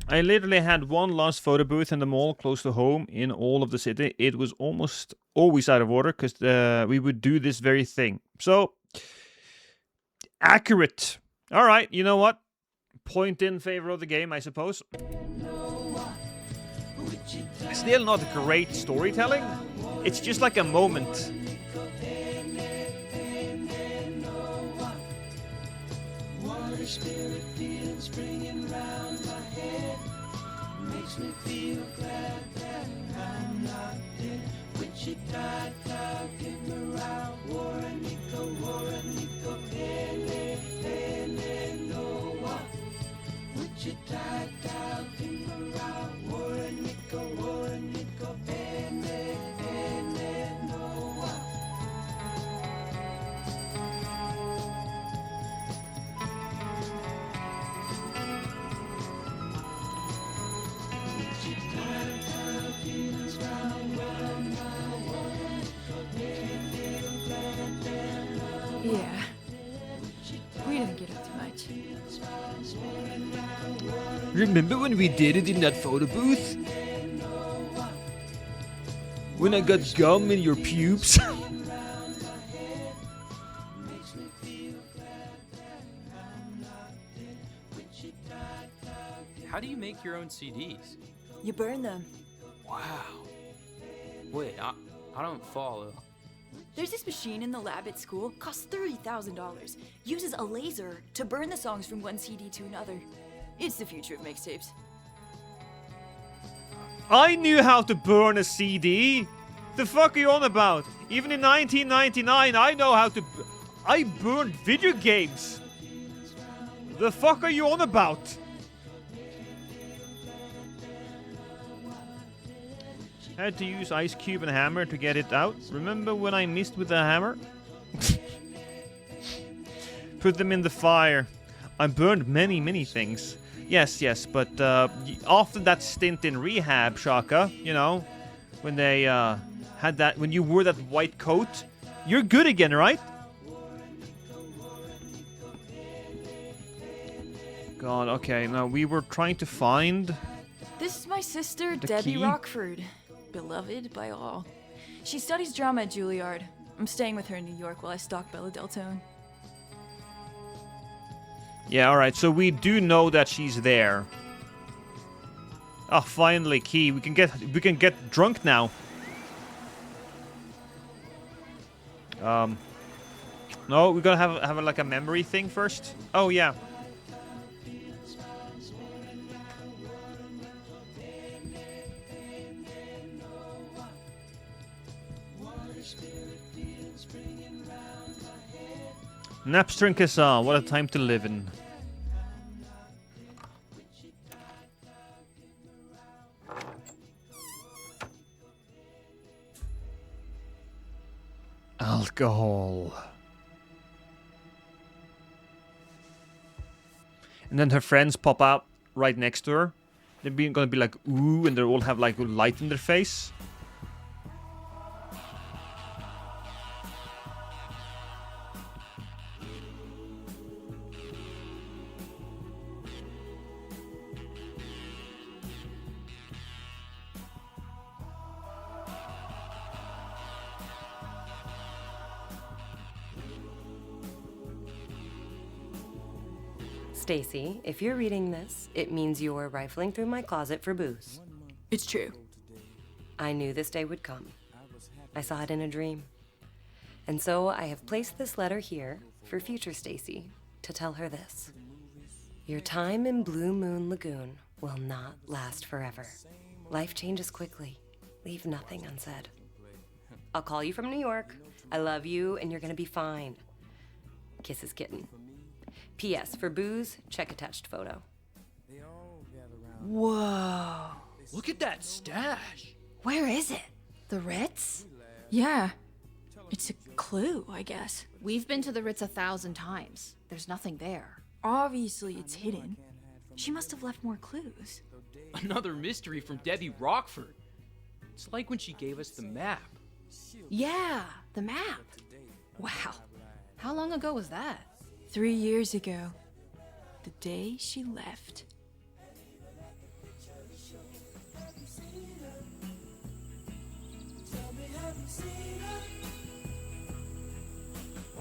I literally had one last photo booth in the mall close to home in all of the city. It was almost always out of order because we would do this very thing. So, accurate. All right, you know what? Point in favor of the game, I suppose. Still not great storytelling. It's just like a moment. Spirit feeling springing round my head makes me feel glad that I'm not dead. Wichita, Kimberau, Warrenico, Pele, Noah. Wichita, Kimberau, Warrenico, Pele, Noah. Yeah. We didn't get up too much. Remember when we did it in that photo booth? When I got gum in your pubes? How do you make your own CDs? You burn them. Wow. Wait, I don't follow. There's this machine in the lab at school, costs $30,000. Uses a laser to burn the songs from one CD to another. It's the future of mixtapes. I knew how to burn a CD. The fuck are you on about? Even in 1999, I know how to... I burned video games. The fuck are you on about? Had to use ice cube and hammer to get it out. Remember when I missed with the hammer? Put them in the fire. I burned many things. Yes, but after that stint in rehab, Shaka, you know, when they had that, when you wore that white coat, you're good again, right? God, okay, now we were trying to find... This is my sister, The Debbie key? Rockford. Beloved by all. She studies drama at Juilliard. I'm staying with her in New York while I stalk Bella Deltone. Yeah, alright, so we do know that she's there. Ah, finally, key. We can get drunk now. No, we gotta have like a memory thing first. Oh yeah. Napster and Kazaa, what a time to live in. Alcohol. And then her friends pop out right next to her. They're gonna be like, ooh, and they all have like a light in their face. Stacy, if you're reading this, it means you're rifling through my closet for booze. It's true. I knew this day would come. I saw it in a dream. And so I have placed this letter here for future Stacy to tell her this. Your time in Blue Moon Lagoon will not last forever. Life changes quickly. Leave nothing unsaid. I'll call you from New York. I love you, and you're gonna be fine. Kisses, kitten. P.S. For booze, check attached photo. Whoa. Look at that stash. Where is it? The Ritz? Yeah. It's a clue, I guess. We've been to the Ritz 1,000 times. There's nothing there. Obviously, it's hidden. She must have left more clues. Another mystery from Debbie Rockford. It's like when she gave us the map. Yeah, the map. Wow. How long ago was that? 3 years ago. The day she left.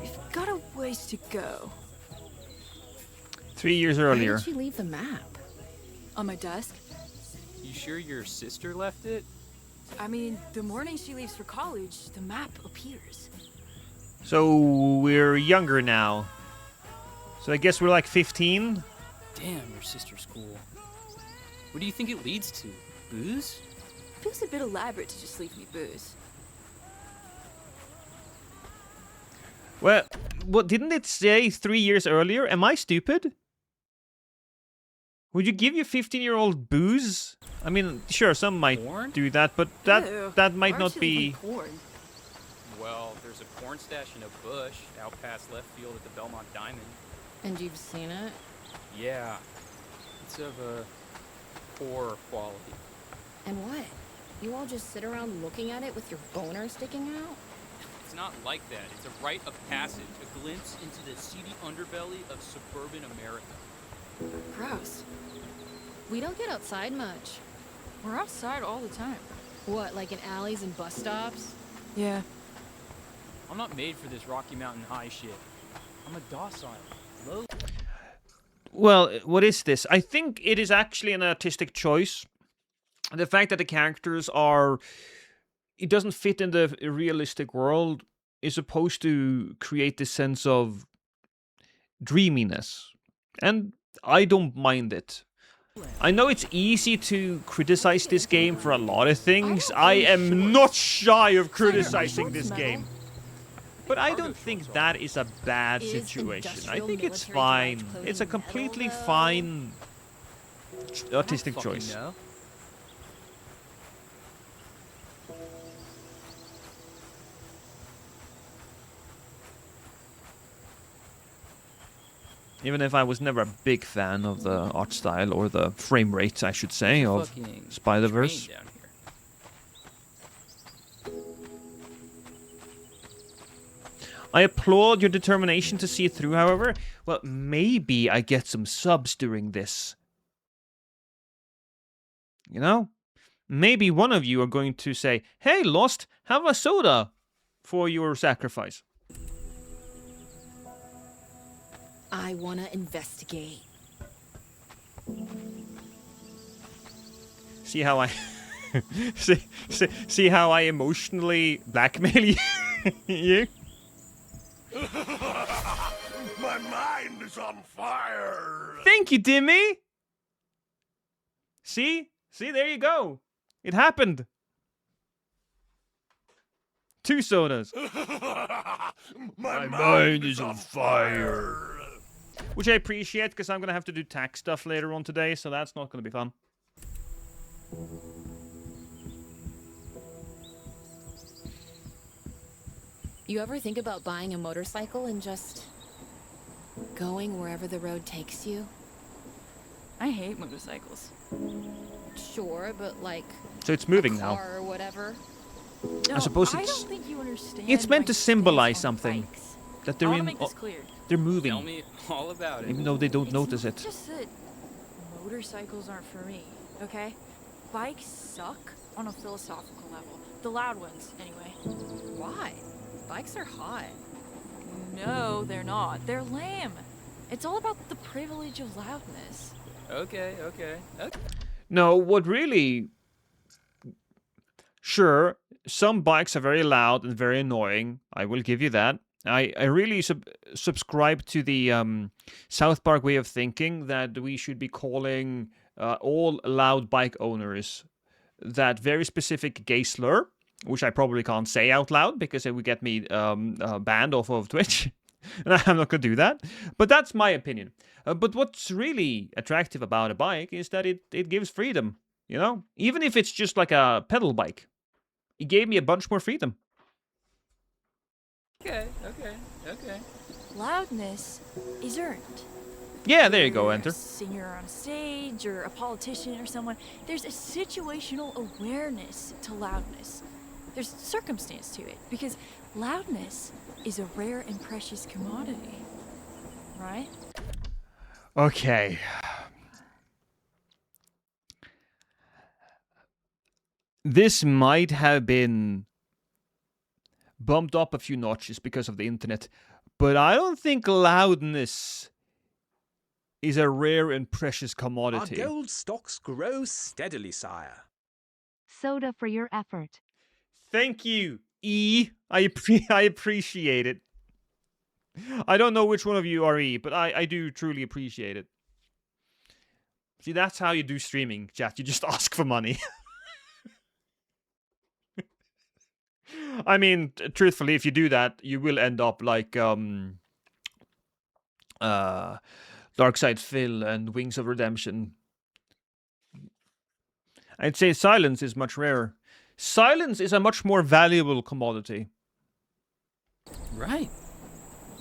We've got a ways to go. 3 years Where earlier. did she leave the map? On my desk? You sure your sister left it? I mean, the morning she leaves for college, the map appears. So we're younger now. So I guess we're like 15? Damn, your sister's cool. What do you think it leads to? Booze? Feels a bit elaborate to just leave me booze. Well, what didn't it say 3 years earlier? Am I stupid? Would you give your 15-year-old booze? I mean, sure, some might do that, but that might not be... Well, there's a porn stash in a bush out past left field at the Belmont Diamond. And you've seen it? Yeah. It's of a poor quality. And what? You all just sit around looking at it with your boner sticking out? It's not like that. It's a rite of passage, a glimpse into the seedy underbelly of suburban America. Gross. We don't get outside much. We're outside all the time. What, like in alleys and bus stops? Yeah. I'm not made for this Rocky Mountain High shit. I'm a docile, low... Well, what is this? I think it is actually an artistic choice. The fact that the characters are... It doesn't fit in the realistic world is supposed to create this sense of dreaminess. And I don't mind it. I know it's easy to criticize this game for a lot of things. I am not shy of criticizing this game. But I don't think that is a bad situation. I think it's fine. It's a completely fine artistic choice. No. Even if I was never a big fan of the art style or the frame rate, I should say, of Spider-Verse. I applaud your determination to see it through, however. Well, maybe I get some subs during this. You know? Maybe one of you are going to say, "Hey, Lost, have a soda for your sacrifice." I wanna investigate. See how I... see how I emotionally blackmail you? My mind is on fire. Thank you, Dimmy. See? See, there you go. It happened. 2 sodas. My mind is on fire. Which I appreciate, because I'm going to have to do tax stuff later on today, so that's not going to be fun. You ever think about buying a motorcycle and just going wherever the road takes you? I hate motorcycles. Sure, but like So it's moving a now. car or whatever. No, I suppose I it's... don't think you understand. It's meant my to stance symbolize on something. bikes. That I they're wanna in... make this clear. They're Tell moving. me all about it. Even though they don't notice it. Just that motorcycles aren't for me, okay? Bikes suck on a philosophical level. The loud ones, anyway. Why? Bikes are hot. No, they're not. They're lame. It's all about the privilege of loudness. Okay. No, what really Sure, some bikes are very loud and very annoying. I will give you that. I really subscribe to the South Park way of thinking that we should be calling all loud bike owners that very specific gay slur, which I probably can't say out loud because it would get me banned off of Twitch. And I'm not going to do that. But that's my opinion. But what's really attractive about a bike is that it gives freedom, you know? Even if it's just like a pedal bike. It gave me a bunch more freedom. Okay. Loudness is earned. Yeah, there you go, You're Enter. A singer on stage or a politician or someone. There's a situational awareness to loudness. There's circumstance to it because loudness is a rare and precious commodity, right? Okay. This might have been bumped up a few notches because of the internet, but I don't think loudness is a rare and precious commodity. Our gold stocks grow steadily, sire. Soda for your effort. Thank you, E. I appreciate it. I don't know which one of you are E, but I do truly appreciate it. See, that's how you do streaming, chat. You just ask for money. I mean, truthfully, if you do that, you will end up like Darkside Phil and Wings of Redemption. I'd say silence is much rarer. Silence is a much more valuable commodity. Right.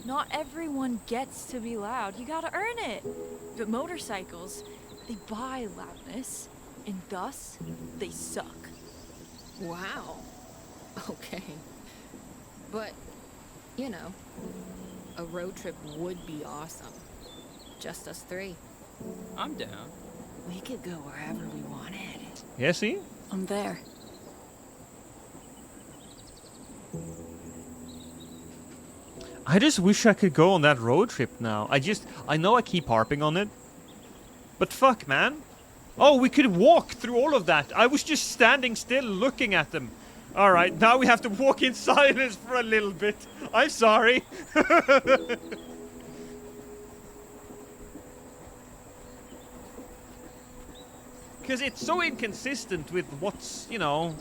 Not everyone gets to be loud. You gotta earn it. But motorcycles, they buy loudness, and thus, they suck. Wow. Okay. But, you know, a road trip would be awesome. Just us three. I'm down. We could go wherever we wanted. Yeah, see? I'm there. I just wish I could go on that road trip now. I know I keep harping on it. But fuck, man. Oh, we could walk through all of that. I was just standing still looking at them. Alright, now we have to walk in silence for a little bit. I'm sorry. Because it's so inconsistent with what's, you know,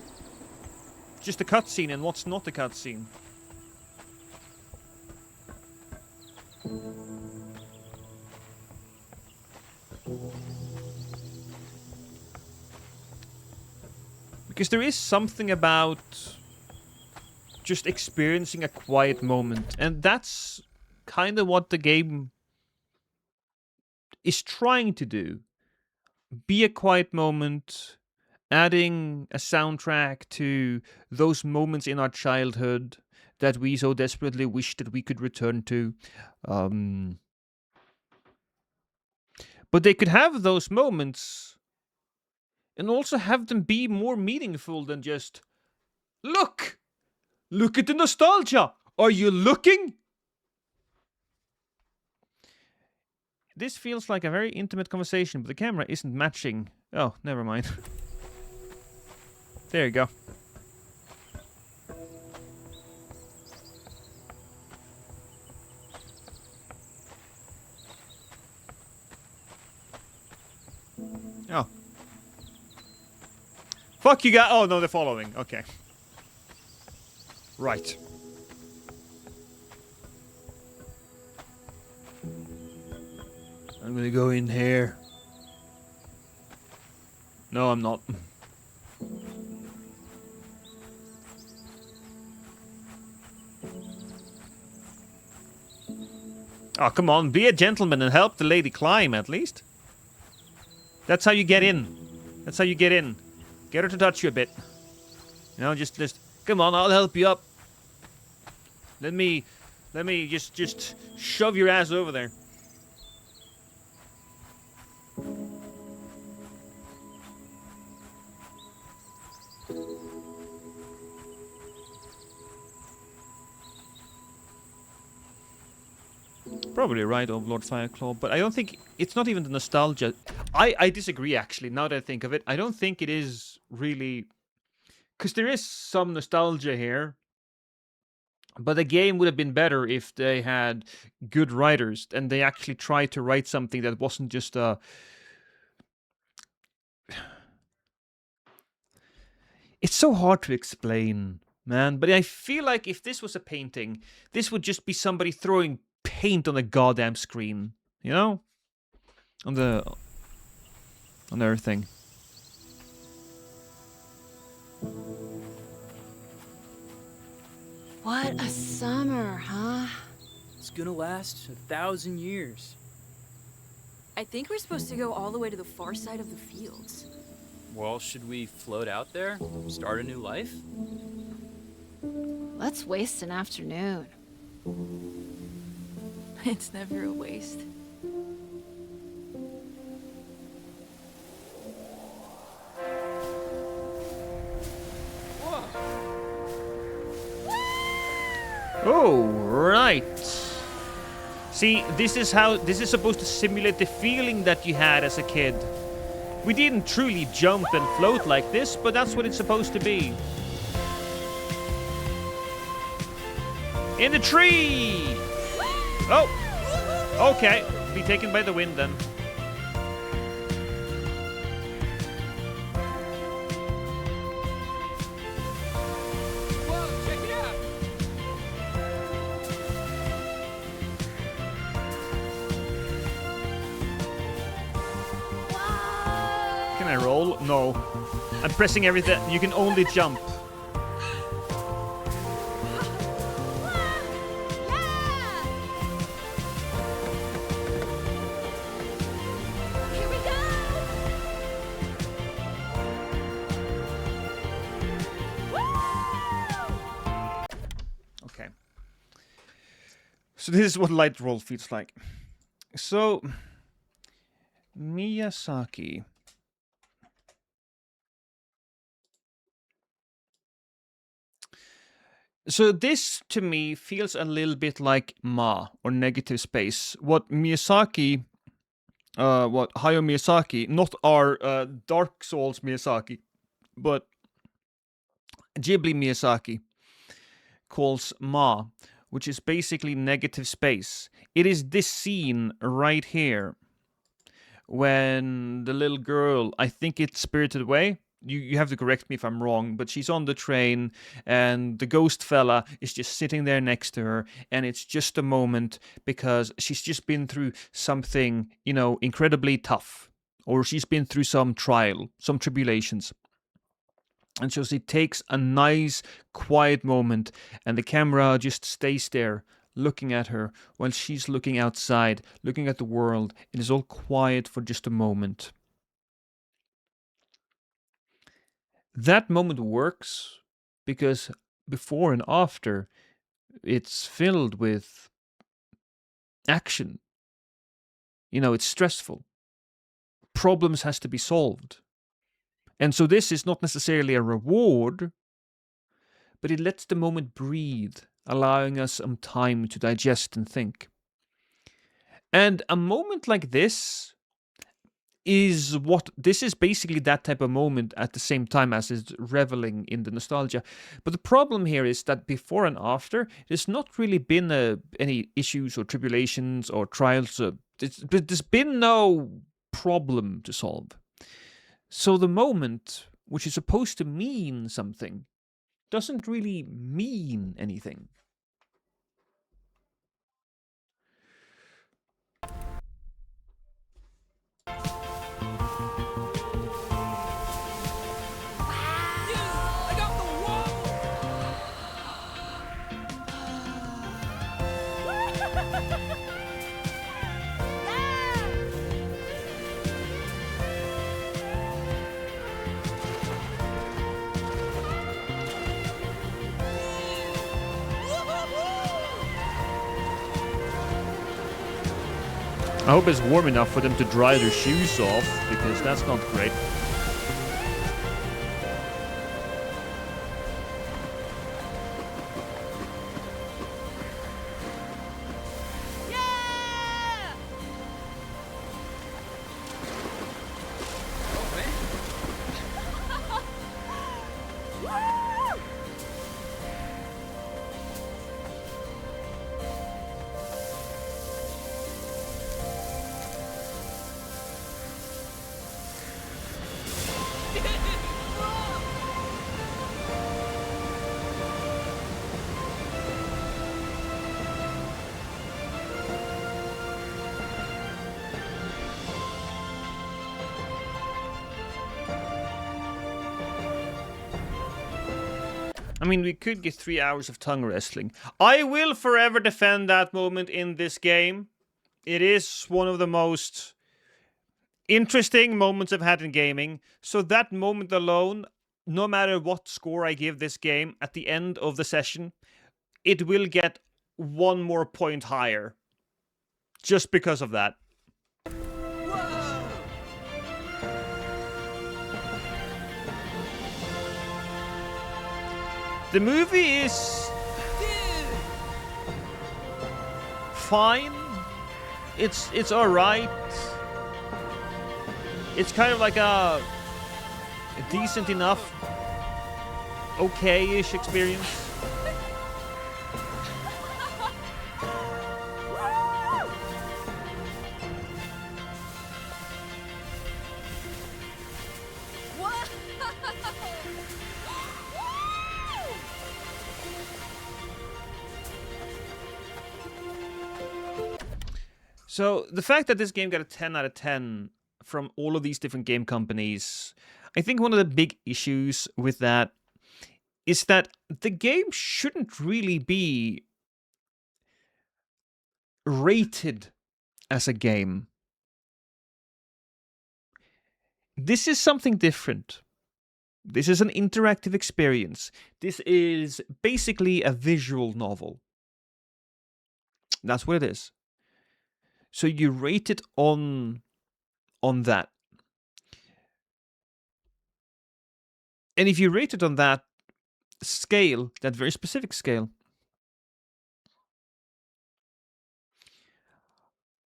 just a cutscene and what's not a cutscene. Because there is something about just experiencing a quiet moment, and that's kind of what the game is trying to do. Be a quiet moment, adding a soundtrack to those moments in our childhood that we so desperately wish that we could return to. But they could have those moments and also have them be more meaningful than just, look! Look at the nostalgia! Are you looking? This feels like a very intimate conversation, but the camera isn't matching. Oh, never mind. There you go. Oh. Fuck you guys. Oh, no, they're following. Okay. Right. I'm gonna go in here. No, I'm not. Oh, come on. Be a gentleman and help the lady climb, at least. That's how you get in. That's how you get in. Get her to touch you a bit. You know, just come on, I'll help you up. Let me just shove your ass over there. Probably right, Overlord Fireclaw, but I don't think it's not even the nostalgia. I disagree, actually, now that I think of it. I don't think it is really because there is some nostalgia here. But the game would have been better if they had good writers and they actually tried to write something that wasn't just a... It's so hard to explain, man. But I feel like if this was a painting, this would just be somebody throwing paint on the goddamn screen. You know? On everything. What a summer, huh? It's gonna last 1,000 years. I think we're supposed to go all the way to the far side of the fields. Well, should we float out there? Start a new life? Let's waste an afternoon. It's never a waste. Oh, right. See, this is supposed to simulate the feeling that you had as a kid. We didn't truly jump and float like this, but that's what it's supposed to be. In the tree! Oh! Okay, be taken by the wind then. Whoa, check it out! Can I roll? No. I'm pressing everything. You can only jump. Here we go! Okay. So this is what light roll feels like. So Miyazaki. So this, to me, feels a little bit like Ma, or Negative Space. What Hayao Miyazaki, not our Dark Souls Miyazaki, but Ghibli Miyazaki, calls Ma, which is basically Negative Space. It is this scene right here, when the little girl, I think it's Spirited Away. You have to correct me if I'm wrong, but she's on the train and the ghost fella is just sitting there next to her, and it's just a moment because she's just been through something, incredibly tough, or she's been through some trial, some tribulations. And so she takes a nice, quiet moment, and the camera just stays there, looking at her while she's looking outside, looking at the world. It is all quiet for just a moment. That moment works because before and after, it's filled with action. It's stressful. Problems has to be solved. And so this is not necessarily a reward, but it lets the moment breathe, allowing us some time to digest and think. And a moment like this is basically that type of moment at the same time as it's reveling in the nostalgia. But the problem here is that before and after, there's not really been any issues or tribulations or trials. There's been no problem to solve. So the moment, which is supposed to mean something, doesn't really mean anything. I hope it's warm enough for them to dry their shoes off, because that's not great. Yeah! I mean, we could get 3 hours of tongue wrestling. I will forever defend that moment in this game. It is one of the most interesting moments I've had in gaming. So that moment alone, no matter what score I give this game at the end of the session, it will get 1 more point higher. Just because of that. The movie is fine. It's alright. It's kind of like a decent enough, okay-ish experience. So the fact that this game got a 10 out of 10 from all of these different game companies, I think one of the big issues with that is that the game shouldn't really be rated as a game. This is something different. This is an interactive experience. This is basically a visual novel. That's what it is. So you rate it on that. And if you rate it on that scale, that very specific scale,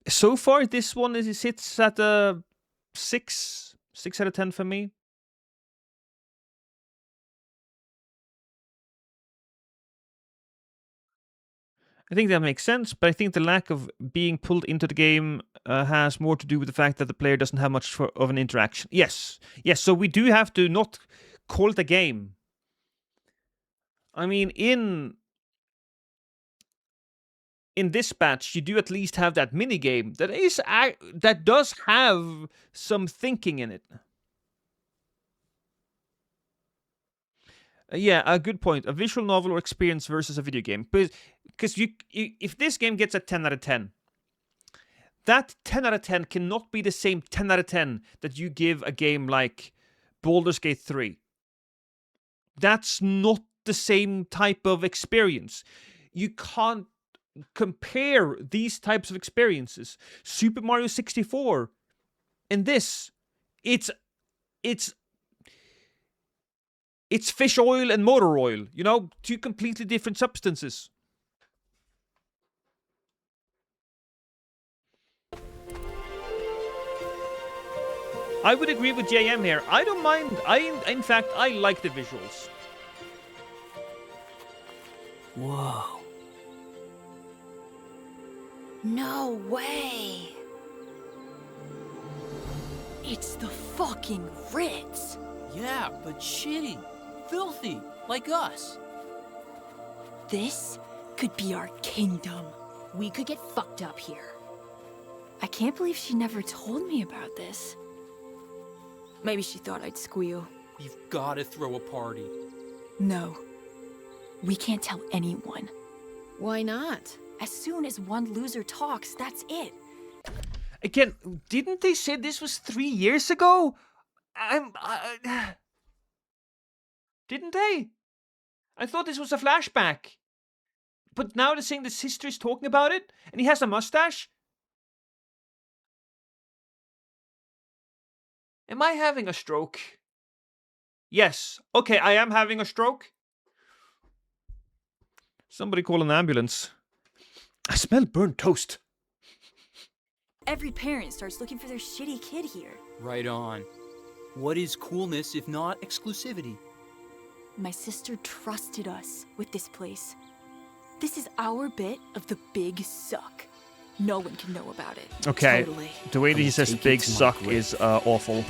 so far this one sits at a 6 out of 10 for me. I think that makes sense, but I think the lack of being pulled into the game has more to do with the fact that the player doesn't have much of an interaction. Yes, so we do have to not call it a game. I mean, in Dispatch, you do at least have that mini game that does have some thinking in it. Yeah, a good point. A visual novel or experience versus a video game. Because if this game gets a 10 out of 10, that 10 out of 10 cannot be the same 10 out of 10 that you give a game like Baldur's Gate 3. That's not the same type of experience. You can't compare these types of experiences. Super Mario 64 and this, it's fish oil and motor oil, you know, 2 completely different substances. I would agree with JM here. I don't mind. In fact, I like the visuals. Whoa. No way. It's the fucking Ritz. Yeah, but shitty. Filthy. Like us. This could be our kingdom. We could get fucked up here. I can't believe she never told me about this. Maybe she thought I'd squeal. We've got to throw a party. No. We can't tell anyone. Why not? As soon as one loser talks, that's it. Again, didn't they say this was 3 years ago? Didn't they? I thought this was a flashback. But now they're saying the sister is talking about it, and he has a mustache? Am I having a stroke? Yes. Okay, I am having a stroke. Somebody call an ambulance. I smell burnt toast. Every parent starts looking for their shitty kid here. Right on. What is coolness if not exclusivity? My sister trusted us with this place. This is our bit of the big suck. No one can know about it. Okay. Totally. The way that he says big suck is awful.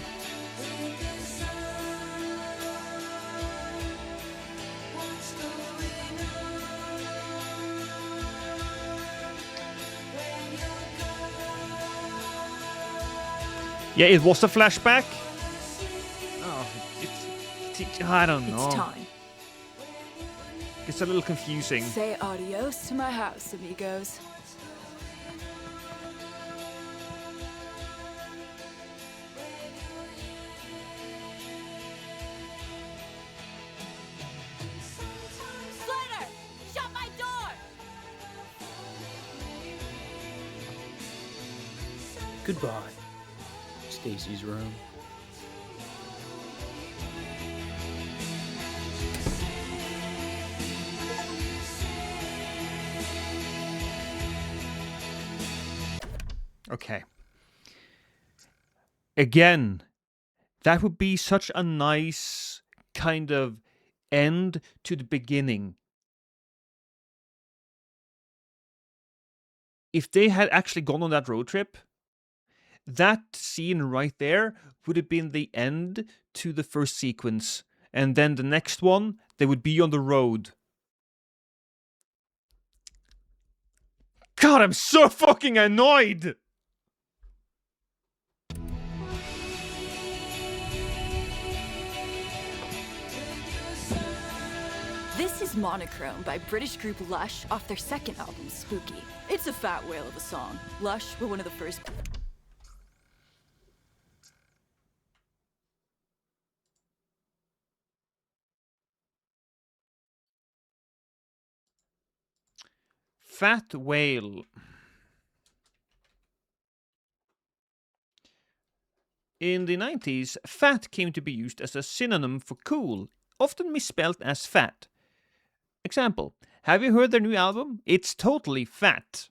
Yeah, it was a flashback. Oh, I don't know. It's time. It's a little confusing. Say adios to my house, amigos. Slater! Shut my door! Goodbye, Stacy's room. Okay. Again, that would be such a nice kind of end to the beginning. If they had actually gone on that road trip, that scene right there would have been the end to the first sequence. And then the next one, they would be on the road. God, I'm so fucking annoyed! This is Monochrome by British group Lush off their second album, Spooky. It's a fat whale of a song. Lush were one of the first. Fat whale. In the 90s, fat came to be used as a synonym for cool, often misspelled as fat. Example, have you heard their new album? It's totally fat.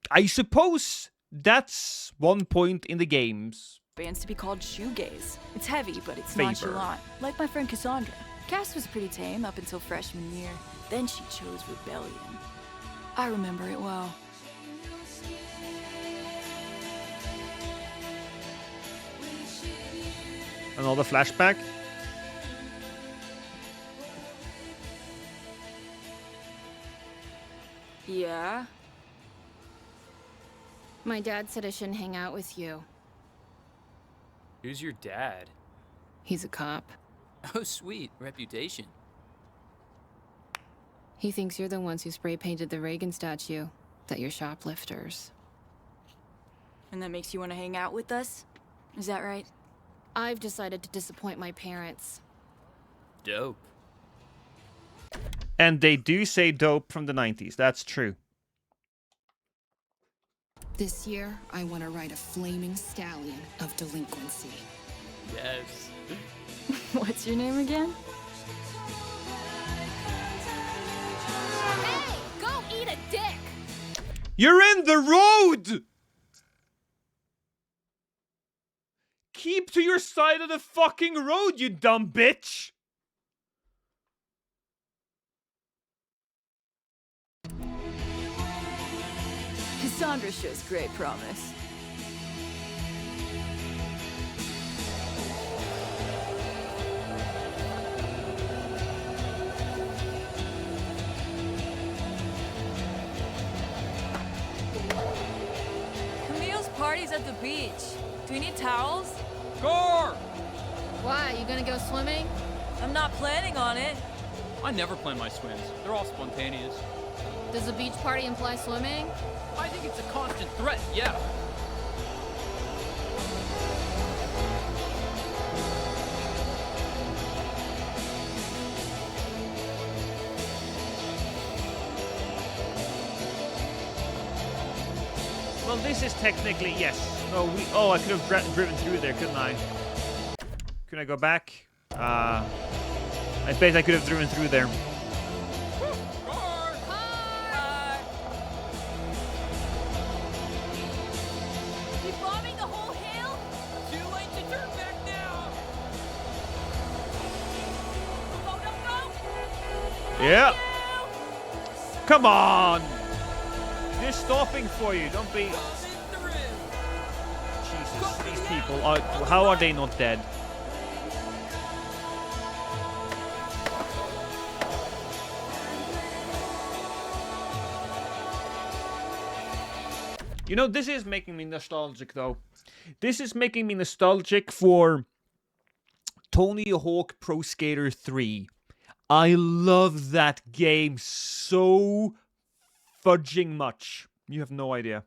I suppose that's one point in the games. Bands to be called shoegaze. It's heavy, but it's Favor. nonchalant. Like my friend Cassandra. Cass was pretty tame up until freshman year. Then she chose rebellion. I remember it well. Another flashback. Yeah? My dad said I shouldn't hang out with you. Who's your dad? He's a cop. Oh, sweet. Reputation. He thinks you're the ones who spray painted the Reagan statue, that you're shoplifters. And that makes you want to hang out with us? Is that right? I've decided to disappoint my parents. Dope. And they do say dope from the 90s. That's true. This year, I want to ride a flaming stallion of delinquency. Yes. What's your name again? Hey, go eat a dick! You're in the road! Keep to your side of the fucking road, you dumb bitch! Cassandra shows great promise. Camille's party's at the beach. Do we need towels? Gore! Why, you gonna go swimming? I'm not planning on it. I never plan my swims. They're all spontaneous. Does a beach party imply swimming? I think it's a constant threat, yeah. Well, this is technically, yes. No, I could have driven through there, couldn't I? Can I go back? I bet I could have driven through there. You bombing the whole hill? Too late to turn back now! Yeah. Come on. They're stopping for you. Don't be. Jesus, these people are. How are they not dead? You know, this is making me nostalgic, though. This is making me nostalgic for Tony Hawk Pro Skater 3. I love that game so fudging much. You have no idea.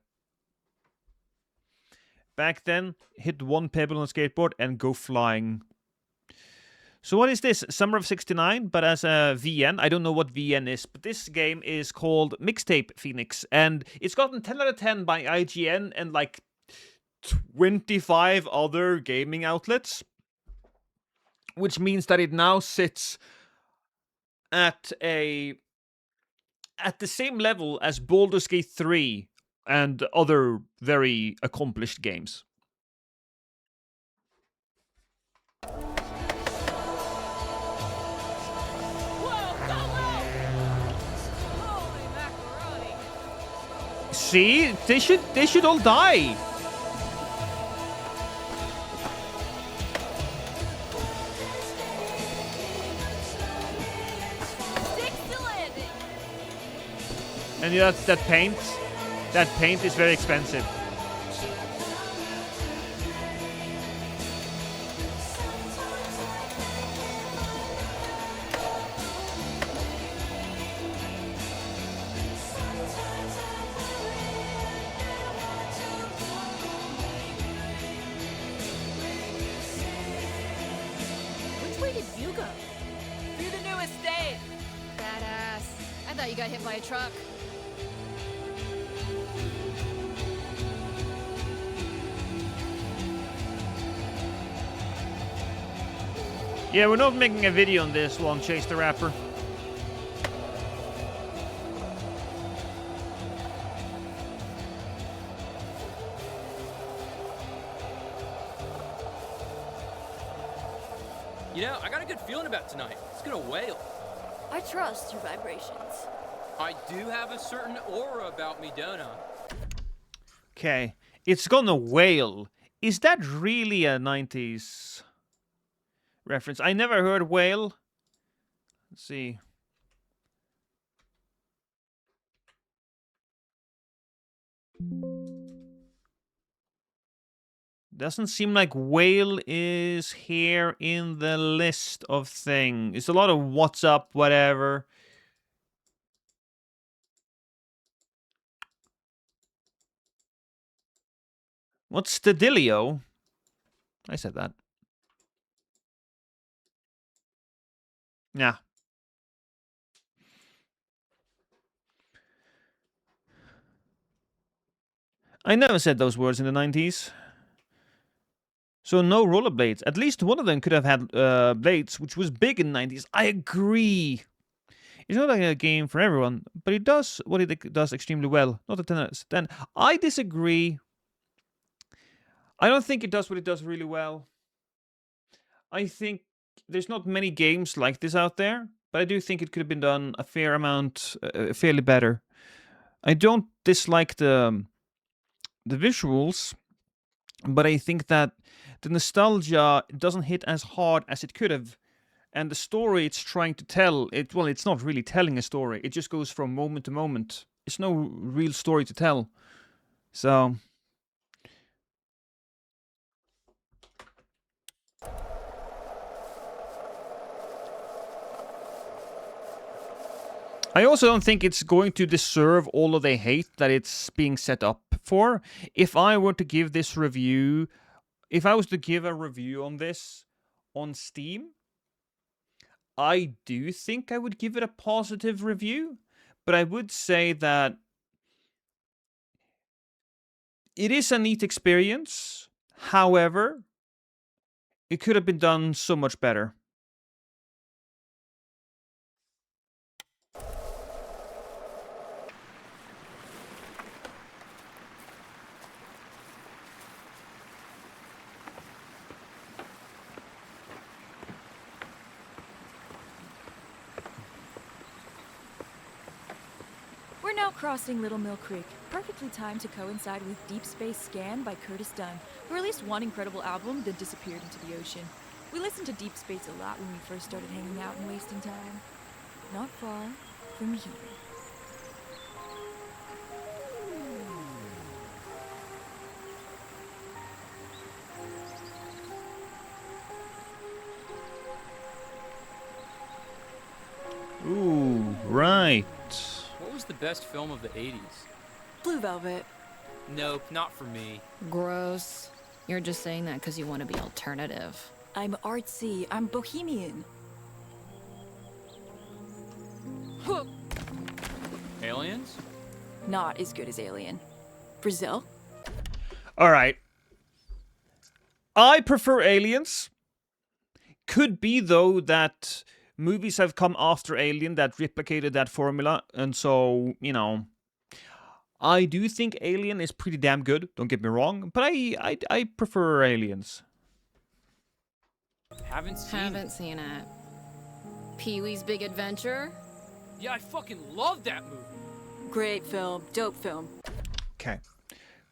Back then, hit one pebble on a skateboard and go flying. So what is this? Summer of 69, but as a VN. I don't know what VN is, but this game is called Mixtape Phoenix, and it's gotten 10 out of 10 by IGN and like 25 other gaming outlets, which means that it now sits at the same level as Baldur's Gate 3 and other very accomplished games. See, they should all die. And you know, that paint is very expensive. Which way did you go? Through the new estate. Badass. I thought you got hit by a truck. Yeah, we're not making a video on this one, Chase the Rapper. You know, I got a good feeling about tonight. It's gonna wail. I trust your vibrations. I do have a certain aura about me, don't I? Okay, it's gonna wail. Is that really a 90s reference? I never heard whale. Let's see. Doesn't seem like whale is here in the list of things. It's a lot of what's up, whatever. What's Stadilio? I said that. Yeah. I never said those words in the 90s. So no rollerblades. At least one of them could have had blades, which was big in the 90s. I agree. It's not like a game for everyone, but it does what it does extremely well. Not a 10 out of 10. I disagree. I don't think it does what it does really well. I think there's not many games like this out there, but I do think it could have been done a fair amount, fairly better. I don't dislike the visuals, but I think that the nostalgia doesn't hit as hard as it could have. And the story it's trying to tell, it's not really telling a story. It just goes from moment to moment. It's no real story to tell. So I also don't think it's going to deserve all of the hate that it's being set up for. If I were to give this review, if I was to give a review on this on Steam, I do think I would give it a positive review, but I would say that it is a neat experience. However, it could have been done so much better. We're now crossing Little Mill Creek, perfectly timed to coincide with Deep Space Scan by Curtis Dunn, who released one incredible album, then disappeared into the ocean. We listened to Deep Space a lot when we first started hanging out and wasting time. Not far from here. Ooh, right. What was the best film of the 80s? Blue Velvet. Nope, not for me. Gross. You're just saying that because you want to be alternative. I'm artsy. I'm bohemian. Aliens? Not as good as Alien. Brazil? All right. I prefer Aliens. Could be, though, that movies have come after Alien that replicated that formula. And so, you know, I do think Alien is pretty damn good. Don't get me wrong. But I prefer Aliens. Haven't seen it. Pee-wee's Big Adventure? Yeah, I fucking love that movie. Great film. Dope film. Okay.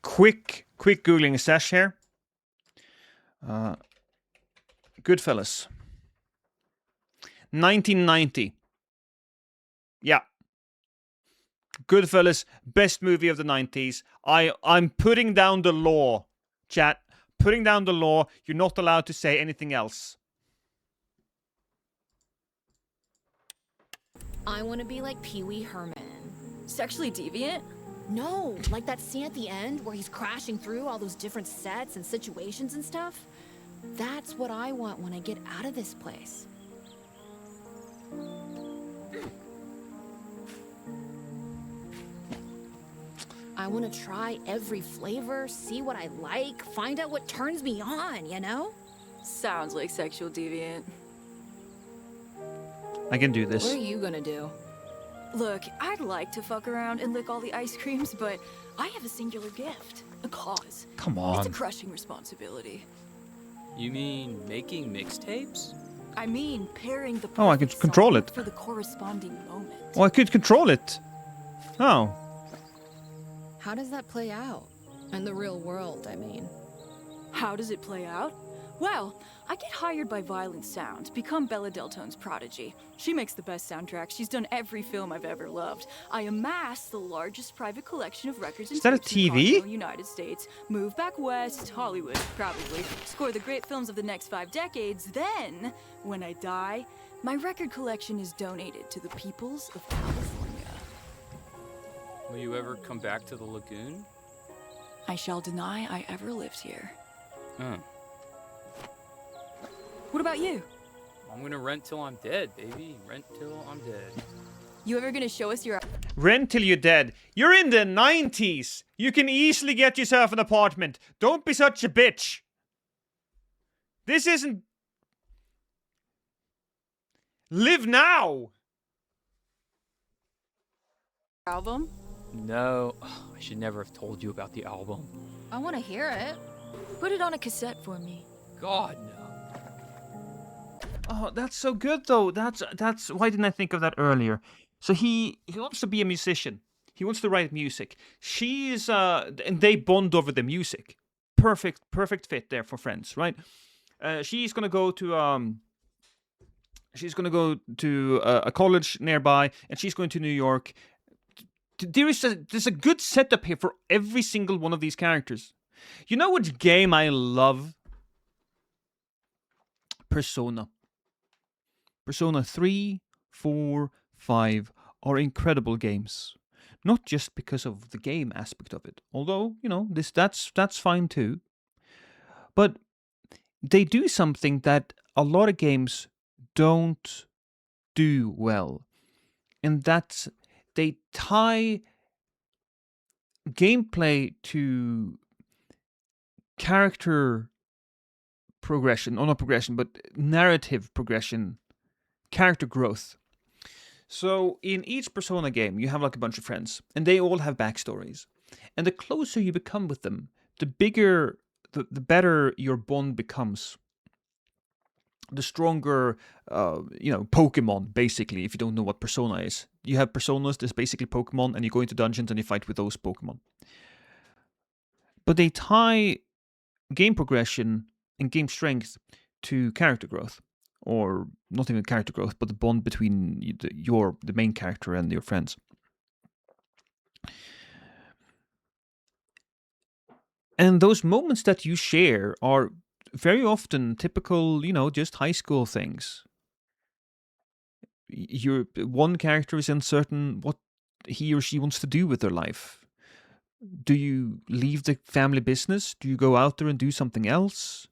Quick Googling sesh here. Goodfellas. 1990. Yeah. Goodfellas, best movie of the 90s. I'm putting down the law, chat. Putting down the law. You're not allowed to say anything else. I want to be like Pee-wee Herman. Sexually deviant? No, like that scene at the end where he's crashing through all those different sets and situations and stuff. That's what I want when I get out of this place. I want to try every flavor, see what I like, find out what turns me on, you know? Sounds like sexual deviant. I can do this. What are you gonna do? Look, I'd like to fuck around and lick all the ice creams, but I have a singular gift. A cause. Come on. It's a crushing responsibility. You mean making mixtapes? I mean pairing the Oh, I could control it. for the corresponding moment. Oh, I could control it. Oh. How does that play out? In the real world, I mean. How does it play out? Well, I get hired by Violent Sound, become Bella Deltone's prodigy. She makes the best soundtrack. She's done every film I've ever loved. I amass the largest private collection of records and Is that a tapes in the TV? continental United States. Move back west, Hollywood, probably. Score the great films of the next 5 decades. Then, when I die, my record collection is donated to the peoples of California. Will you ever come back to the lagoon? I shall deny I ever lived here. Huh. What about you? I'm gonna rent till I'm dead, baby. Rent till I'm dead. You ever gonna show us your... Rent till you're dead. You're in the 90s. You can easily get yourself an apartment. Don't be such a bitch. This isn't... Live now. album? No, I should never have told you about the album. I want to hear it. Put it on a cassette for me. God, no. Oh, that's so good though. That's why didn't I think of that earlier? So he wants to be a musician. He wants to write music. She's and they bond over the music. Perfect fit there for friends, right? She's gonna go to a college nearby, and she's going to New York. There's a good setup here for every single one of these characters. You know which game I love? Persona. Persona 3, 4, 5 are incredible games. Not just because of the game aspect of it, although, you know, that's fine too. But they do something that a lot of games don't do well. And that's they tie gameplay to character progression, or not progression, but narrative progression, character growth. So in each Persona game, you have like a bunch of friends, and they all have backstories. And the closer you become with them, the bigger, the better your bond becomes. The stronger, Pokemon, basically, if you don't know what Persona is. You have Personas, there's basically Pokemon, and you go into dungeons and you fight with those Pokemon. But they tie game progression and game strength to character growth. Or not even character growth, but the bond between the main character and your friends. And those moments that you share are very often typical, just high school things. one character is uncertain what he or she wants to do with their life. Do you leave the family business? Do you go out there and do something else?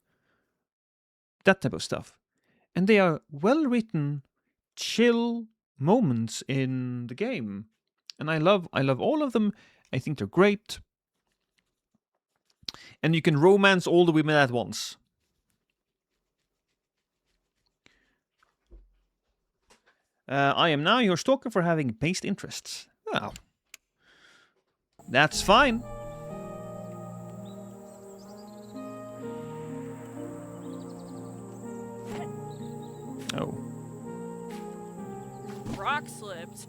That type of stuff. And they are well-written, chill moments in the game. And I love all of them. I think they're great. And you can romance all the women at once. I am now your stalker for having based interests. Well, that's fine. Oh. Rock slipped.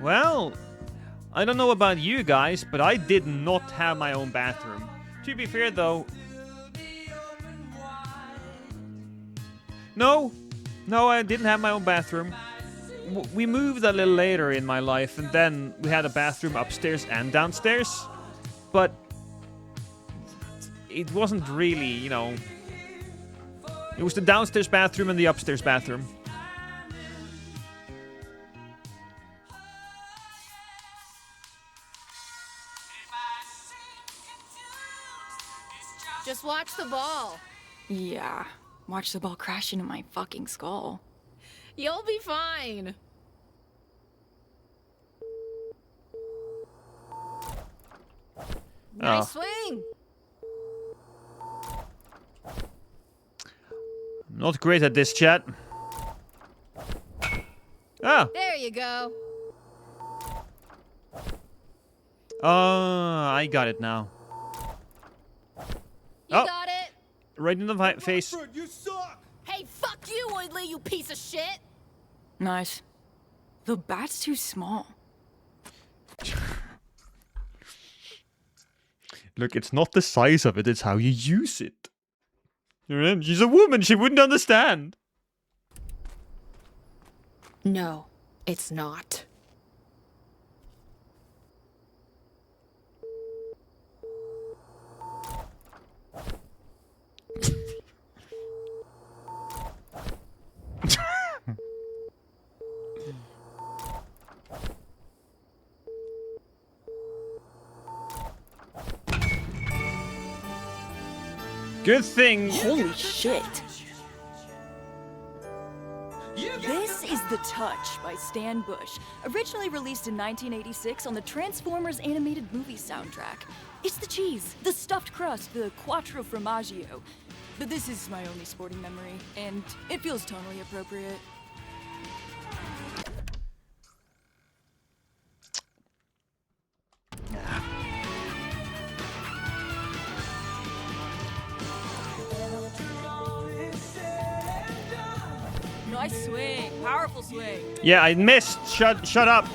Well, I don't know about you guys, but I did not have my own bathroom. To be fair, though... No, I didn't have my own bathroom. We moved a little later in my life, and then we had a bathroom upstairs and downstairs. But it wasn't really, you know... It was the downstairs bathroom and the upstairs bathroom. Just watch the ball. Yeah, watch the ball crash into my fucking skull. You'll be fine. Nice swing. Not great at this, chat. Ah. There you go. I got it now. You got it? Right in the face. You suck! Hey, fuck you, Oidley, you piece of shit! Nice. The bat's too small. Look, it's not the size of it, it's how you use it. She's a woman, she wouldn't understand. No, it's not. Good thing. Holy shit. This is The Touch by Stan Bush, originally released in 1986 on the Transformers animated movie soundtrack. It's the cheese, the stuffed crust, the quattro formaggio. But this is my only sporting memory, and it feels tonally appropriate. Nice swing, powerful swing. Yeah, I missed. Shut up.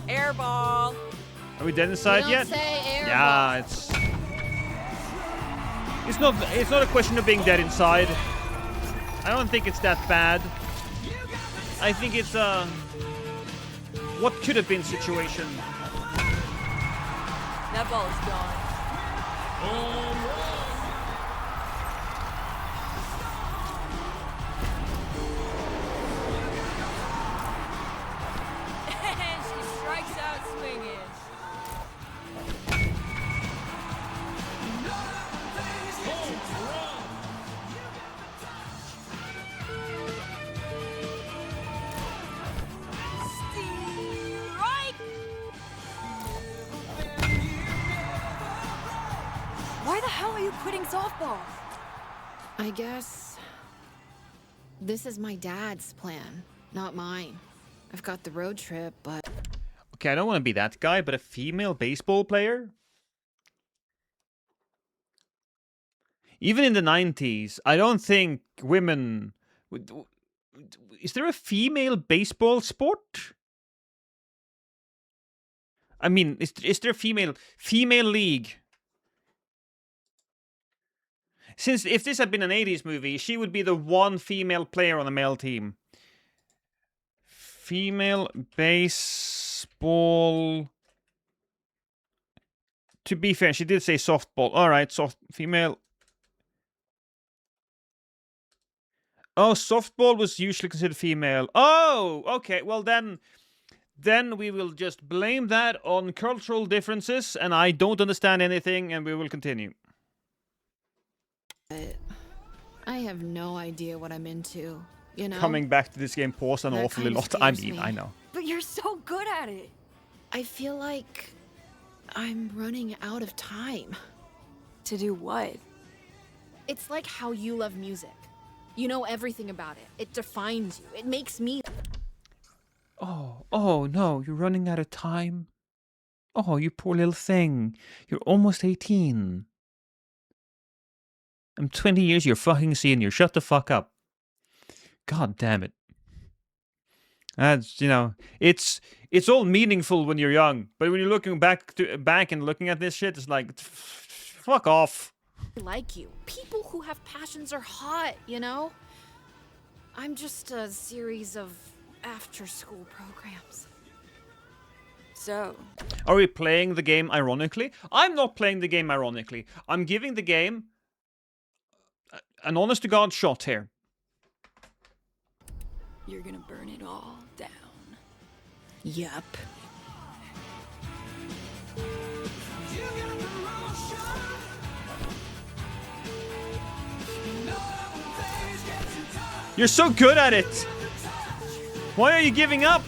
Airball. Are we dead inside yet? Yeah, it's not a question of being dead inside. I don't think it's that bad. I think it's what could have been situation. That ball is gone. And she strikes out swinging. Why the hell are you quitting softball? I guess this is my dad's plan, not mine. I've got the road trip, but... Okay, I don't want to be that guy, but a female baseball player? Even in the 90s, I don't think women... Is there a female baseball sport? I mean, is there a female league? Since if this had been an 80s movie, she would be the one female player on a male team. Female baseball. To be fair, she did say softball. Alright, female. Oh, softball was usually considered female. Oh, okay. Well, then we will just blame that on cultural differences, and I don't understand anything, and we will continue. I have no idea what I'm into, you know? Coming back to this game paused an awfully lot. I mean, I know. But you're so good at it. I feel like I'm running out of time. To do what? It's like how you love music. You know everything about it. It defines you. It makes me... Oh no, you're running out of time. Oh, you poor little thing. You're almost 18. I'm 20 years your fucking senior. Shut the fuck up. God damn it. That's, you know, it's all meaningful when you're young, but when you're looking back and looking at this shit, it's like, fuck off. Like you. People who have passions are hot, you know? I'm just a series of after-school programs. So... Are we playing the game ironically? I'm not playing the game ironically. I'm giving the game an honest-to-God shot here. You're gonna burn it all down. Yup. You're so good at it! Why are you giving up?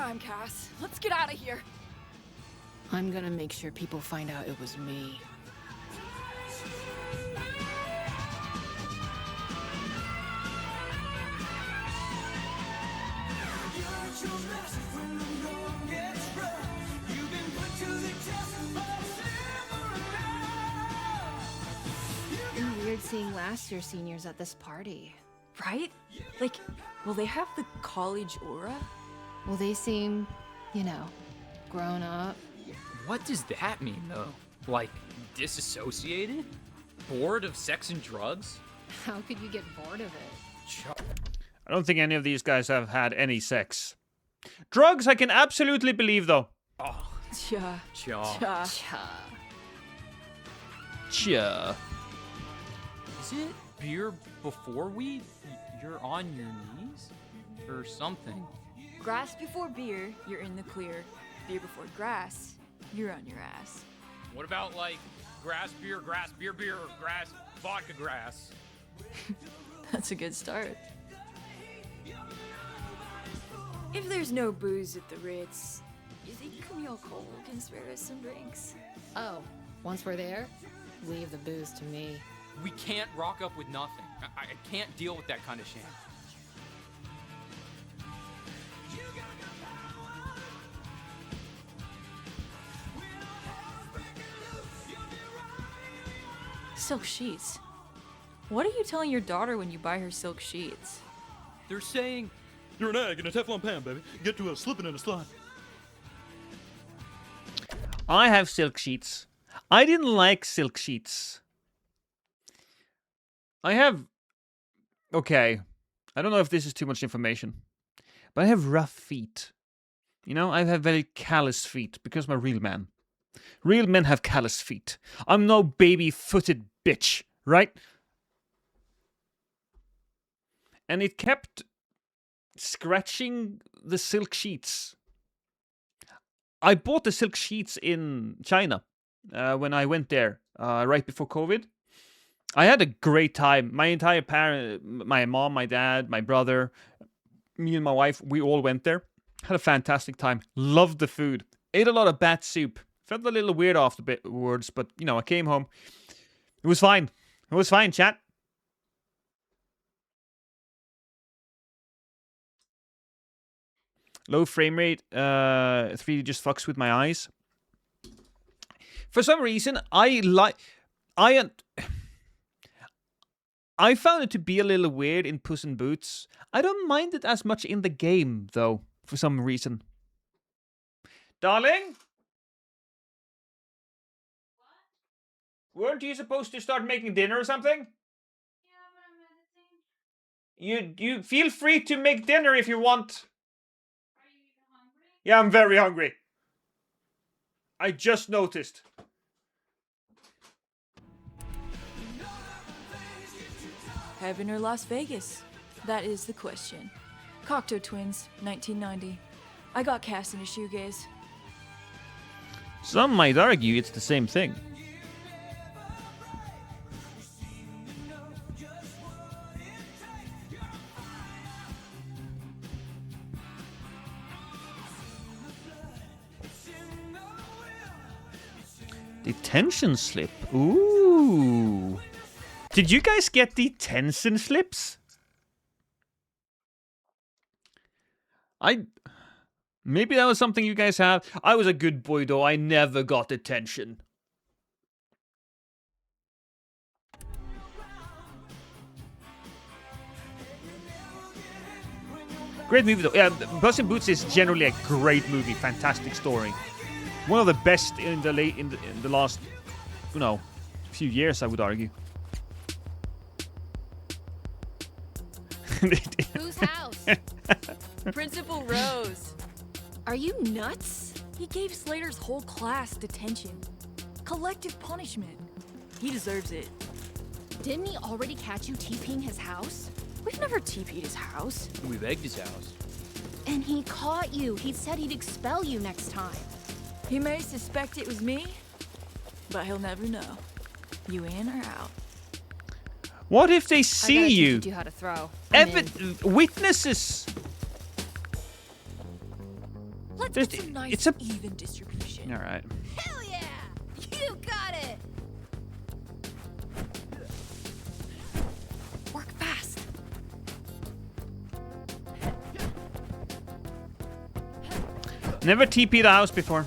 crime, Cass. Let's get out of here. I'm gonna make sure people find out it was me. Weird seeing last year's seniors at this party. Right? Like, will they have the college aura? Well, they seem, you know, grown up. What does that mean, though? Like, disassociated? Bored of sex and drugs? How could you get bored of it? I don't think any of these guys have had any sex. Drugs, I can absolutely believe, though. Oh. Cha. Cha. Cha. Cha. Is it beer before weed? You're on your knees? Or something? Grass before beer, you're in the clear. Beer before grass, you're on your ass. What about, like, grass, beer, grass, vodka, grass? That's a good start. If there's no booze at the Ritz, you think Camille Cole can spare us some drinks? Oh, once we're there, leave the booze to me. We can't rock up with nothing. I can't deal with that kind of shame. Silk sheets. What are you telling your daughter when you buy her silk sheets? They're saying, you're an egg in a Teflon pan, baby. Get to a slipping and a slide. I have silk sheets. I didn't like silk sheets. I have... Okay. I don't know if this is too much information. But I have rough feet. You know, I have very callous feet because I'm a real man. Real men have callous feet. I'm no baby-footed bitch, right? And it kept scratching the silk sheets. I bought the silk sheets in China when I went there right before COVID. I had a great time. My entire my mom, my dad, my brother, me and my wife, we all went there. Had a fantastic time. Loved the food. Ate a lot of bat soup. Felt a little weird afterwards, but, you know, I came home. It was fine. It was fine, chat. Low frame rate. 3D just fucks with my eyes. For some reason, I found it to be a little weird in Puss in Boots. I don't mind it as much in the game, though, for some reason. Darling? Weren't you supposed to start making dinner or something? Yeah, but I'm editing. You feel free to make dinner if you want. Are you hungry? Yeah, I'm very hungry. I just noticed. Heaven or Las Vegas? That is the question. Cocteau Twins, 1990. I got cast into shoegaze. Some might argue it's the same thing. Detention slip. Ooh. Did you guys get detention slips? Maybe that was something you guys have. I was a good boy though. I never got detention. Great movie though. Yeah, Puss in Boots is generally a great movie. Fantastic story. One of the best in the last, you know, few years, I would argue. Whose house? Principal Rose. Are you nuts? He gave Slater's whole class detention. Collective punishment. He deserves it. Didn't he already catch you TPing his house? We've never TP'd his house. We've egged his house. And he caught you. He said he'd expel you next time. He may suspect it was me, but he'll never know. You in or out? What if they see you? Teach you how to throw. Witnesses. It's a nice, even distribution. All right. Hell yeah! You got it! Work fast. Never TP the house before.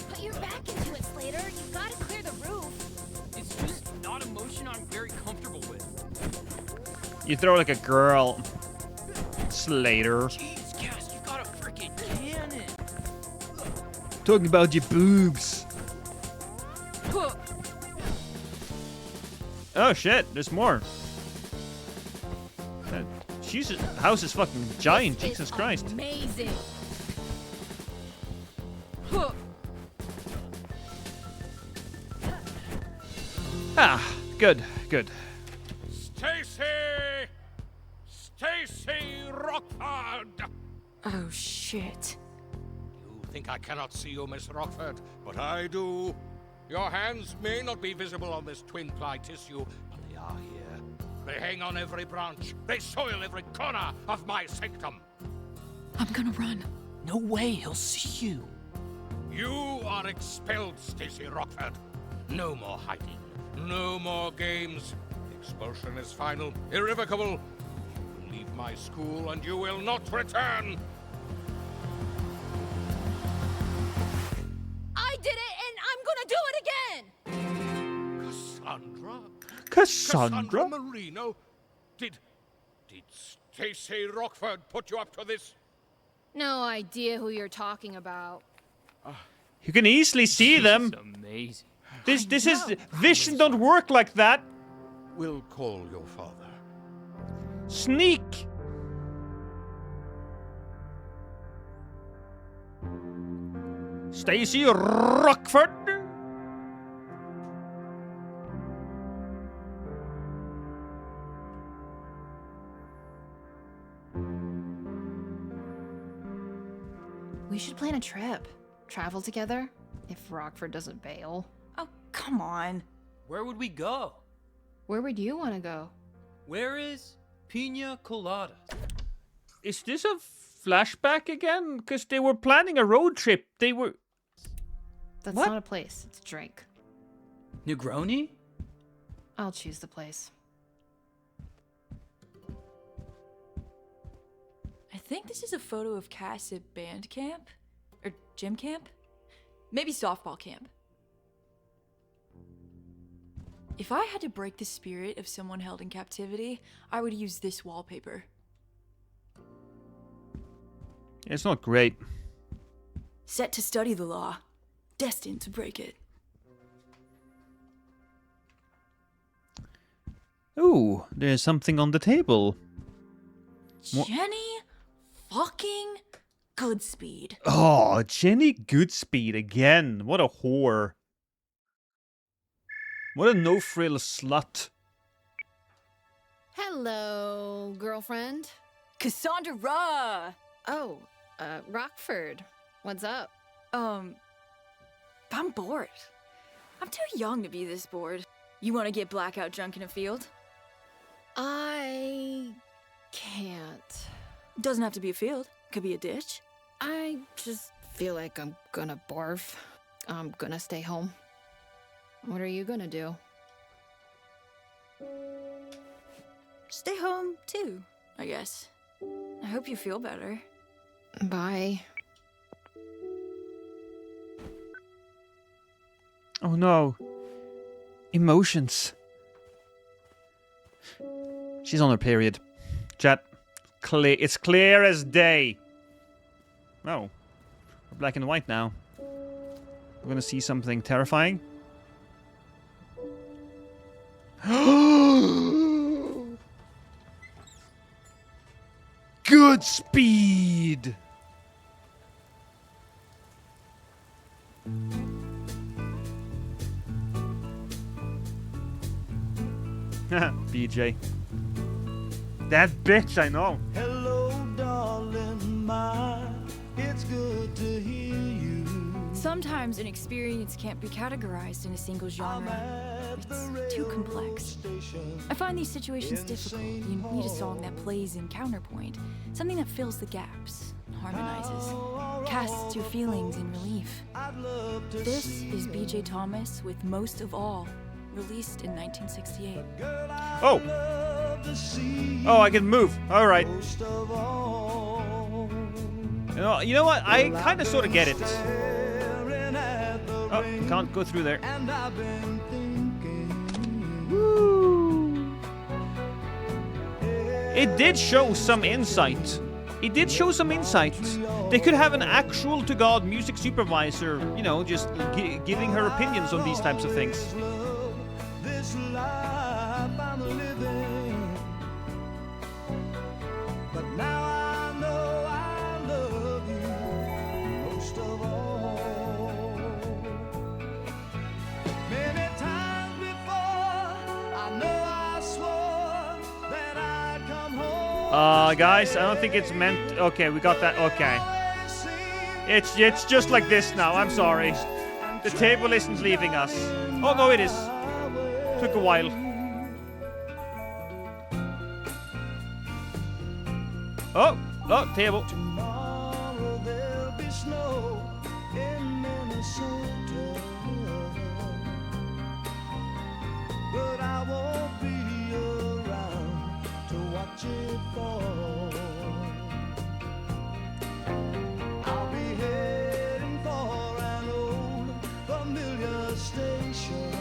Put your back into it, Slater. You gotta clear the roof. It's just not a motion I'm very comfortable with. You throw like a girl. Slater. Jeez, Cass, you got a freaking cannon. Talking about your boobs. Oh shit, there's more. Jesus, house is fucking giant, Jesus Christ. Amazing. Ah, good, good. Stacy Rockford! Oh shit. You think I cannot see you, Miss Rockford, but I do. Your hands may not be visible on this twin-ply tissue, but they are here. They hang on every branch. They soil every corner of my sanctum. I'm gonna run. No way, he'll see you. You are expelled, Stacy Rockford. No more hiding. No more games. Expulsion is final, irrevocable. You will leave my school and you will not return. I did it, and I'm gonna do it again! Cassandra Marino? Did Stacy Rockford put you up to this? No idea who you're talking about. You can easily see them. Amazing. This is vision don't work like that. We'll call your father. Sneak. Stacy Rockford. We should plan a trip. Travel together, if Rockford doesn't bail. Oh, come on. Where would we go? Where would you want to go? Where is Pina Colada? Is this a flashback again? Because they were planning a road trip. They were... That's What? not a place, it's a drink. Negroni? I'll choose the place. I think this is a photo of Cass at band camp? Or gym camp? Maybe softball camp. If I had to break the spirit of someone held in captivity, I would use this wallpaper. It's not great. Set to study the law, destined to break it. Ooh, there's something on the table. Jenny fucking Goodspeed. Oh, Jenny Goodspeed again. What a whore. What a no-frill slut. Hello, girlfriend. Cassandra! Oh, Rockford. What's up? I'm bored. I'm too young to be this bored. You want to get blackout drunk in a field? I can't. Doesn't have to be a field. Could be a ditch. I just feel like I'm gonna barf. I'm gonna stay home. What are you gonna do? Stay home, too, I guess. I hope you feel better. Bye. Oh no. Emotions. She's on her period. Chat. Clear. It's clear as day. Oh. We're black and white now. We're gonna see something terrifying. Goodspeed! BJ. That bitch, I know. Hello, darling, my, it's good to hear you. Some Sometimes an experience can't be categorized in a single genre. It's too complex. I find these situations difficult. You need a song that plays in counterpoint, something that fills the gaps, harmonizes, casts your feelings in relief. This is B.J. Thomas with Most of All, released in 1968. Oh! Oh, I can move. All right. You know what? I kind of sort of get it. Oh, can't go through there. Woo. It did show some insight. It did show some insight. They could have an actual to God music supervisor, you know, just giving her opinions on these types of things. This life I'm living, but now I know I love you most of all. Many times before, I know I swore that I'd come home. Guys, I don't think it's meant. Okay, we got that. Okay, it's just like this now. I'm sorry. The table isn't leaving us. Oh no, it is. Took a while. Oh, table. Tomorrow there'll be snow in Minnesota, but I won't be around to watch it fall. I'll be heading for an old familiar station.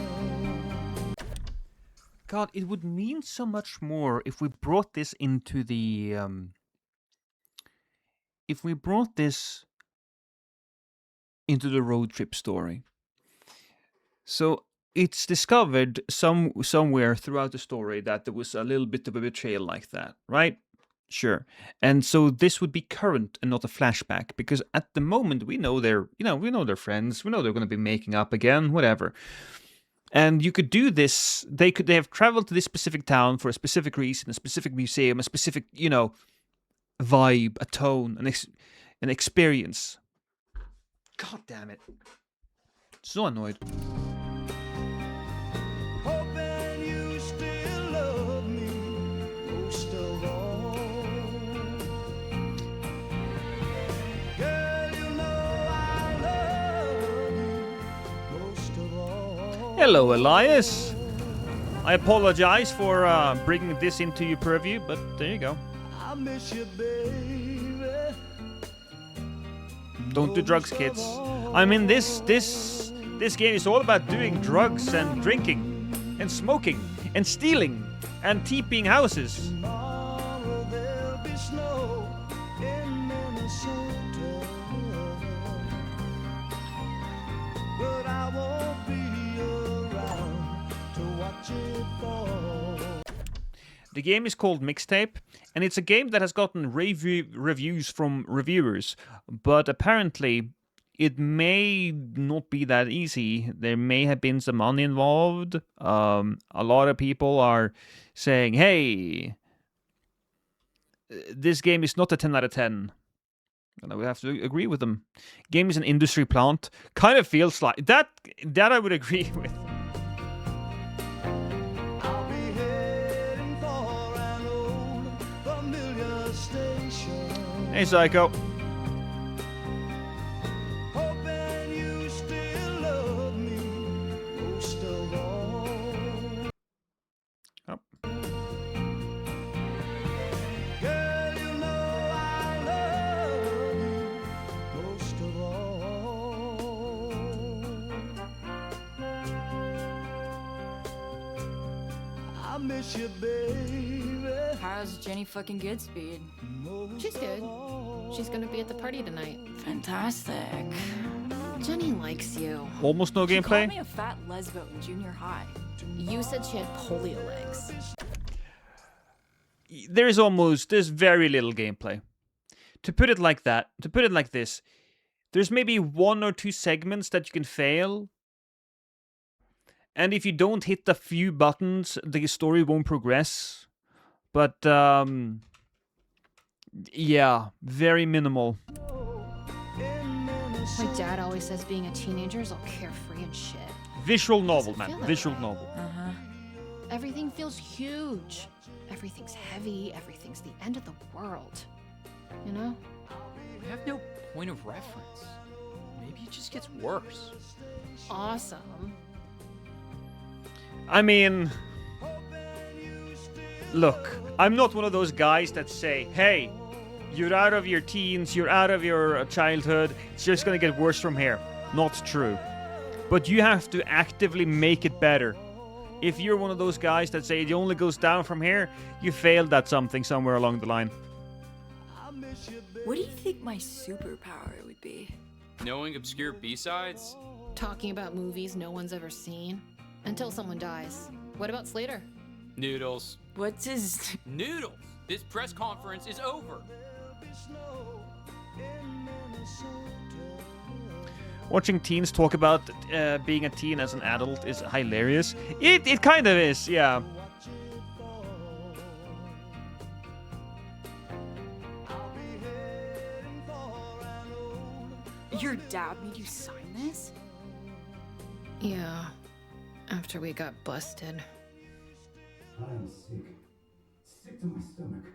God, it would mean so much more if we brought this into the road trip story. So it's discovered somewhere throughout the story that there was a little bit of a betrayal like that, right? Sure. And so this would be current and not a flashback, because at the moment we know they're friends, we know they're going to be making up again, whatever. And you could do this. They have traveled to this specific town for a specific reason, a specific museum, a specific, vibe, a tone, an experience. God damn it! So annoyed. Hoping you still love me most of all. Girl, you know I love you most of all. Hello, Elias. I apologize for bringing this into your purview, but there you go. I miss you, baby. Don't do drugs, kids. I mean, this game is all about doing drugs and drinking and smoking and stealing and TPing houses. Tomorrow there'll be snow in Minnesota, but I won't be around to watch it fall. The game is called Mixtape, and it's a game that has gotten reviews from reviewers, but apparently it may not be that easy. There may have been some money involved. A lot of people are saying, hey, this game is not a 10 out of 10. And I would have to agree with them. Game is an industry plant. Kind of feels like that I would agree with. Hey, Psycho. Hoping you still love me most of all. Oh. Girl, you know I love you most of all. I miss you, baby. How's Jenny fucking Goodspeed? She's good. She's gonna be at the party tonight. Fantastic. Jenny likes you. Almost no She gameplay. called me a fat lesbo in junior high. You said she had polio legs. There's very little gameplay. To put it like this, there's maybe 1 or 2 segments that you can fail. And if you don't hit the few buttons, the story won't progress. But, yeah, very minimal. My dad always always says being a teenager is all carefree and shit. Visual novel, Doesn't man. feel that Visual way. novel. Everything feels huge. Everything's heavy. Everything's the end of the world. You know? I have no point of reference. Maybe it just gets worse. Awesome. I mean, look, I'm not one of those guys that say, hey, you're out of your teens, you're out of your childhood, it's just gonna get worse from here. Not true. But you have to actively make it better. If you're one of those guys that say it only goes down from here, you failed at something somewhere along the line. What do you think my superpower would be? Knowing obscure B-sides? Talking about movies no one's ever seen. Until someone dies. What about Slater? Noodles. What's his... Noodles! This press conference is over. Watching teens talk about being a teen as an adult is hilarious. It kind of is, yeah. Your dad made you sign this? Yeah. After we got busted. I'm sick. Sick to my stomach.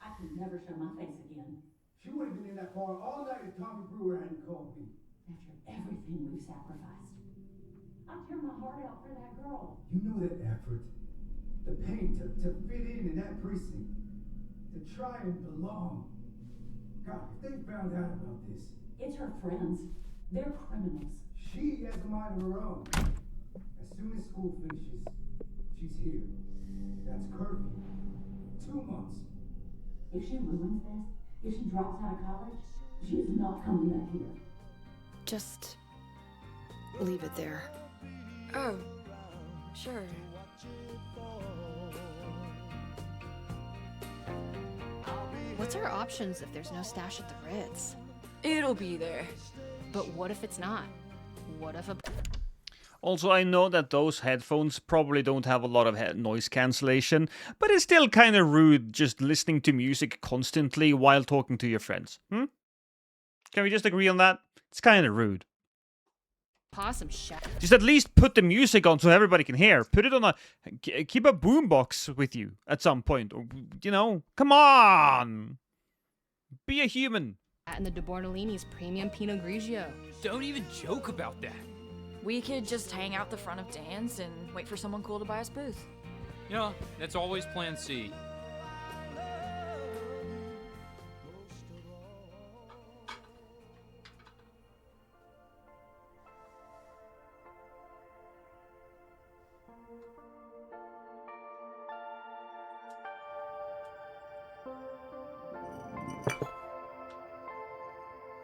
I could never show my face again. She would have been in that bar all night if Tommy Brewer hadn't called me. After everything we've sacrificed. I tear my heart out for that girl. You know that effort. The pain to fit in that precinct. To try and belong. God, if they found out about this. It's her friends. They're criminals. She has a mind of her own. As soon as school finishes, she's here. That's curfew. 2 months. If she ruins this, if she drops out of college, she's not coming back here. Just leave it there. Oh, sure. What's our options if there's no stash at the Ritz? It'll be there. But what if it's not? What if a... Also, I know that those headphones probably don't have a lot of noise cancellation, but it's still kind of rude just listening to music constantly while talking to your friends. Can we just agree on that? It's kind of rude. Possum shit. Just at least put the music on so everybody can hear. Put it on a... Keep a boombox with you at some point. Or, you know, come on! Be a human. And the De Bortolini's premium Pinot Grigio. Don't even joke about that. We could just hang out the front of Dan's and wait for someone cool to buy us booth. Yeah, that's always plan C.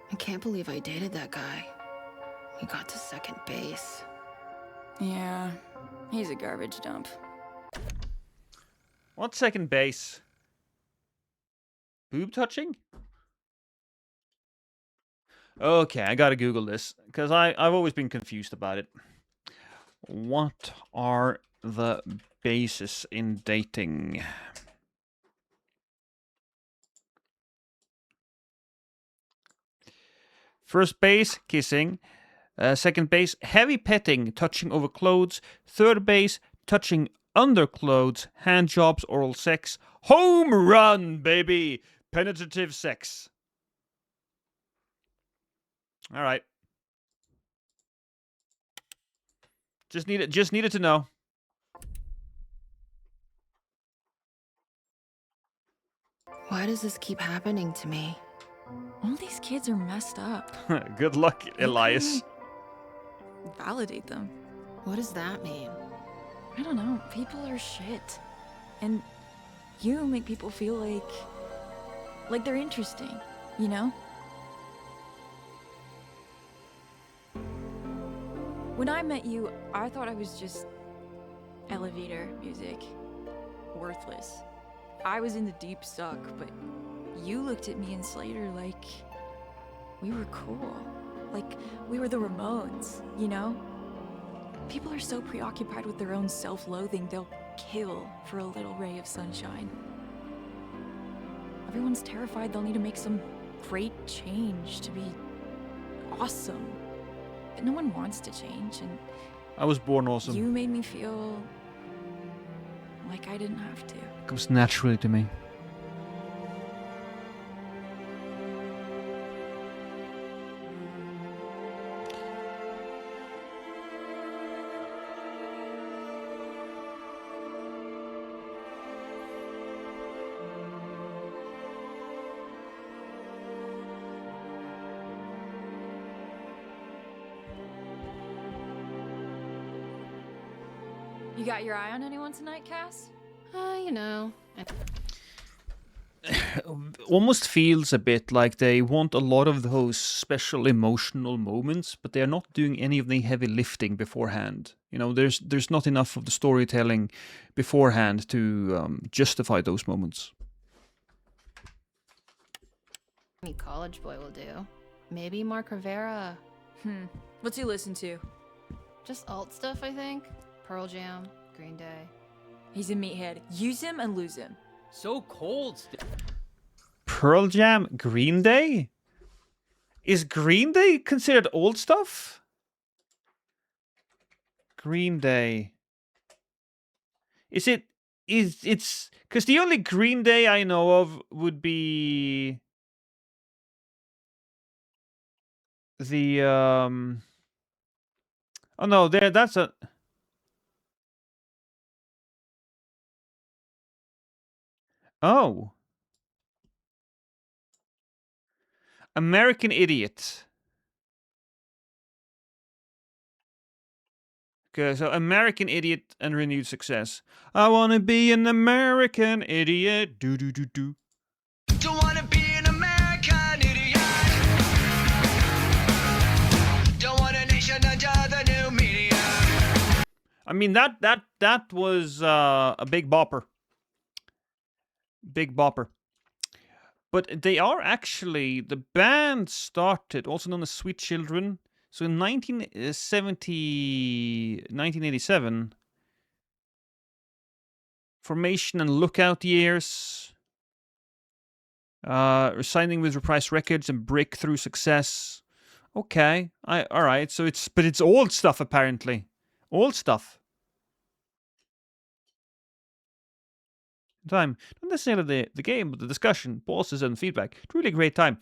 I can't believe I dated that guy. He got to second base. Yeah, he's a garbage dump. What's second base? Boob touching? Okay, I gotta Google this, because I've always been confused about it. What are the bases in dating? First base, kissing. Second base, heavy petting, touching over clothes. Third base, touching under clothes, hand jobs, oral sex. Home run, baby! Penetrative sex. All right. Just needed to know. Why does this keep happening to me? All these kids are messed up. Good luck, Elias. Validate them. What does that mean? I don't know. People are shit. And you make people feel like they're interesting, you know? When I met you, I thought I was just elevator music. Worthless. I was in the deep suck, but you looked at me and Slater like we were cool. Like we were the Ramones, you know? People are so preoccupied with their own self-loathing, they'll kill for a little ray of sunshine. Everyone's terrified they'll need to make some great change to be awesome. But no one wants to change, and I was born awesome. you made me feel like I didn't have to. It comes naturally to me. You got your eye on anyone tonight, Cass? You know. Almost feels a bit like they want a lot of those special emotional moments, but they're not doing any of the heavy lifting beforehand. You know, there's not enough of the storytelling beforehand to justify those moments. Any college boy will do. Maybe Mark Rivera. What's he listen to? Just alt stuff, I think. Pearl Jam, Green Day. He's a meathead. Use him and lose him. So cold. Pearl Jam, Green Day? Is Green Day considered old stuff? Green Day. Is it? It's because the only Green Day I know of would be the Oh no, that's a. Oh. American Idiot. Okay, so American Idiot and Renewed Success. I wanna be an American idiot. Do do do do. Don't wanna be an American idiot. Don't want a nation under the new media. I mean that was a big bopper. Big bopper. But they are actually, the band started, also known as Sweet Children. So in 1987, formation and Lookout Years, signing with Reprise Records and breakthrough success. Okay, all right. So it's old stuff apparently, old stuff. Time, not necessarily the game, but the discussion, bosses, and feedback. Truly great time.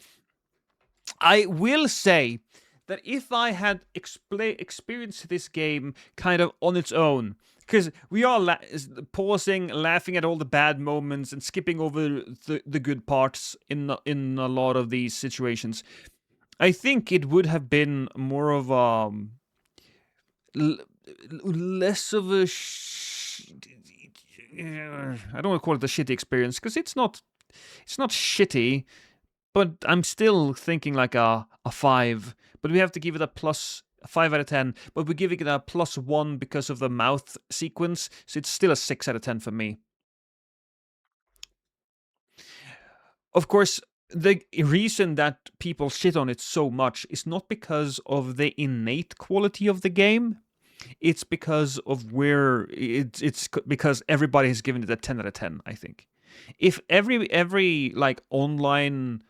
I will say that if I had experienced this game kind of on its own, because we are pausing, laughing at all the bad moments, and skipping over the good parts in a lot of these situations, I think it would have been more of less of a. I don't want to call it a shitty experience because it's not shitty, but I'm still thinking like a 5. But we have to give it a 5 out of 10. But we give it a +1 because of the mouth sequence, so it's still a 6 out of 10 for me. Of course, the reason that people shit on it so much is not because of the innate quality of the game. It's because of where it's because everybody has given it a 10 out of 10, I think. If every like online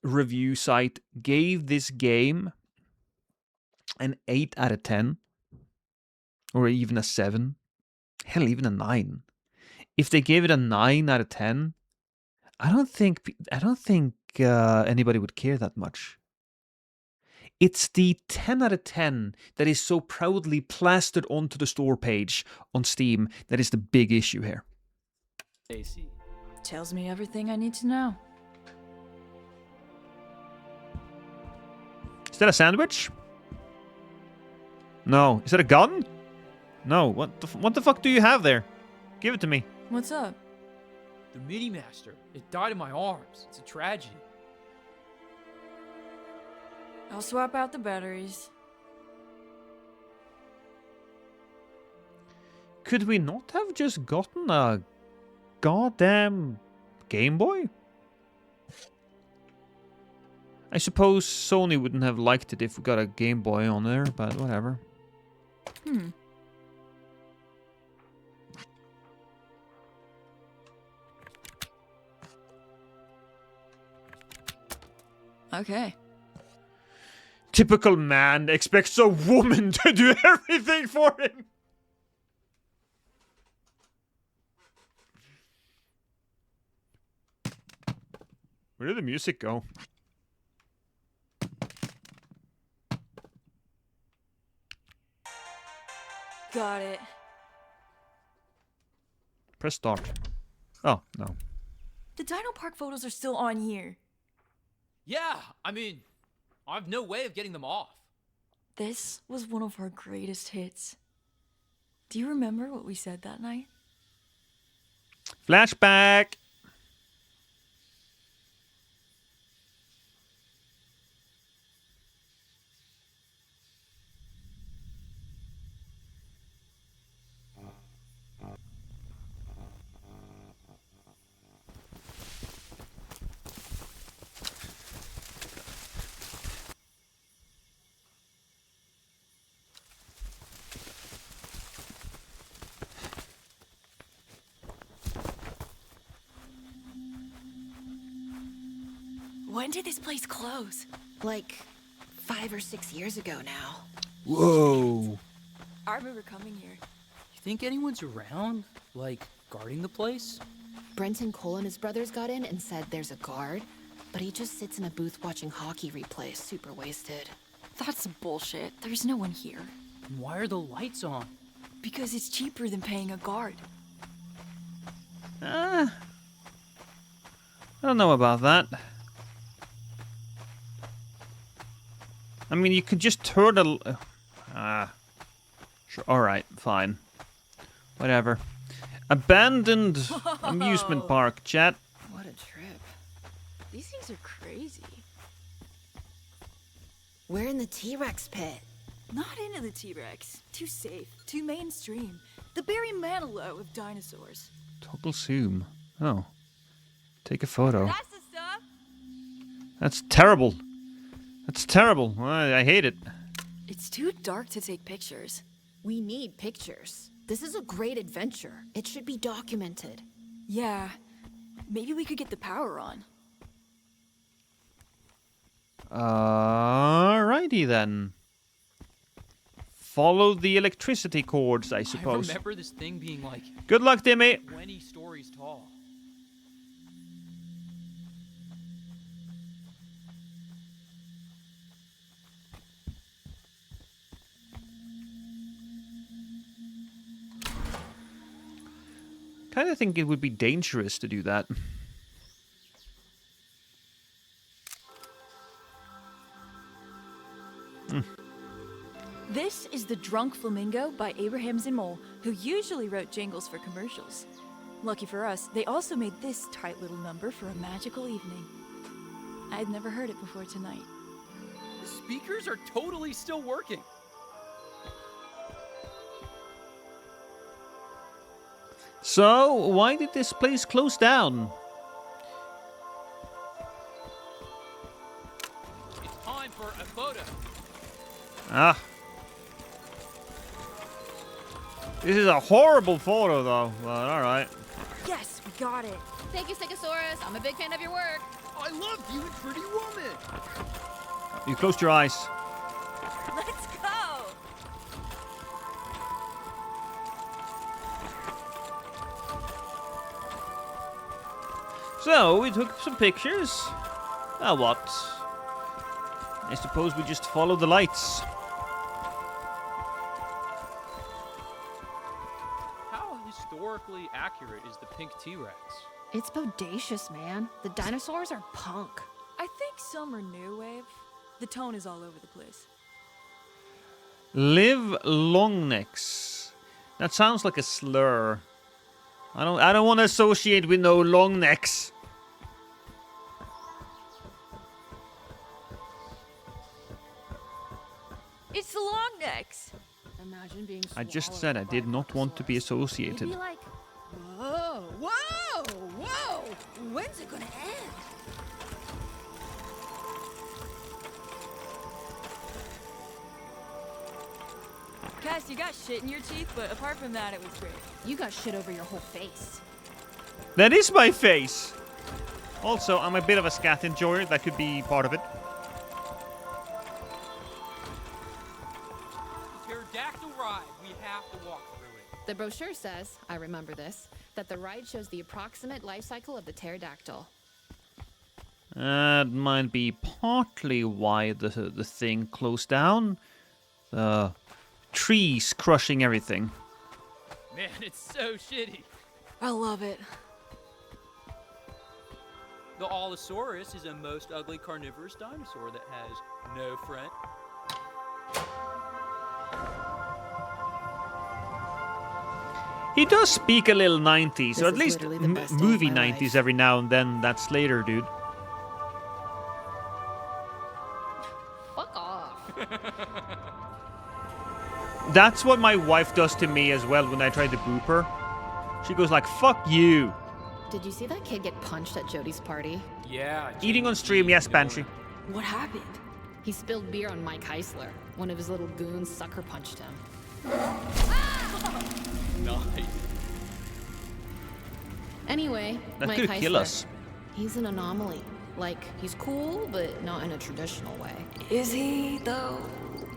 review site gave this game an 8 out of 10 or even a 7, hell, even a 9. If they gave it a 9 out of 10, I don't think anybody would care that much. It's the 10 out of 10 that is so proudly plastered onto the store page on Steam that is the big issue here. Stacy. Tells me everything I need to know. Is that a sandwich? No. Is that a gun? No. What the fuck do you have there? Give it to me. What's up? The Mini Master. It died in my arms. It's a tragedy. I'll swap out the batteries. Could we not have just gotten a goddamn Game Boy? I suppose Sony wouldn't have liked it if we got a Game Boy on there, but whatever. Okay. Typical man expects a woman to do everything for him. Where did the music go? Got it. Press start. Oh, no. The Dino Park photos are still on here. Yeah, I mean, I have no way of getting them off. This was one of our greatest hits. Do you remember what we said that night? Flashback. When did this place close? Like 5 or 6 years ago now. Whoa. I remember coming here. You think anyone's around? Like, guarding the place? Brenton Cole and his brothers got in and said there's a guard, but he just sits in a booth watching hockey replays, super wasted. That's bullshit. There's no one here. And why are the lights on? Because it's cheaper than paying a guard. I don't know about that. I mean, you could just turn the... Sure, alright, fine. Whatever. Abandoned amusement park, chat. What a trip. These things are crazy. We're in the T-Rex pit. Not into the T-Rex. Too safe. Too mainstream. The Barry Manilow of dinosaurs. Toggle zoom. Oh. Take a photo. That's the stuff. That's terrible. That's terrible. I hate it. It's too dark to take pictures. We need pictures. This is a great adventure. It should be documented. Yeah. Maybe we could get the power on. Alrighty then. Follow the electricity cords, I suppose. I remember this thing being like... Good luck, Timmy. 20 stories tall. Kind of think it would be dangerous to do that. This is The Drunk Flamingo by Abraham Zimmel, who usually wrote jingles for commercials. Lucky for us, they also made this tight little number for a magical evening. I'd never heard it before tonight. The speakers are totally still working. So, why did this place close down? It's time for a photo. Ah. This is a horrible photo, though. But alright. Yes, we got it. Thank you, Stegosaurus. I'm a big fan of your work. I love you and Pretty Woman. You closed your eyes. Let's go! So, we took some pictures. Now what? I suppose we just follow the lights. How historically accurate is the pink T-Rex? It's bodacious, man. The dinosaurs are punk. I think some are new wave. The tone is all over the place. Live longnecks. That sounds like a slur. I don't want to associate with no long necks. It's the long necks. Imagine being I just said I did not want to be associated. Maybe like, whoa, whoa, whoa! When's it gonna end? Cass, you got shit in your teeth, but apart from that, it was great. You got shit over your whole face. That is my face! Also, I'm a bit of a scat enjoyer. That could be part of it. The brochure says, I remember this, that the ride shows the approximate life cycle of the pterodactyl. That might be partly why the thing closed down. The trees crushing everything. Man, it's so shitty. I love it. The Allosaurus is a most ugly carnivorous dinosaur that has no front. He does speak a little 90s, or at is least literally the best day of movie my 90s life. every now and then. That's Slater, dude. Fuck off. That's what my wife does to me as well when I try to boop her. She goes like, fuck you. Did you see that kid get punched at Jody's party? Yeah. Eating on stream, yes, Banshee. What happened? He spilled beer on Mike Heisler. One of his little goons sucker punched him. Nice. Anyway, That Mike could Heisler, kill us. he's an anomaly. Like, he's cool, but not in a traditional way. Is he, though?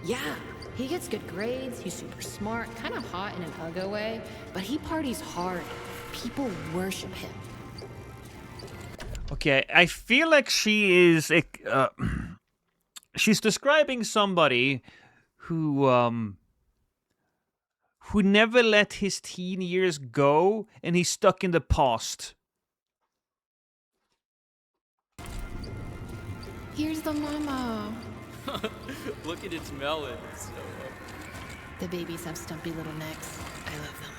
Yeah, he gets good grades, he's super smart, kind of hot in an uggo way, but he parties hard. People worship him. Okay, I feel like she is... she's describing somebody who never let his teen years go, and he's stuck in the past. Here's the mama. Look at its melon. It's so The babies have stumpy little necks. I love them.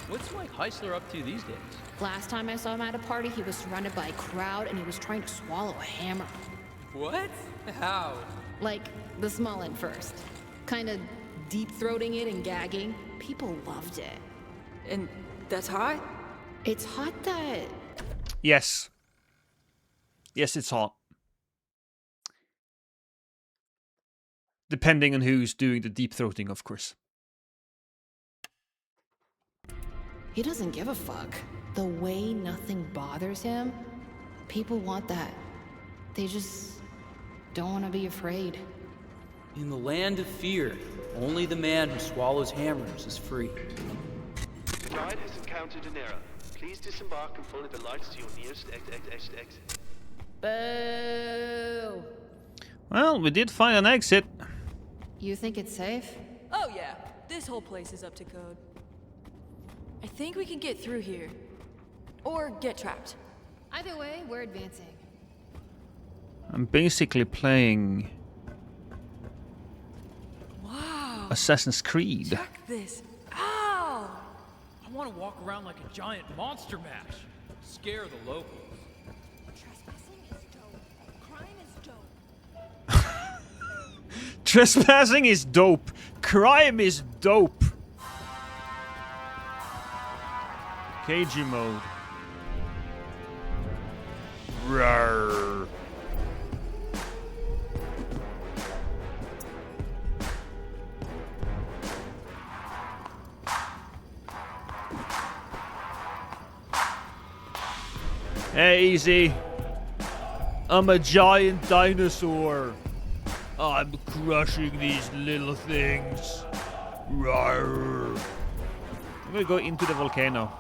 What's Mike Heisler up to these days? Last time I saw him at a party, he was surrounded by a crowd and he was trying to swallow a hammer. What? How? Like, the small end first. Kind of deep-throating it and gagging. People loved it. And that's hot? It's hot that... Yes. Yes, it's hot. Depending on who's doing the deep throating, of course. He doesn't give a fuck. The way nothing bothers him, people want that. They just don't want to be afraid. In the land of fear, only the man who swallows hammers is free. The ride has encountered an error. Please disembark and follow the lights to your nearest exit. Boo! Well, we did find an exit. You think it's safe? Oh yeah, this whole place is up to code. I think we can get through here. Or get trapped. Either way, we're advancing. I'm basically playing Wow. Assassin's Creed. Check this. Ow! I want to walk around like a giant monster mash. Scare the locals. Trespassing is dope. Crime is dope. KG mode. Rawr. Hey, easy. I'm a giant dinosaur. I'm crushing these little things. Rawr. I'm gonna go into the volcano.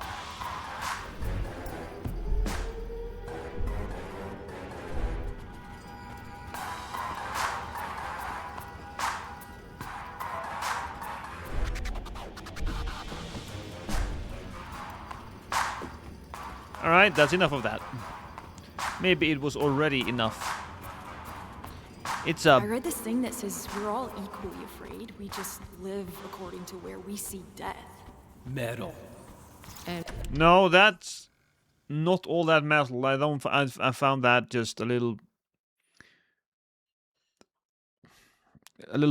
Alright, that's enough of that. Maybe it was already enough. It's I read this thing that says we're all equally afraid. We just live according to where we see death. Metal. No, that's not all that metal. I found that just a little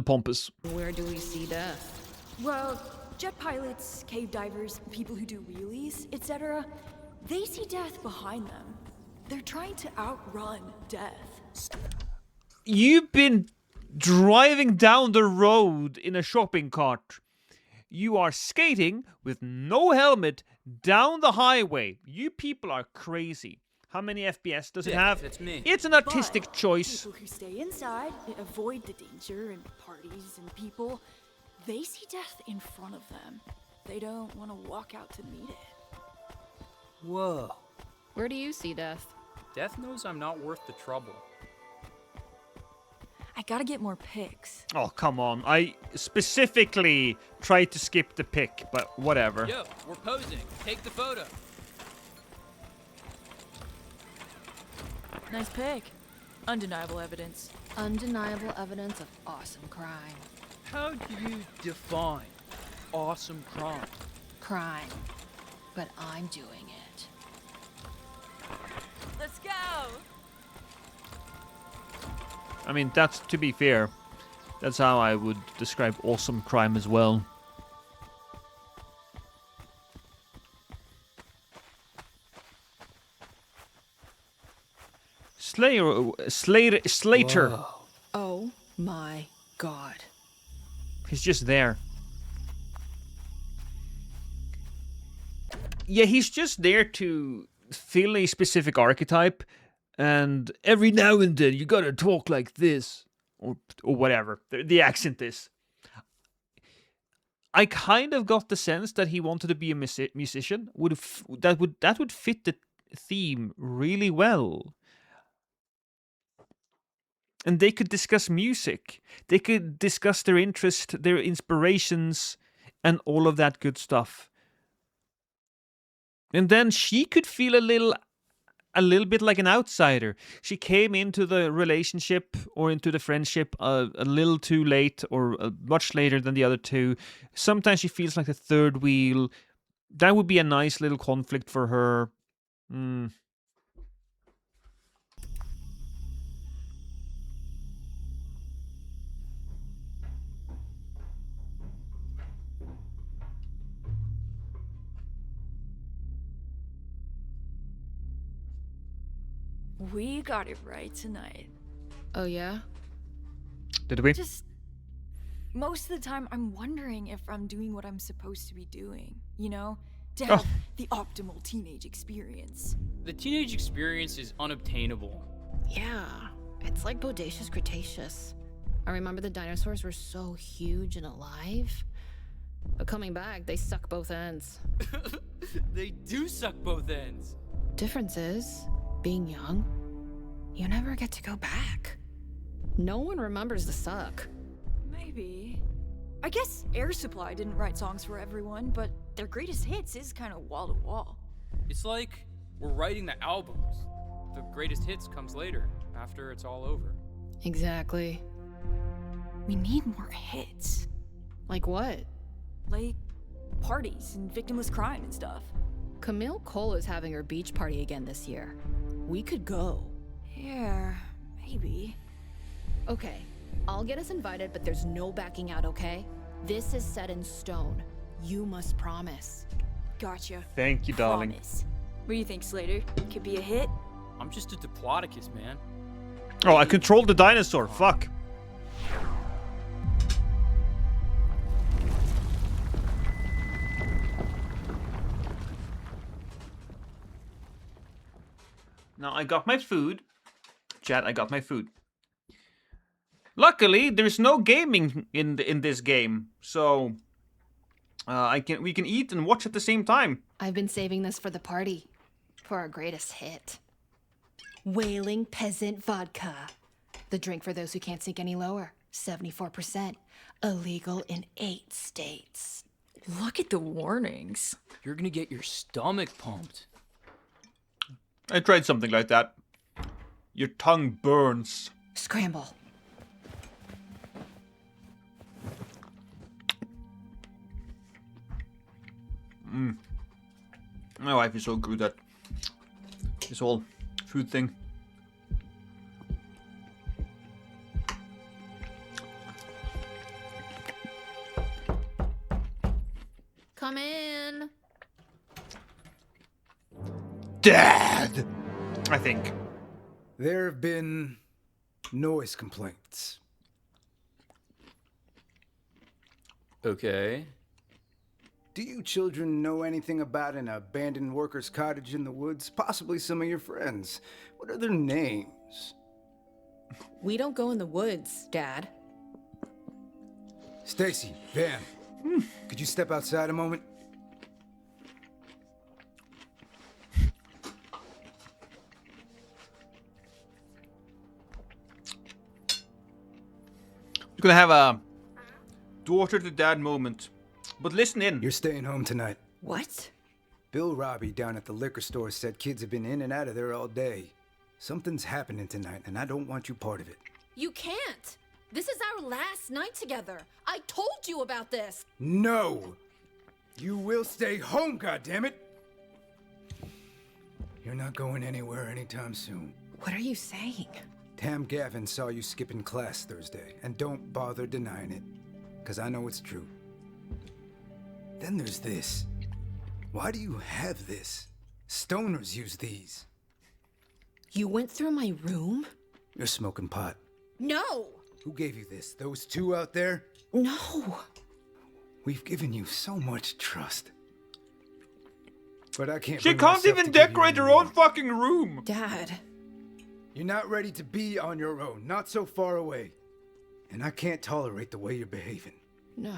pompous. Where do we see death? Well, jet pilots, cave divers, people who do wheelies, etc. They see death behind them. They're trying to outrun death. You've been driving down the road in a shopping cart. You are skating with no helmet down the highway. You people are crazy. How many FPS does it have? It's me. It's an artistic choice. People who stay inside, avoid the danger and parties and people, they see death in front of them. they don't want to walk out to meet it. Whoa. Where do you see death? Death knows I'm not worth the trouble. I gotta get more pics. Oh, come on. I specifically tried to skip the pic, but whatever. Yo, we're posing. Take the photo. Nice pic. Undeniable evidence. Undeniable evidence of awesome crime. How do you define awesome crime? Crime. But I'm doing it. Let's go! I mean, that's, to be fair, that's how I would describe awesome crime as well. Slater. Whoa. Oh my god. He's just there. Yeah, he's just there to fill a specific archetype, and every now and then you gotta talk like this, or whatever the accent is. I kind of got the sense that he wanted to be a musician. That would fit the theme really well. And they could discuss music. They could discuss their interest, their inspirations, and all of that good stuff. And then she could feel a little bit like an outsider. She came into the relationship or into the friendship a little too late, or much later than the other two. Sometimes she feels like the third wheel. That would be a nice little conflict for her. We got it right tonight. Oh, yeah? Did we? Just most of the time, I'm wondering if I'm doing what I'm supposed to be doing, you know? To have the optimal teenage experience. The teenage experience is unobtainable. Yeah, it's like Bodacious Cretaceous. I remember the dinosaurs were so huge and alive. But coming back, they suck both ends. They do suck both ends. Difference is, being young, you never get to go back. No one remembers the suck. Maybe. I guess Air Supply didn't write songs for everyone, but their greatest hits is kind of wall to wall. It's like we're writing the albums. The greatest hits comes later, after it's all over. Exactly. We need more hits. Like what? Like parties and victimless crime and stuff. Camille Cole is having her beach party again this year. We could go. Yeah, maybe. Okay, I'll get us invited, but there's no backing out, okay? This is set in stone. You must promise. Gotcha. Thank you, darling. Promise. What do you think, Slater? Could be a hit? I'm just a Diplodocus, man. Oh, I controlled the dinosaur. Fuck. Now I got my food. Chat, I got my food. Luckily, there's no gaming in this game, so we can eat and watch at the same time. I've been saving this for the party, for our greatest hit. Wailing Peasant Vodka. The drink for those who can't sink any lower. 74%. Illegal in 8 states. Look at the warnings. You're gonna get your stomach pumped. I tried something like that. Your tongue burns. Scramble. My wife is so good at this whole food thing. Come in. Dad! I think. There have been noise complaints. Okay. Do you children know anything about an abandoned worker's cottage in the woods? Possibly some of your friends. What are their names? We don't go in the woods, Dad. Stacy, Van, could you step outside a moment? He's gonna have a daughter to dad moment. But listen in. You're staying home tonight. What? Bill Robbie down at the liquor store said kids have been in and out of there all day. Something's happening tonight, and I don't want you part of it. You can't. This is our last night together. I told you about this. No! You will stay home, goddammit! You're not going anywhere anytime soon. What are you saying? Tam Gavin saw you skipping class Thursday, and don't bother denying it, because I know it's true. Then there's this. Why do you have this? Stoners use these. You went through my room? You're smoking pot. No! Who gave you this? Those two out there? No. We've given you so much trust. But I can't. She can't even decorate her own fucking room. Dad. You're not ready to be on your own, not so far away. And I can't tolerate the way you're behaving. No.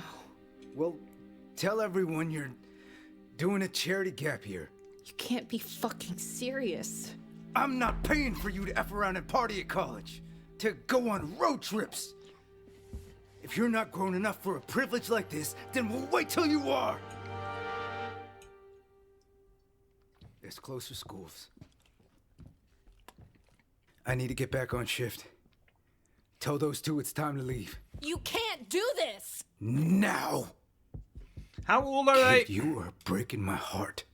Well, tell everyone you're doing a charity gap year. You can't be fucking serious. I'm not paying for you to F around and party at college. To go on road trips. If you're not grown enough for a privilege like this, then we'll wait till you are. There's closer schools. I need to get back on shift. Tell those two it's time to leave. You can't do this! Now! How old are they? Kid, you are breaking my heart.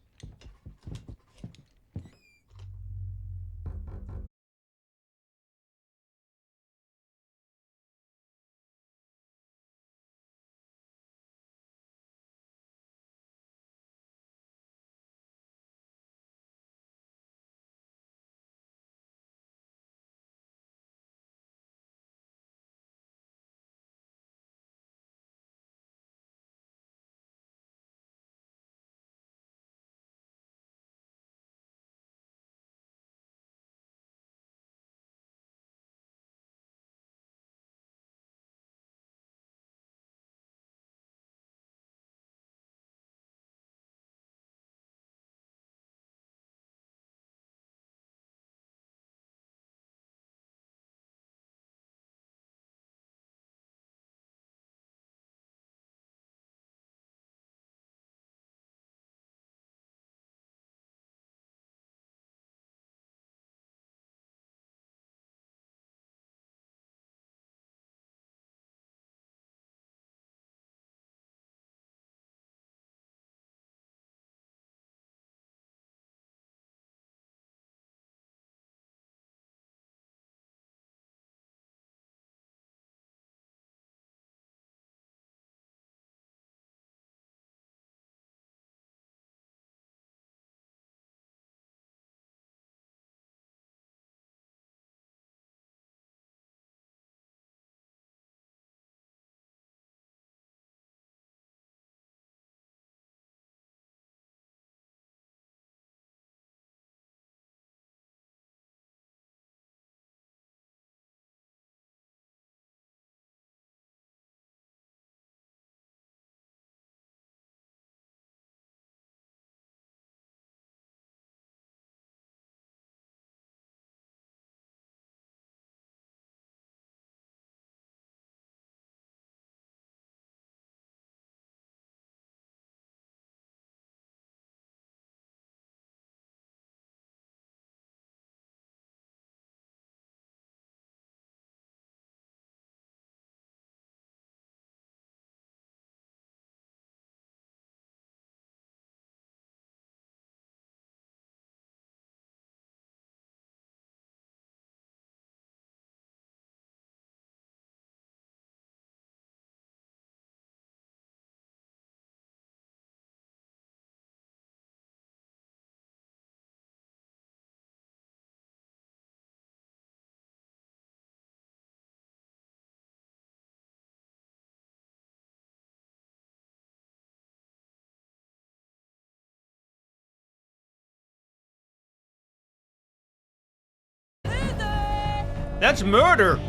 That's murder.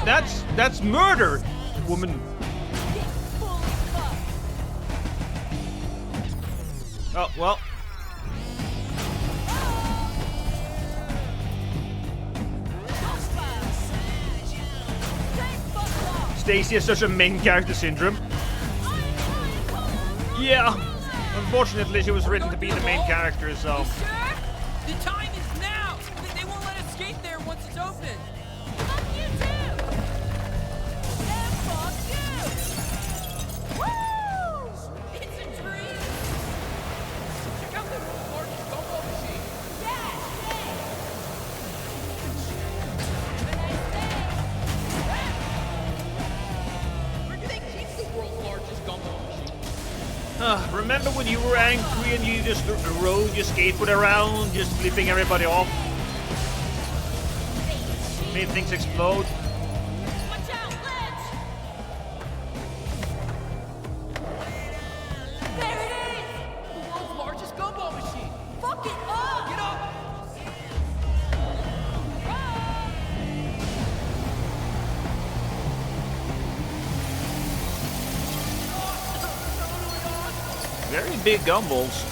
That's murder, woman. Oh, well. Stacy has such a main character syndrome. Yeah. Unfortunately, she was written to be the main character, so... The time is now! They won't let us skate there once it's open! Fuck you too! And fuck you! Woo! It's a dream! Check out the world's largest gumball machine! Where do they keep the world's largest gumball machine? Remember when you were angry and you just rode your skateboard around, just flipping everybody off? Made things explode? Watch out, ledge! There it is! The world's largest gumball machine! Fuck it up! Get up! Very big gumballs.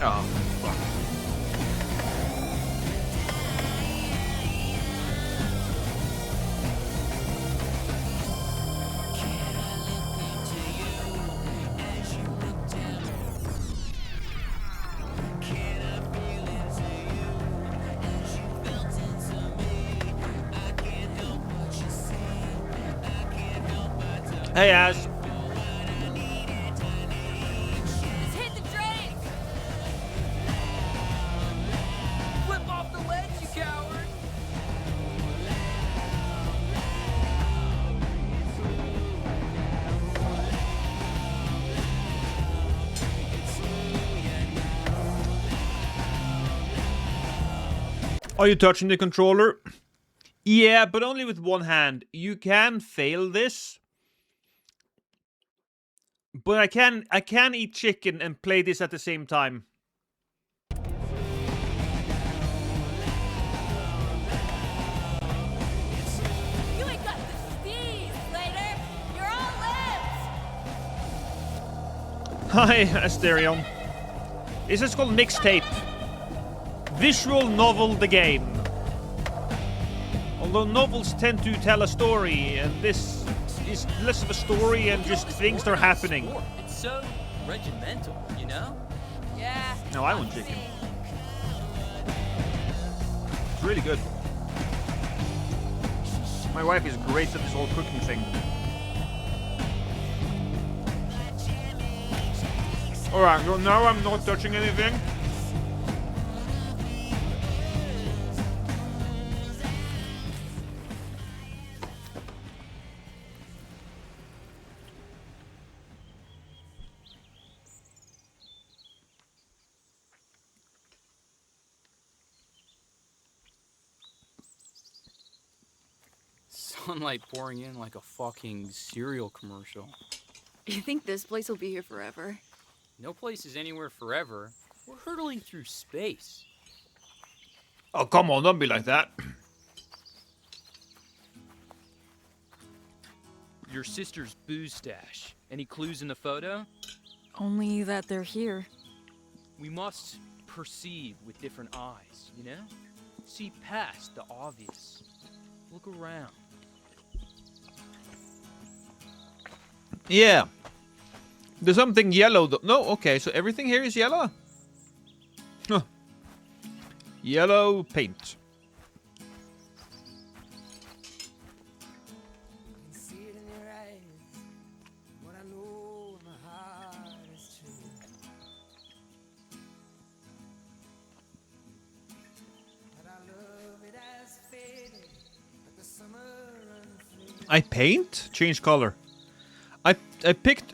Oh, fuck. Hey, Ash. Just hit the drain! Flip off the ledge, you coward! Are you touching the controller? Yeah, but only with one hand. You can fail this. But I can eat chicken and play this at the same time. You ain't got the steez, Slater! You're all limbs! Hi, Asterion. This is called Mixtape. Visual novel the game. Although novels tend to tell a story, and this is less of a story and just things that are happening. It's so regimental, you know? Yeah. No, I want chicken. It's really good. My wife is great at this whole cooking thing. Alright, so now I'm not touching anything. Sunlight pouring in like a fucking cereal commercial. You think this place will be here forever? No place is anywhere forever. We're hurtling through space. Oh, come on, don't be like that. Your sister's booze stash. Any clues in the photo? Only that they're here. We must perceive with different eyes, you know? See past the obvious. Look around. Yeah. There's something yellow though. No, okay, so everything here is yellow? Huh. Yellow paint. I paint? Change color. I picked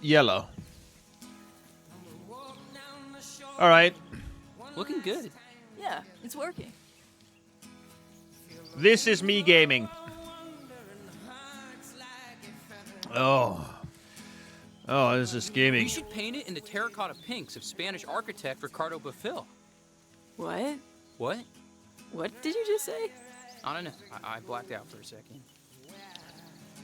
yellow. Alright. Looking good. Yeah, it's working. This is me gaming. Oh. Oh, this is gaming. We should paint it in the terracotta pinks of Spanish architect Ricardo Bofill. What? What? What did you just say? I don't know. I blacked out for a second.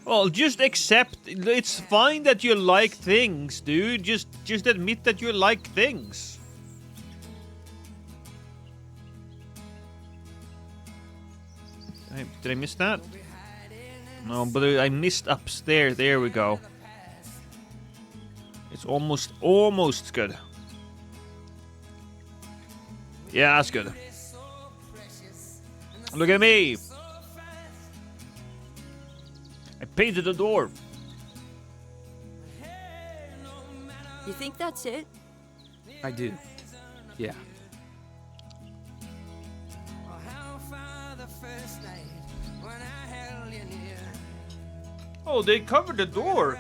Well, just accept. It's fine that you like things, dude. Just admit that you like things. Did I miss that? No, but I missed upstairs. There we go. It's almost good. Yeah, that's good. Look at me. I painted the door. You think that's it? I do. Yeah. Oh, they covered the door.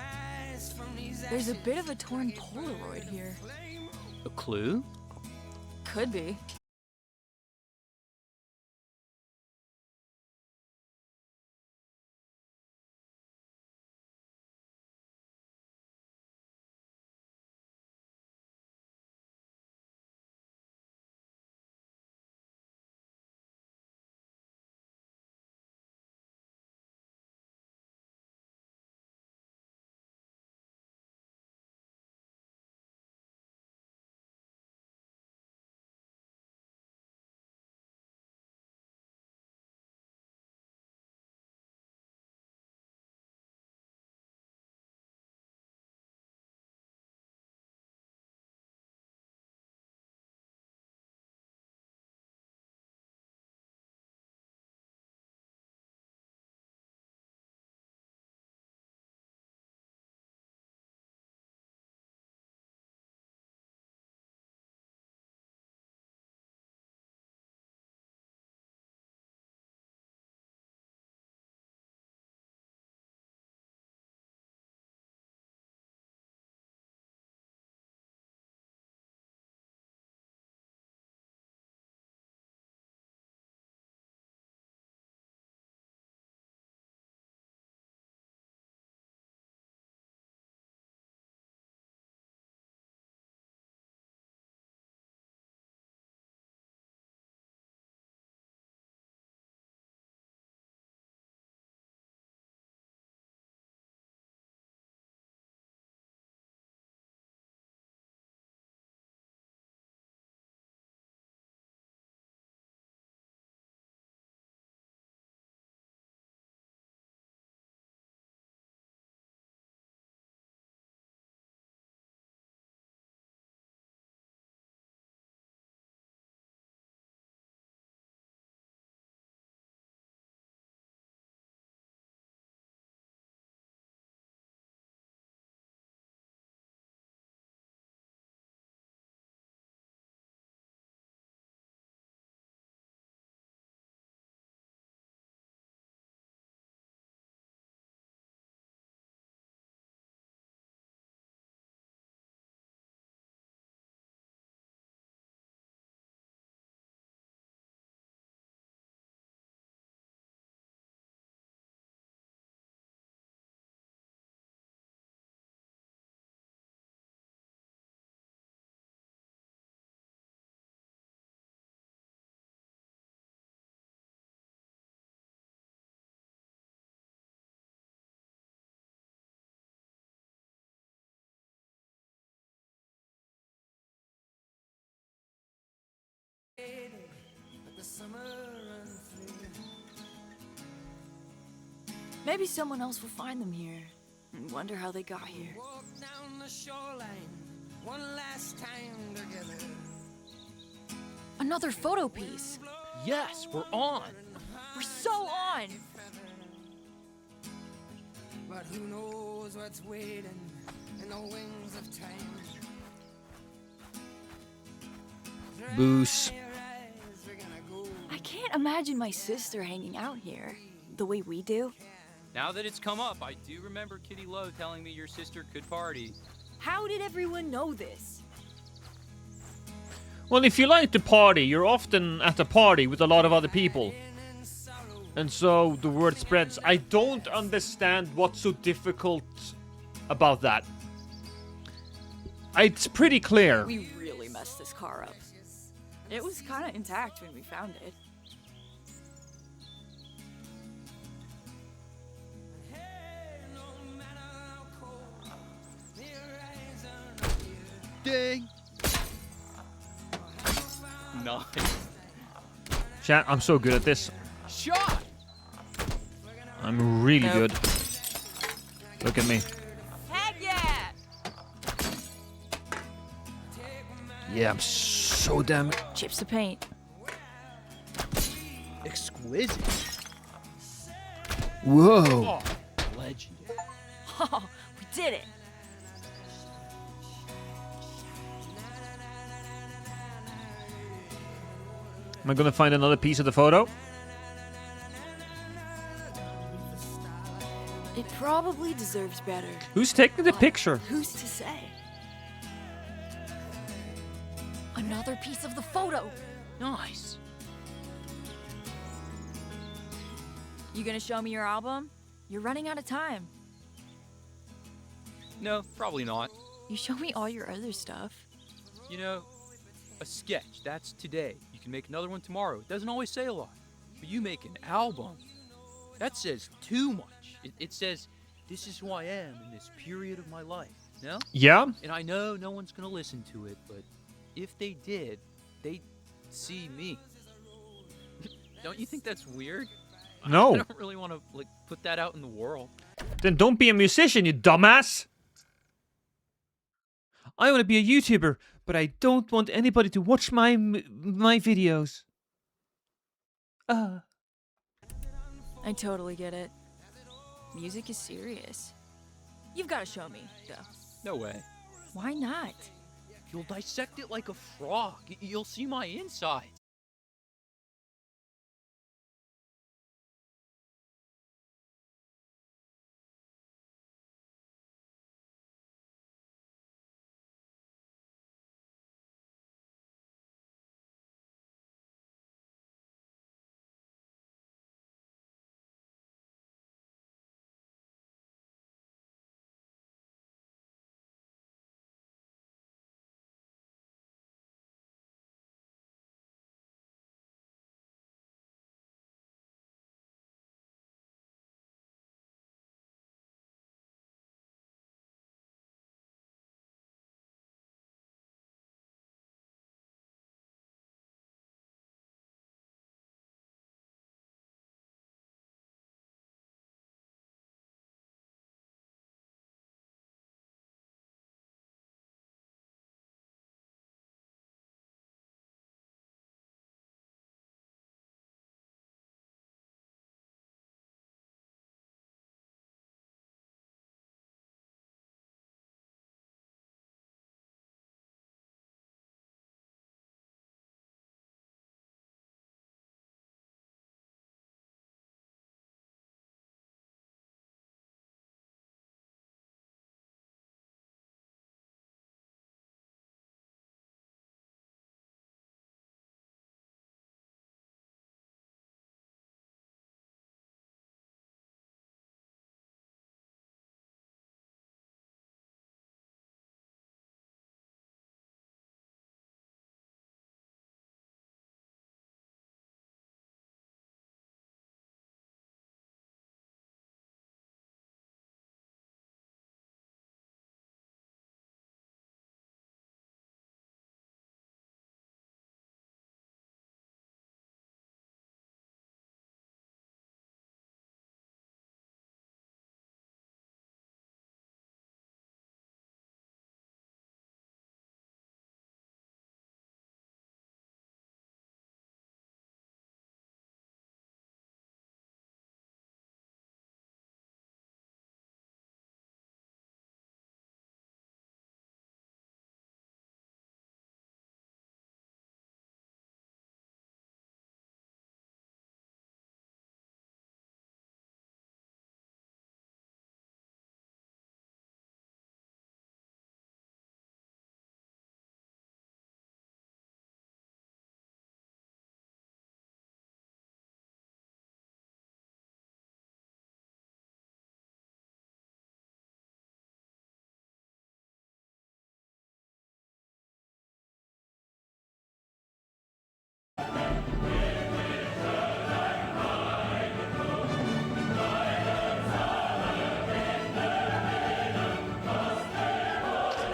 There's a bit of a torn Polaroid here. A clue? Could be. Maybe someone else will find them here and wonder how they got here. Another photo piece. Yes, we're on. We're so on. But who knows what's waiting in the wings of time? Booze. I can't imagine my sister hanging out here the way we do. Now that it's come up, I do remember Kitty Lowe telling me your sister could party. How did everyone know this? Well, if you like to party, you're often at a party with a lot of other people. And so the word spreads. I don't understand what's so difficult about that. It's pretty clear. We really messed this car up. It was kind of intact when we found it. Ding! Nice. Chat, I'm so good at this. Shot! I'm really Nope. good. Look at me. Heck yeah! Yeah, I'm so damn... Chips of paint. Exquisite. Whoa. Oh, legendary. Oh, we did it! Am I gonna find another piece of the photo? It probably deserves better. Who's taking the But picture? Who's to say? Another piece of the photo. Nice. You gonna show me your album? You're running out of time. No, probably not. You show me all your other stuff. You know, a sketch, that's today. You can make another one tomorrow. It doesn't always say a lot. But you make an album, that says too much. It says, this is who I am in this period of my life, you know? Yeah? And I know no one's gonna listen to it, but if they did, they'd see me. Don't you think that's weird? No. I don't really want to, like, put that out in the world. Then don't be a musician, you dumbass! I want to be a YouTuber, but I don't want anybody to watch my videos. I totally get it. Music is serious. You've got to show me, though. No way. Why not? You'll dissect it like a frog. You'll see my insides.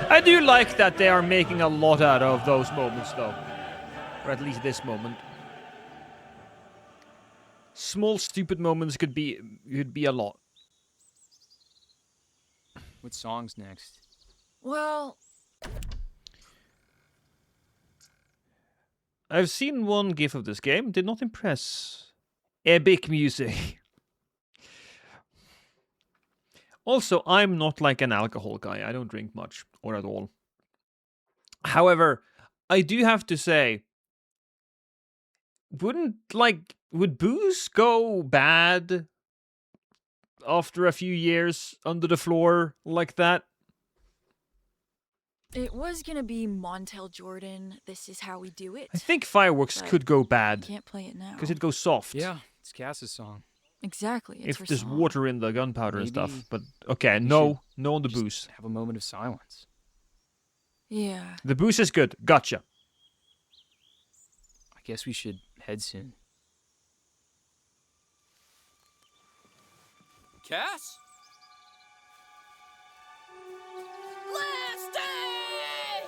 I do like that they are making a lot out of those moments, though. Or at least this moment. small stupid moments could be a lot. What song's next? Well, I've seen one GIF of this game. Did not impress. Epic music. Also, I'm not like an alcohol guy. I don't drink much or at all. However, I do have to say, would booze go bad after a few years under the floor like that? it was gonna be Montel Jordan. This is how we do it. I think fireworks but could go bad. Can't play it now. Because it goes soft. Yeah, it's Cass's song. Exactly. It's If her there's song. water in the gunpowder and stuff. Maybe But okay, we no on the just booze. Have a moment of silence. Yeah. The booze is good. Gotcha. I guess we should head soon. Cass? Last day!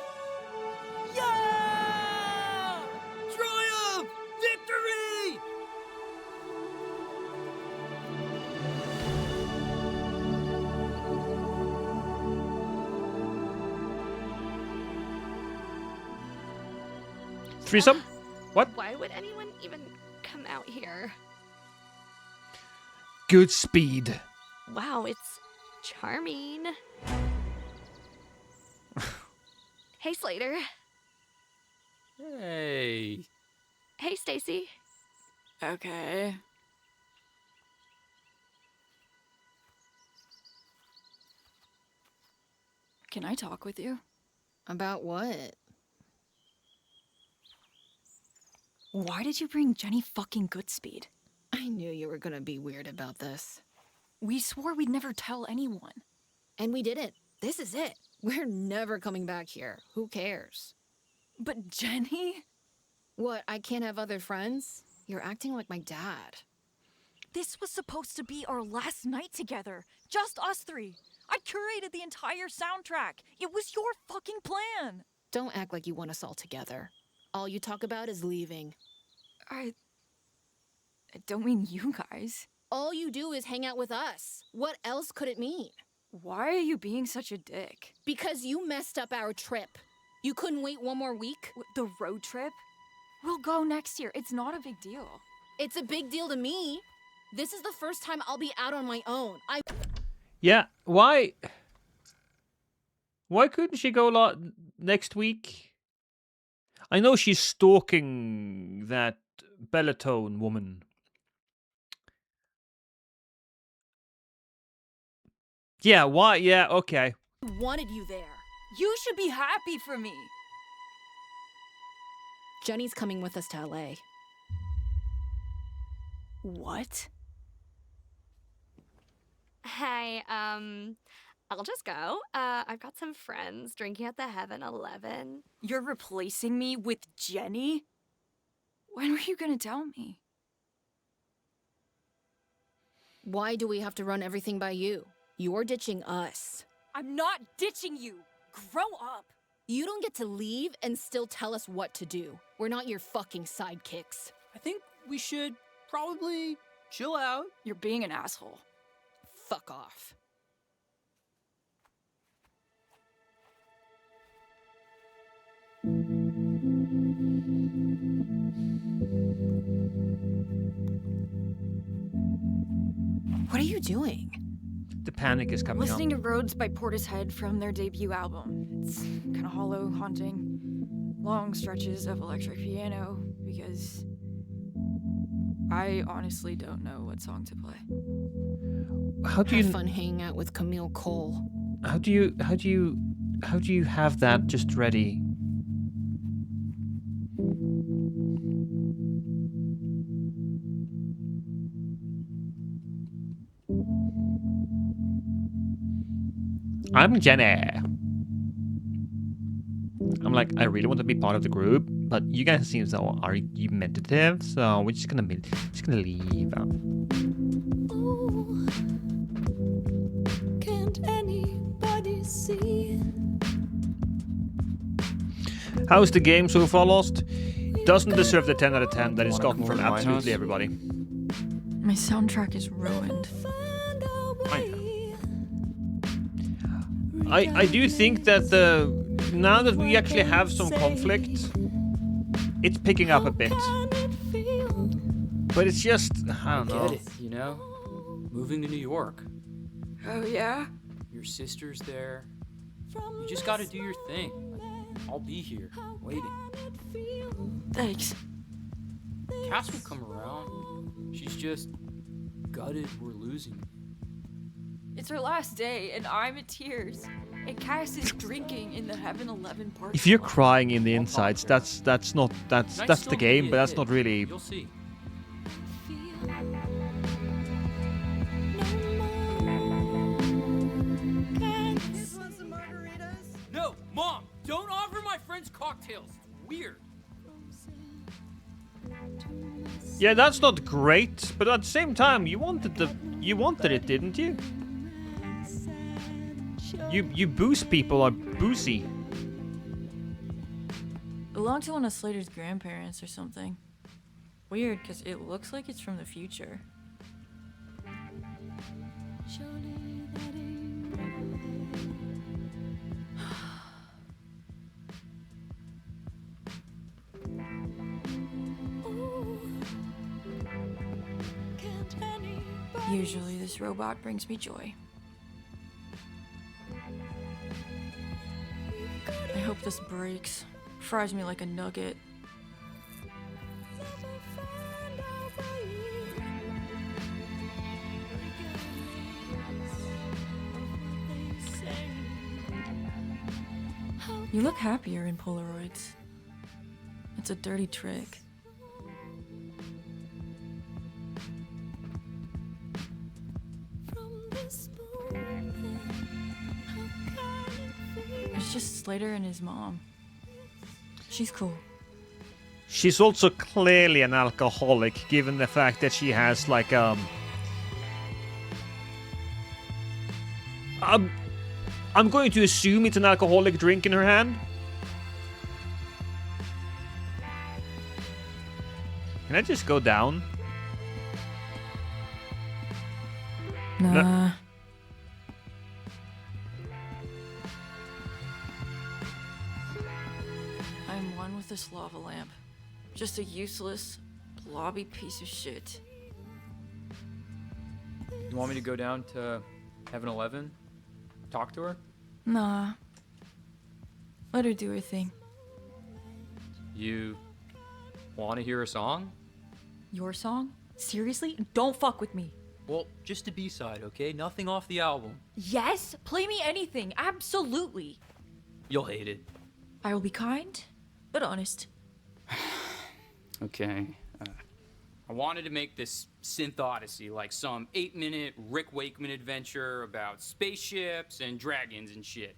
Yeah! Triumph! Victory! Threesome? What? Why would anyone even come out here? Good speed. Wow, it's charming. Hey, Slater. Hey. Hey, Stacy. Okay. Can I talk with you? About what? Why did you bring Jenny fucking Goodspeed? I knew you were gonna be weird about this. We swore we'd never tell anyone. And we didn't. This is it. We're never coming back here. Who cares? But Jenny? What, I can't have other friends? You're acting like my dad. This was supposed to be our last night together. Just us three. I curated the entire soundtrack. It was your fucking plan. Don't act like you want us all together. All you talk about is leaving. I don't mean you guys. All you do is hang out with us. What else could it mean? Why are you being such a dick? Because you messed up our trip. You couldn't wait one more week? The road trip? We'll go next year. It's not a big deal. It's a big deal to me. This is the first time I'll be out on my own. Yeah, why couldn't she go next week? I know she's stalking that Bellatone woman. Yeah, why? Yeah, okay. wanted you there. You should be happy for me. Jenny's coming with us to LA. What? Hey, I'll just go. I've got some friends drinking at the Heaven 11. You're replacing me with Jenny? When were you gonna tell me? Why do we have to run everything by you? You're ditching us. I'm not ditching you. Grow up. You don't get to leave and still tell us what to do. We're not your fucking sidekicks. I think we should probably chill out. You're being an asshole. Fuck off. What are you doing? The panic is coming Listening up. to Roads by Portishead from their debut album. It's kind of hollow, haunting. Long stretches of electric piano because I honestly don't know what song to play. How do you Have fun hanging out with Camille Cole. How do you have that just ready? I'm Jenny. I'm like, I really want to be part of the group, but you guys seem so argumentative, so we're just gonna leave. Ooh, can't anybody see? How's the game so far, Lost? Doesn't deserve the 10 out of 10 that it's Wanna gotten come from over to my absolutely house? everybody. My soundtrack is ruined. I do think that now that we actually have some conflict, it's picking up a bit. But it's just, I don't know. Get it, you know? Moving to New York. Oh, yeah? Your sister's there. You just gotta do your thing. I'll be here, waiting. Thanks. Cass will come around. She's just gutted we're losing. It's her last day, and I'm in tears. And Cass is drinking in the Heaven 11 party. If you're crying in the insides, that's the game, but that's not really. You'll see. No, Mom! Don't offer my friends cocktails. It's weird. Yeah, that's not great, but at the same time, you wanted it, didn't you? You booze people are boozy. Belonged to one of Slater's grandparents or something. Weird, because it looks like it's from the future. Usually this robot brings me joy. I hope this breaks. Fries me like a nugget. You look happier in Polaroids. It's a dirty trick. It's just Slater and his mom. She's cool. She's also clearly an alcoholic, given the fact that she has like I'm going to assume it's an alcoholic drink in her hand. Can I just go down? Nah. No. I'm one with this lava lamp. Just a useless, blobby piece of shit. You want me to go down to Heaven 11? Talk to her? Nah. Let her do her thing. You want to hear a song? Your song? Seriously? Don't fuck with me. Well, just a B-side, okay? Nothing off the album. Yes? Play me anything. Absolutely. You'll hate it. I will be kind, but honest. Okay. I wanted to make this synth odyssey, like some 8-minute Rick Wakeman adventure about spaceships and dragons and shit.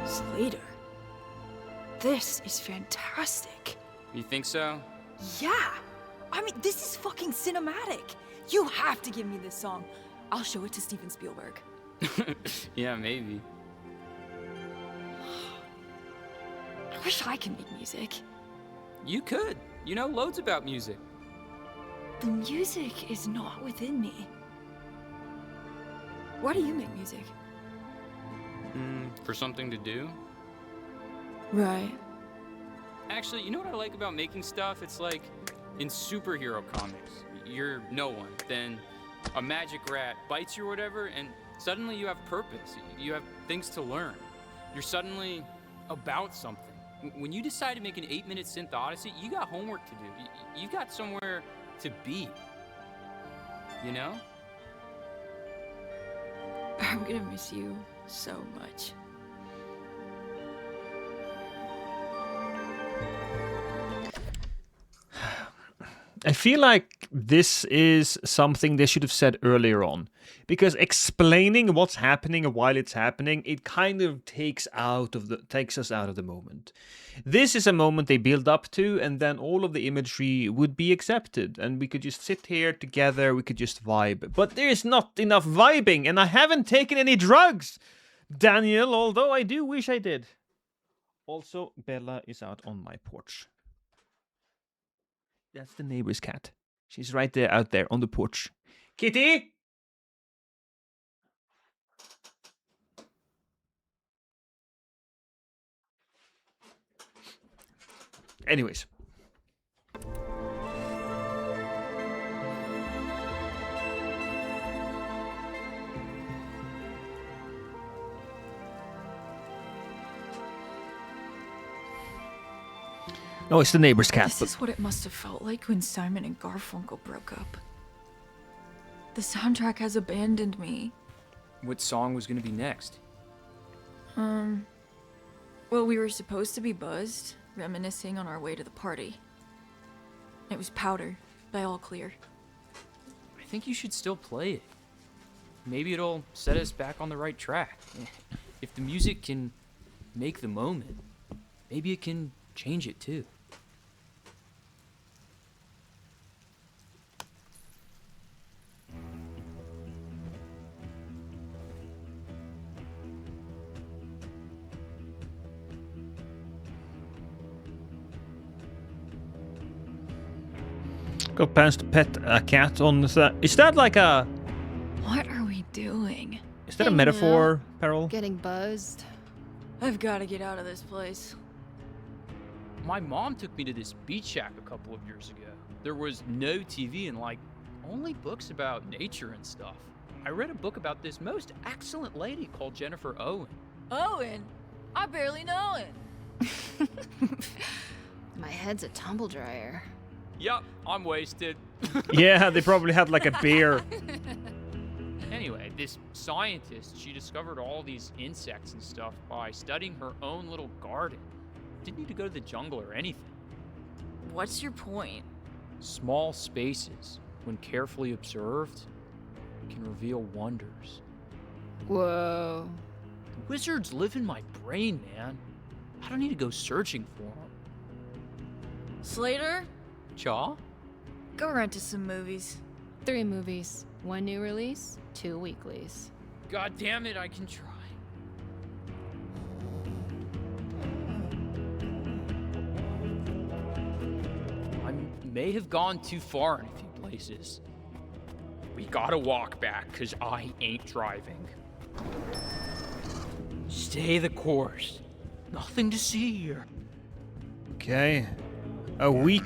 Slater. This is fantastic. You think so? Yeah! I mean, this is fucking cinematic. You have to give me this song. I'll show it to Steven Spielberg. Yeah, maybe. I wish I could make music. You could. You know loads about music. The music is not within me. Why do you make music? For something to do? Right. Actually, you know what I like about making stuff? It's like in superhero comics. You're no one. Then a magic rat bites you or whatever, and suddenly you have purpose. You have things to learn. You're suddenly about something. When you decide to make an 8-minute synth odyssey, you got homework to do. You got somewhere to be. You know? I'm gonna miss you so much. I feel like this is something they should have said earlier on. Because explaining what's happening while it's happening, it kind of takes us out of the moment. This is a moment they build up to, and then all of the imagery would be accepted, and we could just sit here together, we could just vibe. But there's not enough vibing, and I haven't taken any drugs, Daniel, although I do wish I did. Also, Bella is out on my porch. That's the neighbor's cat. She's right there, out there on the porch. Kitty! Anyways. No, it's the neighbor's cat. This is what it must have felt like when Simon and Garfunkel broke up. The soundtrack has abandoned me. What song was going to be next? Well, we were supposed to be buzzed, reminiscing on our way to the party. It was Powder by All Clear. I think you should still play it. Maybe it'll set us back on the right track. If the music can make the moment, maybe it can change it too. Got plans to pet a cat on the... Is that like a... What are we doing? Is that a metaphor, Peril? Getting buzzed. I've got to get out of this place. My mom took me to this beach shack a couple of years ago. There was no TV and like only books about nature and stuff. I read a book about this most excellent lady called Jennifer Owen. Owen? I barely know it. My head's a tumble dryer. Yup, I'm wasted. Yeah, they probably had like a beer. Anyway, this scientist, she discovered all these insects and stuff by studying her own little garden. Didn't need to go to the jungle or anything. What's your point? Small spaces, when carefully observed, can reveal wonders. Whoa. The wizards live in my brain, man. I don't need to go searching for them. Slater? Chaw? Go rent us some movies. 3 movies. 1 new release, 2 weeklies. God damn it, I can try. I may have gone too far in a few places. We gotta walk back, cause I ain't driving. Stay the course. Nothing to see here. Okay. A week.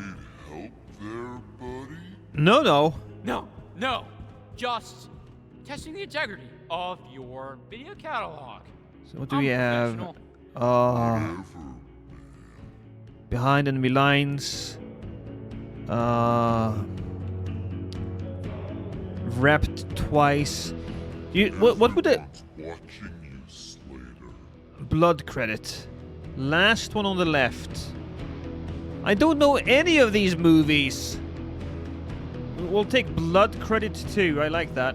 Help there, buddy? No. No. Just testing the integrity of your video catalog. So what do we have? Behind enemy lines. Wrapped twice. What would it? Watching you, Slater. Blood credit. Last one on the left. I don't know any of these movies. We'll take blood credit too. I like that.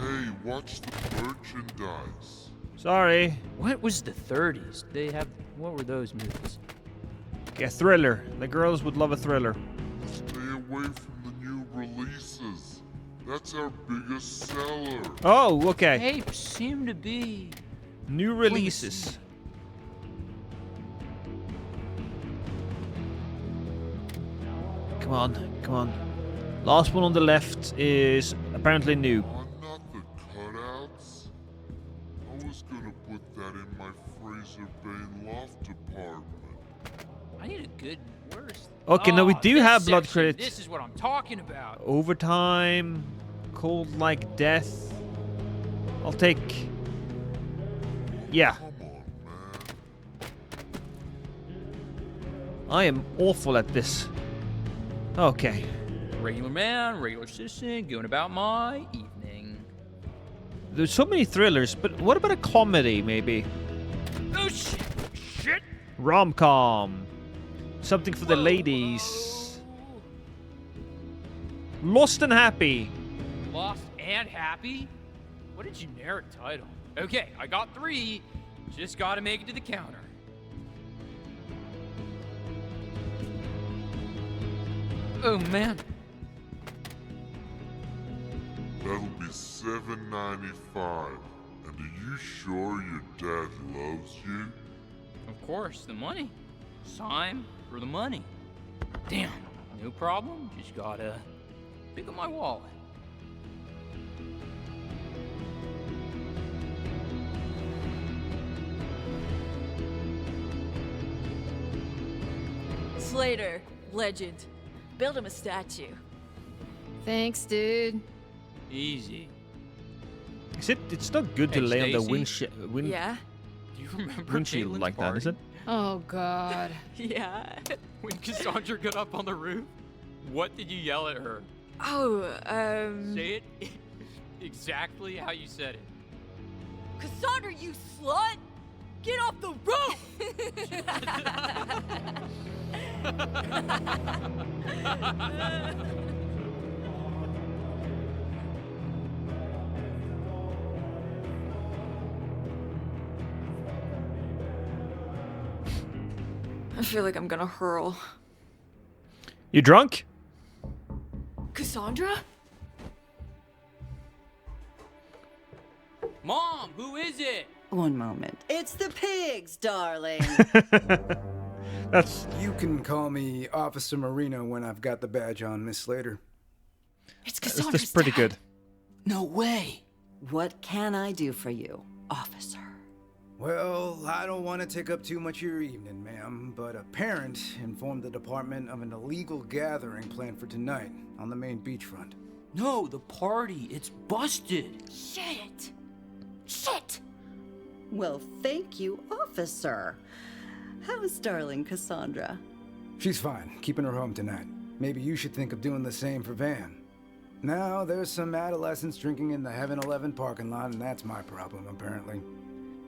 Hey, watch the merchandise. Sorry. What was the 30s? What were those movies? Okay, a thriller. The girls would love a thriller. Stay away from the new releases. That's our biggest seller. Oh, okay. Tapes seem to be new releases. Come on. Last one on the left is apparently new. Not the cutouts. I was gonna put that in my Fraser Bay loft department. I need a good worst. Okay, now we do have blood credit. This is what I'm talking about. Overtime, cold like death. I'll take. Yeah. I am awful at this. Okay. Regular man, regular citizen, going about my evening. There's so many thrillers, but what about a comedy, maybe? Oh, shit. Rom-com. Something for the ladies. Lost and Happy. Lost and Happy? What a generic title. Okay, I got 3. Just gotta make it to the counter. Oh man. That'll be $7.95. And are you sure your dad loves you? Of course, the money. Sign for the money. Damn, no problem. Just gotta pick up my wallet. Slater, legend. Build him a statue. Thanks, dude. Easy. It's not good to Hey, lay on the Stacy? Yeah? Do you remember windshield Caitlin's like that, party? is it? Oh, God. Yeah. When Cassandra got up on the roof, what did you yell at her? Oh, Say it exactly how you said it. Cassandra, you slut! Get off the roof! I feel like I'm gonna hurl. You drunk? Cassandra? Mom, who is it? One moment. It's the pigs, darling. That's... You can call me Officer Marino when I've got the badge on, Miss Slater. It's That's pretty good. No way. What can I do for you, officer? Well, I don't want to take up too much of your evening, ma'am, but a parent informed the department of an illegal gathering planned for tonight on the main beachfront. No, the party. It's busted. Shit! Shit! Well, thank you, officer. How is darling Cassandra? She's fine, keeping her home tonight. Maybe you should think of doing the same for Van. Now, there's some adolescents drinking in the Heaven 11 parking lot, and that's my problem, apparently.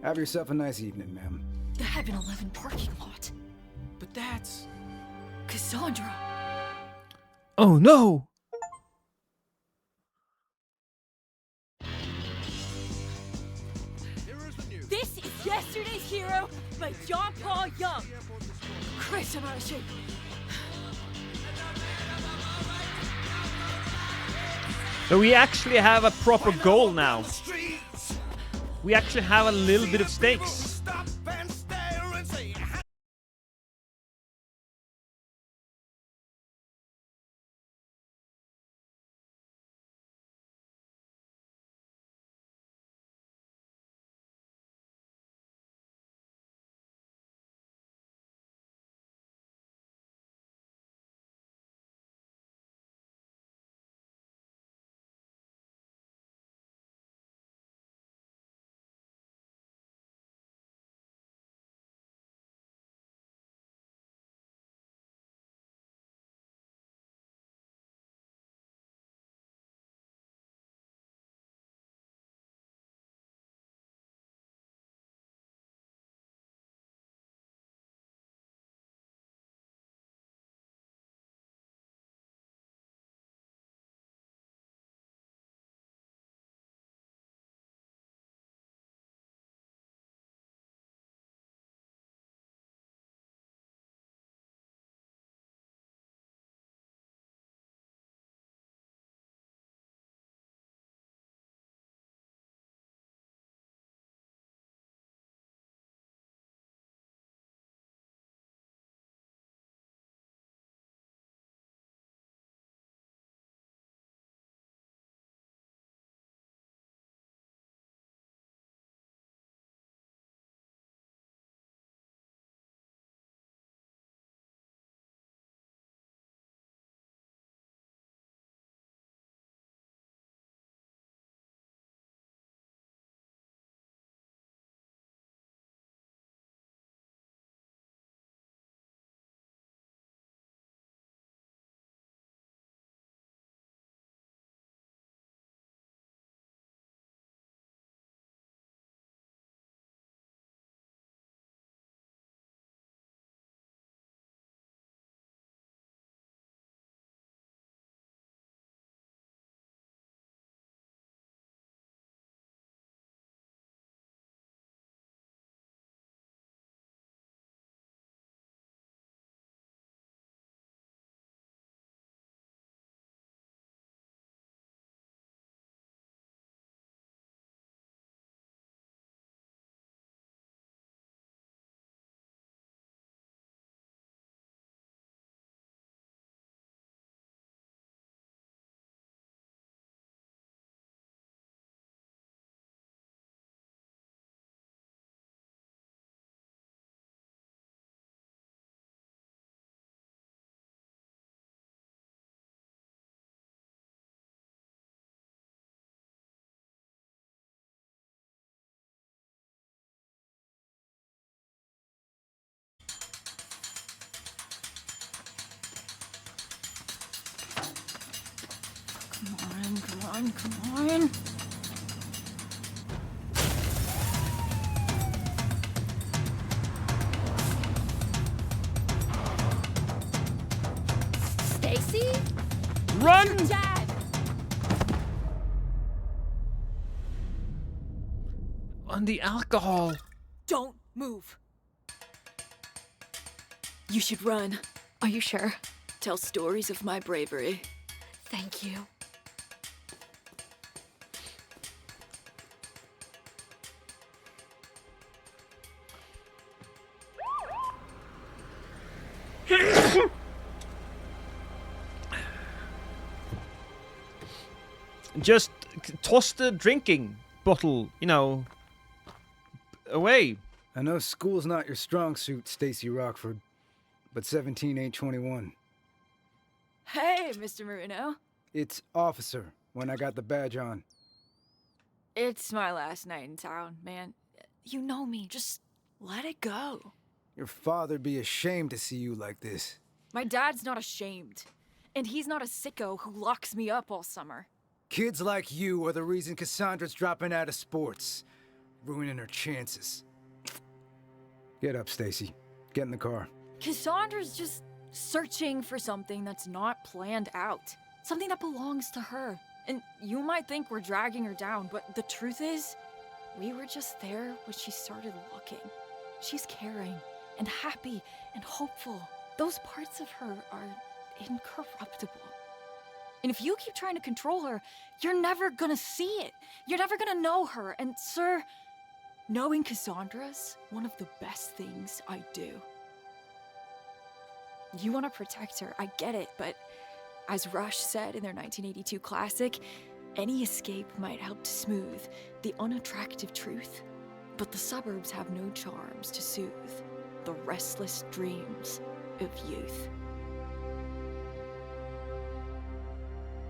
Have yourself a nice evening, ma'am. The Heaven 11 parking lot. But that's... Cassandra! Oh no! This is Yesterday's Hero by John Paul Young. Christ, I'm out of shape. So we actually have a proper goal now. We actually have a little bit of stakes. Come on. Stacy? Run! Dad! On the alcohol. Don't move. You should run. Are you sure? Tell stories of my bravery. Thank you. Just toss the drinking bottle, you know, away. I know school's not your strong suit, Stacy Rockford, but 17 ain't 21. Hey, Mr. Marino. It's officer when I got the badge on. It's my last night in town, man. You know me. Just let it go. Your father'd be ashamed to see you like this. My dad's not ashamed. And he's not a sicko who locks me up all summer. Kids like you are the reason Cassandra's dropping out of sports, ruining her chances. Get up, Stacy. Get in the car. Cassandra's just searching for something that's not planned out. Something that belongs to her. And you might think we're dragging her down, but the truth is, we were just there when she started looking. She's caring and happy and hopeful. Those parts of her are incorruptible. And if you keep trying to control her, you're never gonna see it. You're never gonna know her. And sir, knowing Cassandra's one of the best things I do. You want to protect her, I get it, but as Rush said in their 1982 classic, any escape might help to smooth the unattractive truth, but the suburbs have no charms to soothe the restless dreams of youth.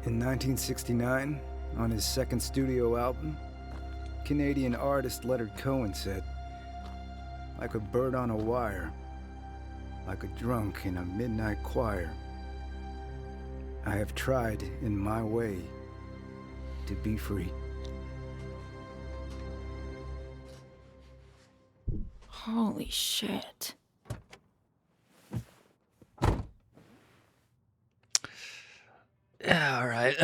In 1969, on his second studio album, Canadian artist Leonard Cohen said, "Like a bird on a wire, like a drunk in a midnight choir, I have tried in my way to be free." Holy shit. Yeah, all right.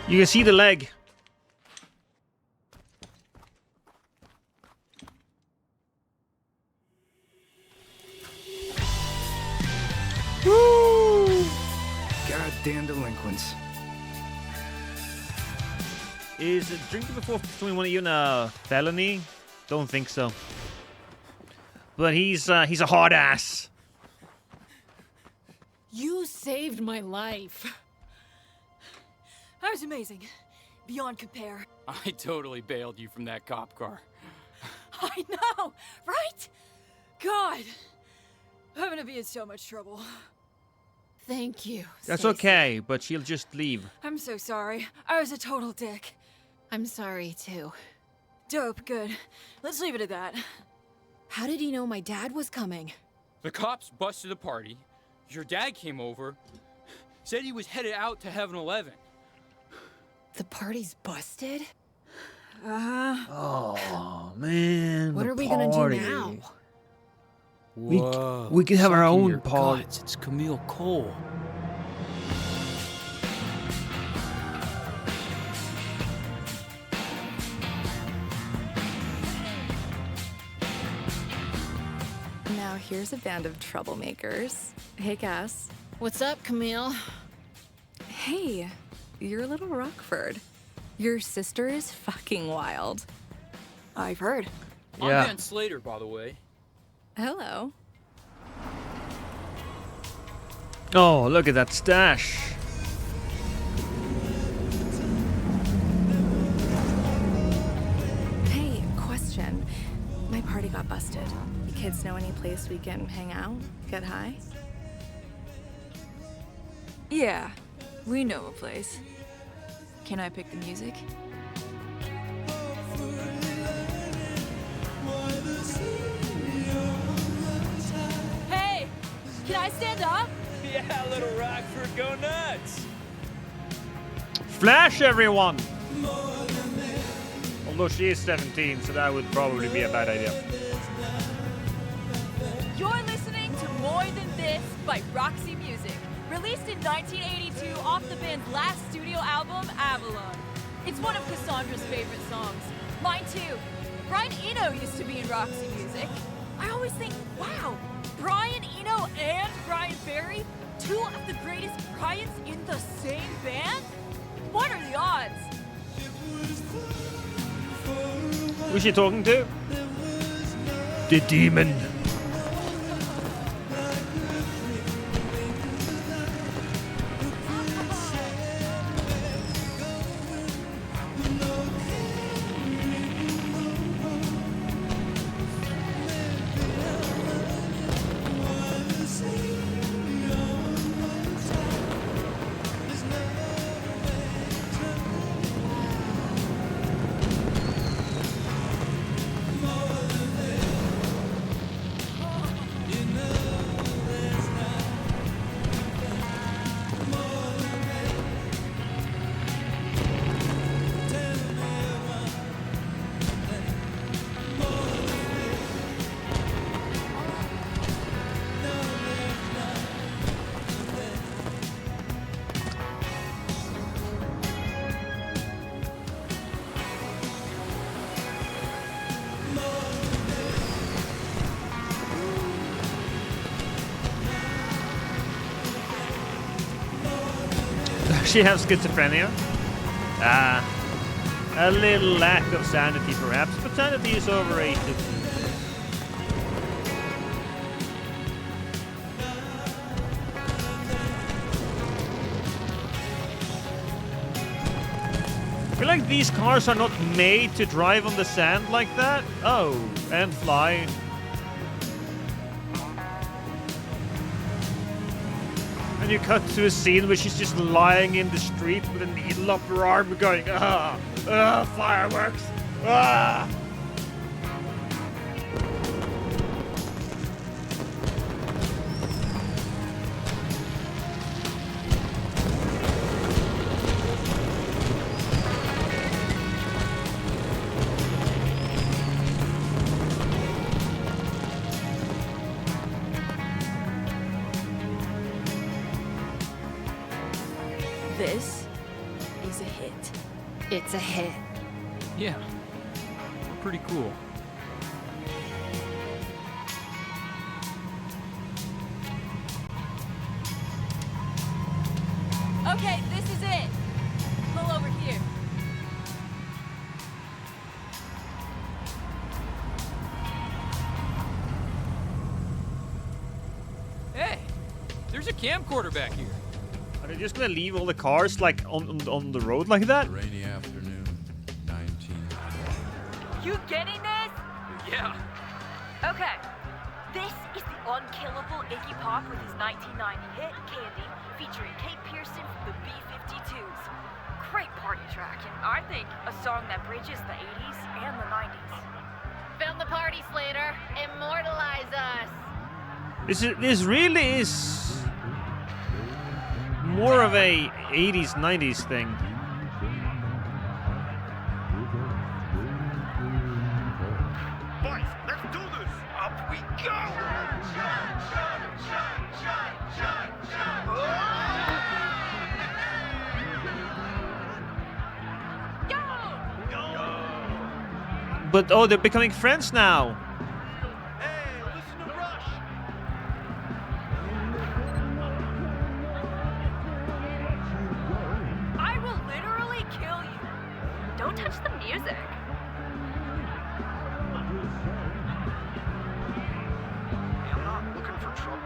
You can see the leg. Woo! Goddamn delinquents. Is drinking before 21 even a felony? Don't think so. But he's a hard ass. You saved my life. That was amazing. Beyond compare. I totally bailed you from that cop car. I know, right? God, I'm gonna be in so much trouble. Thank you. That's Stacey. okay, but she'll just leave. I'm so sorry. I was a total dick. I'm sorry, too. Dope, good. Let's leave it at that. How did he know my dad was coming? The cops busted the party. Your dad came over, said he was headed out to Heaven 11. The party's busted? Oh man. What the are we party. gonna do now? We could have our Suck in own your party. guts, it's Camille Cole. Now here's a band of troublemakers. Hey, Cass. What's up, Camille? Hey, you're little Rockford. Your sister is fucking wild. I've heard. I'm Yeah. Dan Slater, by the way. Hello. Oh, look at that stash. Hey, question. My party got busted. kids know any place we can hang out, get high? Yeah, we know a place. Can I pick the music? Hey! Can I stand up? Yeah, little Rockford, go nuts! Flash, everyone! Although she is 17, so that would probably be a bad idea. You're listening to More Than This by Roxy Music, released in 1982 off the band's last studio album, Avalon. It's one of Cassandra's favorite songs. Mine too. Brian Eno used to be in Roxy Music. I always think, wow, Brian Eno and Brian Ferry, two of the greatest Bryans in the same band? What are the odds? Who's she talking to? The demon. She has schizophrenia. A little lack of sanity, perhaps, but sanity is overrated. I feel like these cars are not made to drive on the sand like that. Oh, and fly. And you cut to a scene where she's just lying in the street with a needle up her arm going, fireworks, This is a hit. It's a hit. Yeah, pretty cool. Okay, this is it. Pull over here. Hey, there's a camcorder back here. Are they just gonna leave all the cars like on the road like that? Rainy afternoon, 19. You getting this? Yeah. Okay. This is the unkillable Iggy Pop with his 1990 hit, Candy, featuring Kate Pearson from the B-52s. Great party track, and I think a song that bridges the 80s and the 90s. Film the party, Slater. Immortalize us. This really is more of a 80s, 90s thing. Boys, let's do this. Up we go. But oh, they're becoming friends now. Hey, listen to Rush. I will literally kill you. Don't touch the music. I'm not looking for trouble.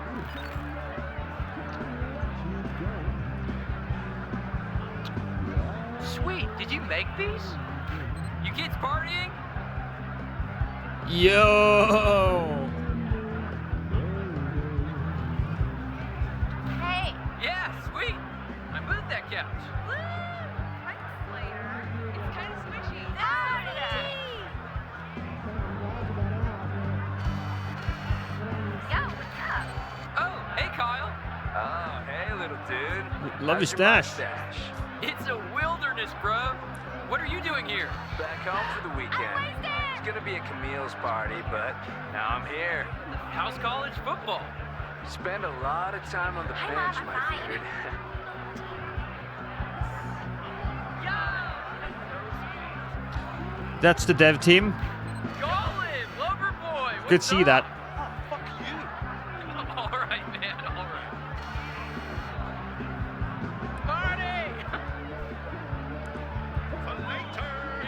Sweet, did you make these? You kids partying? Yo! Love your stash. It's a wilderness, bro. What are you doing here? Back home for the weekend. It's gonna be a Camille's party, but now I'm here. How's college football? Spend a lot of time on the bench, my dude. That's the dev team. Colin, lover boy. Good to see that. All right, man. All right. Party!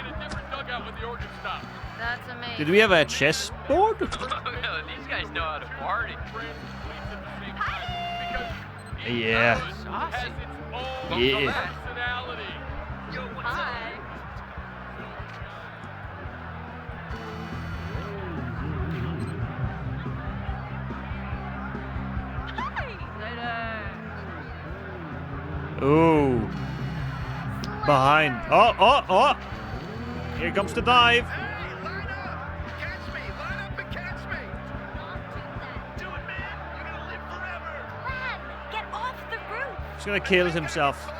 In a different dugout with the organ stop. That's amazing. Did we have a chess board? These guys know how to party. Yeah. Saucy. Yeah. Hi. Ooh. Behind. Oh. Here comes the dive. Get off the roof. He's gonna kill himself.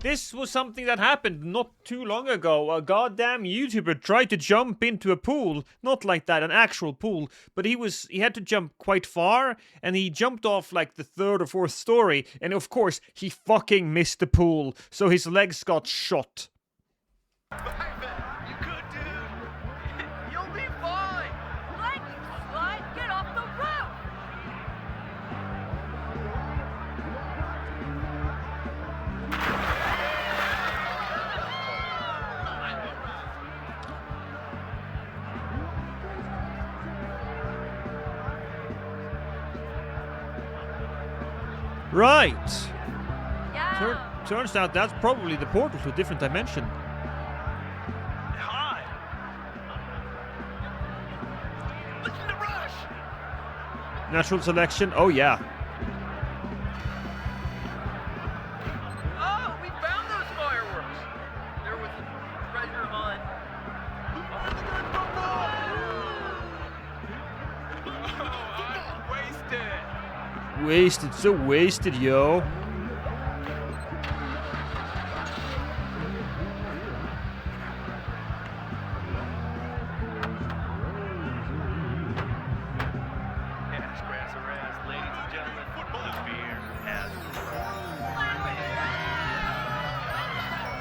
This was something that happened not too long ago. A goddamn YouTuber tried to jump into a pool. Not like that, an actual pool. But he had to jump quite far, and he jumped off like the 3rd or 4th story. And of course, he fucking missed the pool. So his legs got shot. You good, dude? You'll be fine. Slide, get off the roof. Right. Turns out that's probably the portal to a different dimension. Hi. Listen to Rush. Natural selection. Oh yeah. Oh, we found those fireworks. There was a treasure hunt. Wasted, so wasted, yo.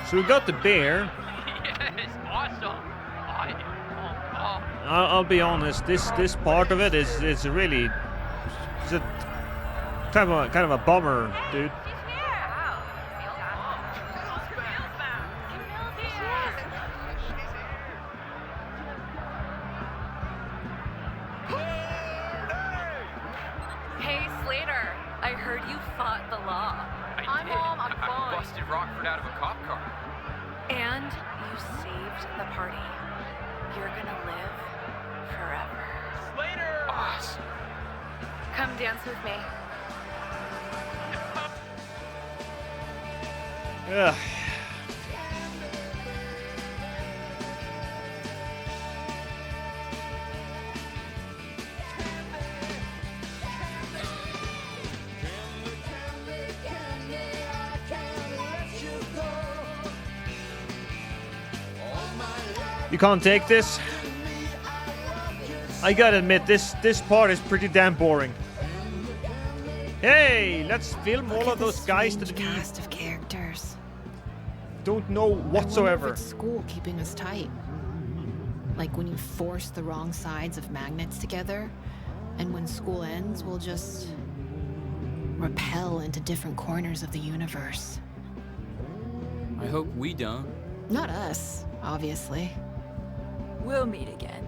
So we got the bear. Yes, awesome. I am pumped up. I'll be honest. This part of it is really it's a kind of a bummer, dude. Hey, Slater, I heard you fought the law. I'm home, I'm fine. I busted Rockford out of a cop car. And you saved the party. You're gonna live forever. Slater! Awesome. Come dance with me. Ugh. You can't take this. I gotta admit, this part is pretty damn boring. Hey, let's film all of those guys that we cast of characters. Don't know whatsoever. It's school keeping us tight. Like when you force the wrong sides of magnets together, and when school ends, we'll just repel into different corners of the universe. I hope we don't. Not us, obviously. We'll meet again.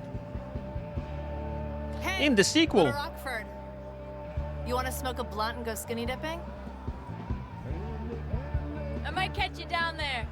Hey, in the sequel. go to Rockford. You want to smoke a blunt and go skinny dipping? I might catch you down there.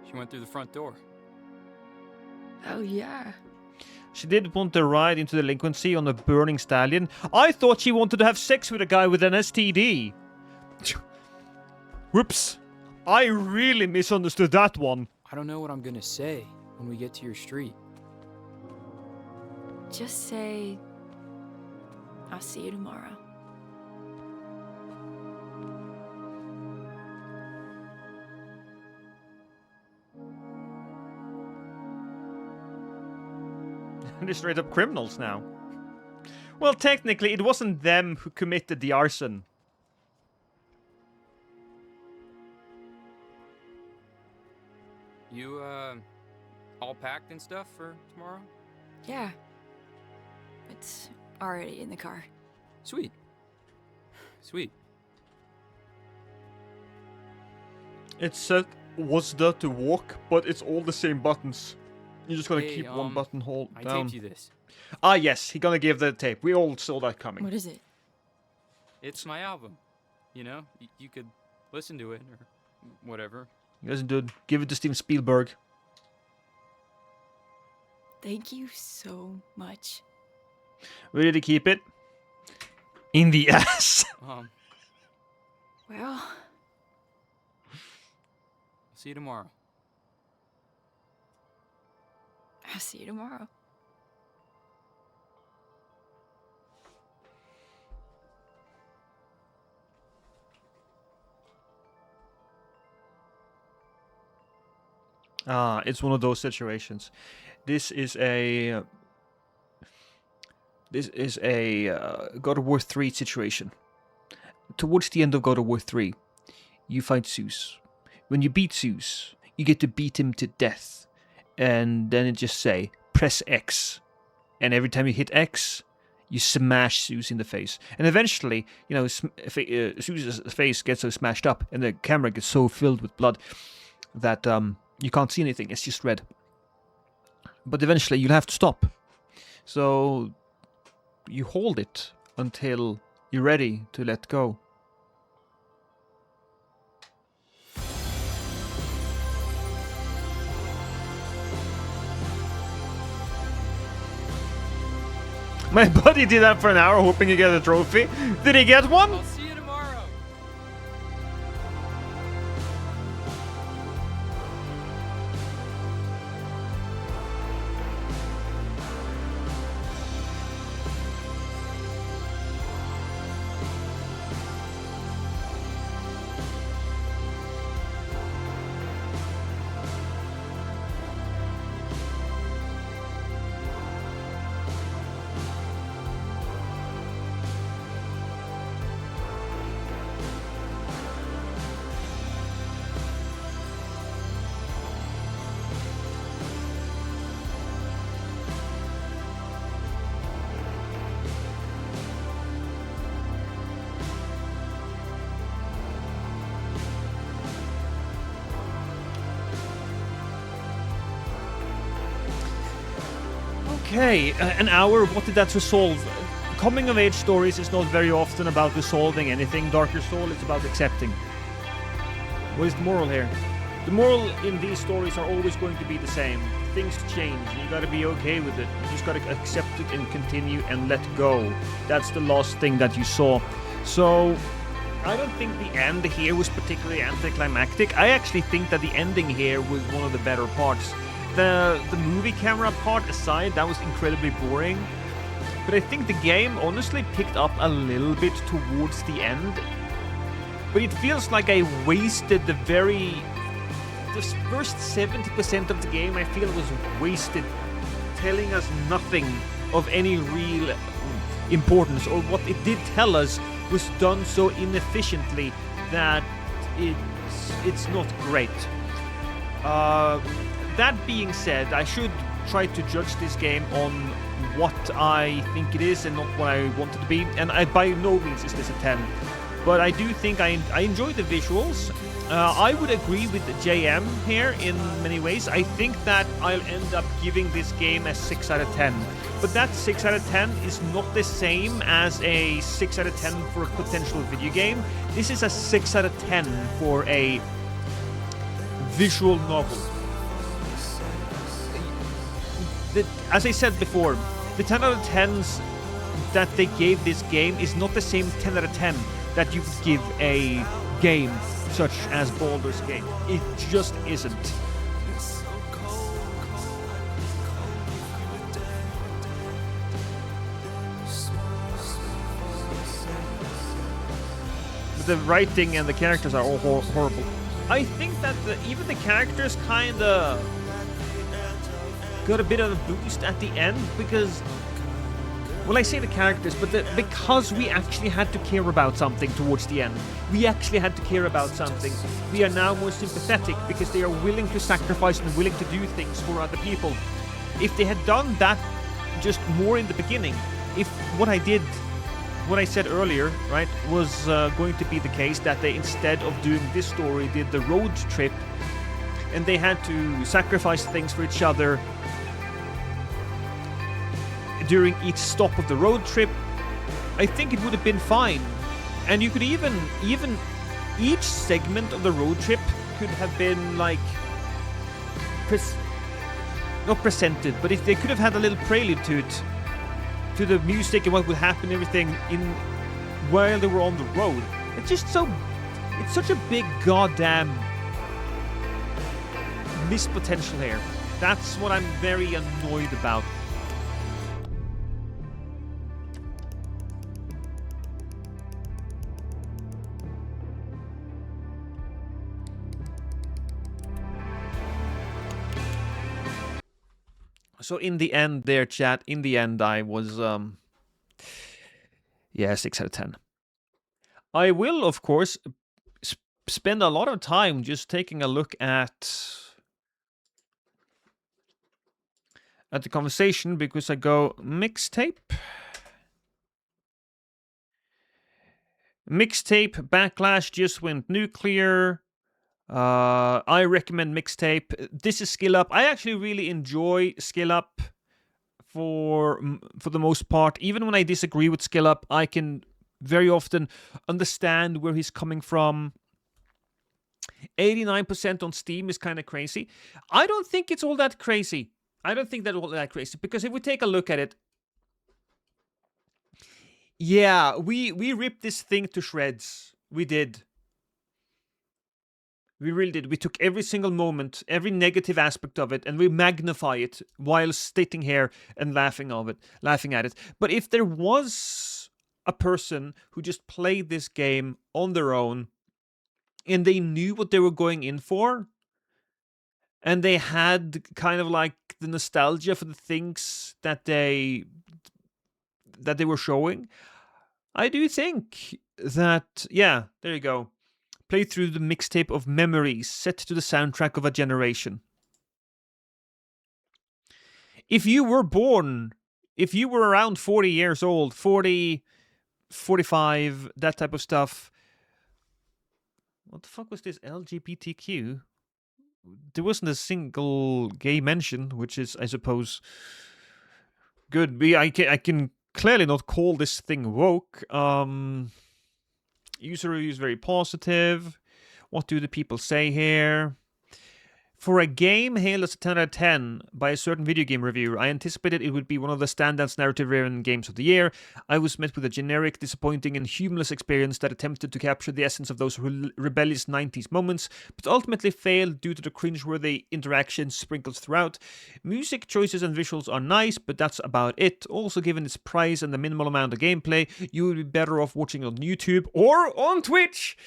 She went through the front door. Oh, yeah. She did want to ride into delinquency on a burning stallion. I thought she wanted to have sex with a guy with an STD. Whoops. I really misunderstood that one. I don't know what I'm gonna say when we get to your street. Just say, I'll see you tomorrow. They're straight up criminals now. Well, technically, it wasn't them who committed the arson. You, all packed and stuff for tomorrow? Yeah. It's already in the car. Sweet. Sweet. It's set WASD to walk, but it's all the same buttons. You just gotta keep one button hold I down. taped you this. Ah, yes, he gonna give the tape. We all saw that coming. What is it? It's my album. You know, you could listen to it or whatever. He doesn't do it. Give it to Steven Spielberg. Thank you so much. Ready to keep it? In the ass. Well, Well, see you tomorrow. I'll see you tomorrow. Ah, it's one of those situations. This is a God of War 3 situation. Towards the end of God of War 3, you fight Zeus. When you beat Zeus, you get to beat him to death. And then it just say, press X. And every time you hit X, you smash Zeus in the face. And eventually, you know, Zeus's face gets so smashed up and the camera gets so filled with blood that you can't see anything. It's just red. But eventually you'll have to stop. So you hold it until you're ready to let go. My buddy did that for an hour hoping to get a trophy. Did he get one? I'll see you tomorrow. Okay, an hour. What did that resolve? Coming of age stories is not very often about resolving anything. Darker Soul is about accepting. What is the moral here? The moral in these stories are always going to be the same. Things change, and you gotta be okay with it. You just gotta accept it and continue and let go. That's the last thing that you saw. So, I don't think the end here was particularly anticlimactic. I actually think that the ending here was one of the better parts. The movie camera part aside, that was incredibly boring. But I think the game honestly picked up a little bit towards the end. But it feels like I wasted the first 70% of the game I feel was wasted, telling us nothing of any real importance, or what it did tell us was done so inefficiently that it's not great. That being said, I should try to judge this game on what I think it is and not what I want it to be, and by no means is this a 10. But I do think I enjoy the visuals. I would agree with JM here in many ways. I think that I'll end up giving this game a 6 out of 10. But that 6 out of 10 is not the same as a 6 out of 10 for a potential video game. This is a 6 out of 10 for a visual novel. as I said before, the 10 out of 10s that they gave this game is not the same 10 out of 10 that you would give a game such as Baldur's Gate. It just isn't. The writing and the characters are all horrible. I think that even the characters kind of got a bit of a boost at the end because, well, I say the characters, but because we actually had to care about something towards the end. We actually had to care about something. We are now more sympathetic because they are willing to sacrifice and willing to do things for other people. If they had done that just more in the beginning, if what I said earlier, right, was going to be the case, that they, instead of doing this story, did the road trip, and they had to sacrifice things for each other during each stop of the road trip, I think it would have been fine. And you could even each segment of the road trip could have been like not presented, but if they could have had a little prelude to it, to the music and what would happen, everything while they were on the road. It's such a big goddamn missed potential here. That's what I'm very annoyed about. So in the end there, chat, in the end I was, 6 out of 10. I will, of course, spend a lot of time just taking a look at the conversation, because I go mixtape, Backlash just went nuclear. I recommend mixtape. This is Skill Up. I actually really enjoy Skill Up for the most part. Even when I disagree with Skill Up, I can very often understand where he's coming from. 89% on Steam is kind of crazy. I don't think it's all that crazy. Because if we take a look at it, yeah, we ripped this thing to shreds. We did. We really did. We took every single moment, every negative aspect of it, and we magnify it while sitting here and laughing at it. But if there was a person who just played this game on their own, and they knew what they were going in for, and they had kind of like the nostalgia for the things that they were showing, I do think that, yeah, there you go. Play through the mixtape of memories set to the soundtrack of a generation. If you were around 40 years old, 40, 45, that type of stuff. What the fuck was this LGBTQ? There wasn't a single gay mention, which is, I suppose, good. I can clearly not call this thing woke. User reviews very positive. What do the people say here? For a game hailed as a 10 out of 10 by a certain video game reviewer, I anticipated it would be one of the standout narrative-driven games of the year. I was met with a generic, disappointing, and humorless experience that attempted to capture the essence of those rebellious 90s moments, but ultimately failed due to the cringeworthy interactions sprinkled throughout. Music choices and visuals are nice, but that's about it. Also, given its price and the minimal amount of gameplay, you would be better off watching on YouTube or on Twitch,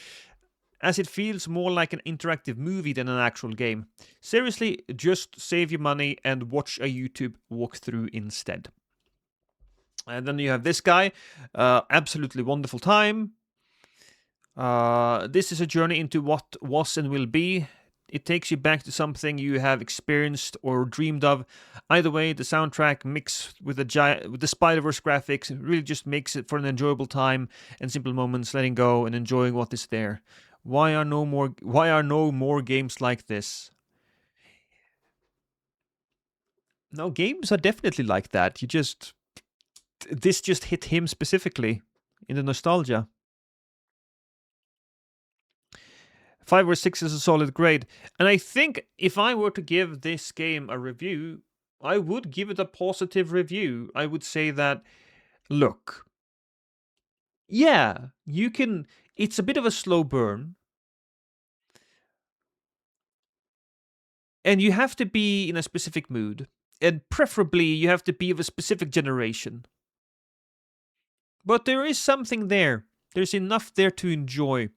as it feels more like an interactive movie than an actual game. Seriously, just save your money and watch a YouTube walkthrough instead. And then you have this guy. Absolutely wonderful time. This is a journey into what was and will be. It takes you back to something you have experienced or dreamed of. Either way, the soundtrack mixed with the Spider-Verse graphics really just makes it for an enjoyable time and simple moments, letting go and enjoying what is there. Why are no more games like this? No, games are definitely like that. This just hit him specifically in the nostalgia. 5 or 6 is a solid grade. And I think if I were to give this game a review, I would give it a positive review. I would say that, look, yeah, you can. It's a bit of a slow burn. And you have to be in a specific mood. And preferably, you have to be of a specific generation. But there is something there. There's enough there to enjoy.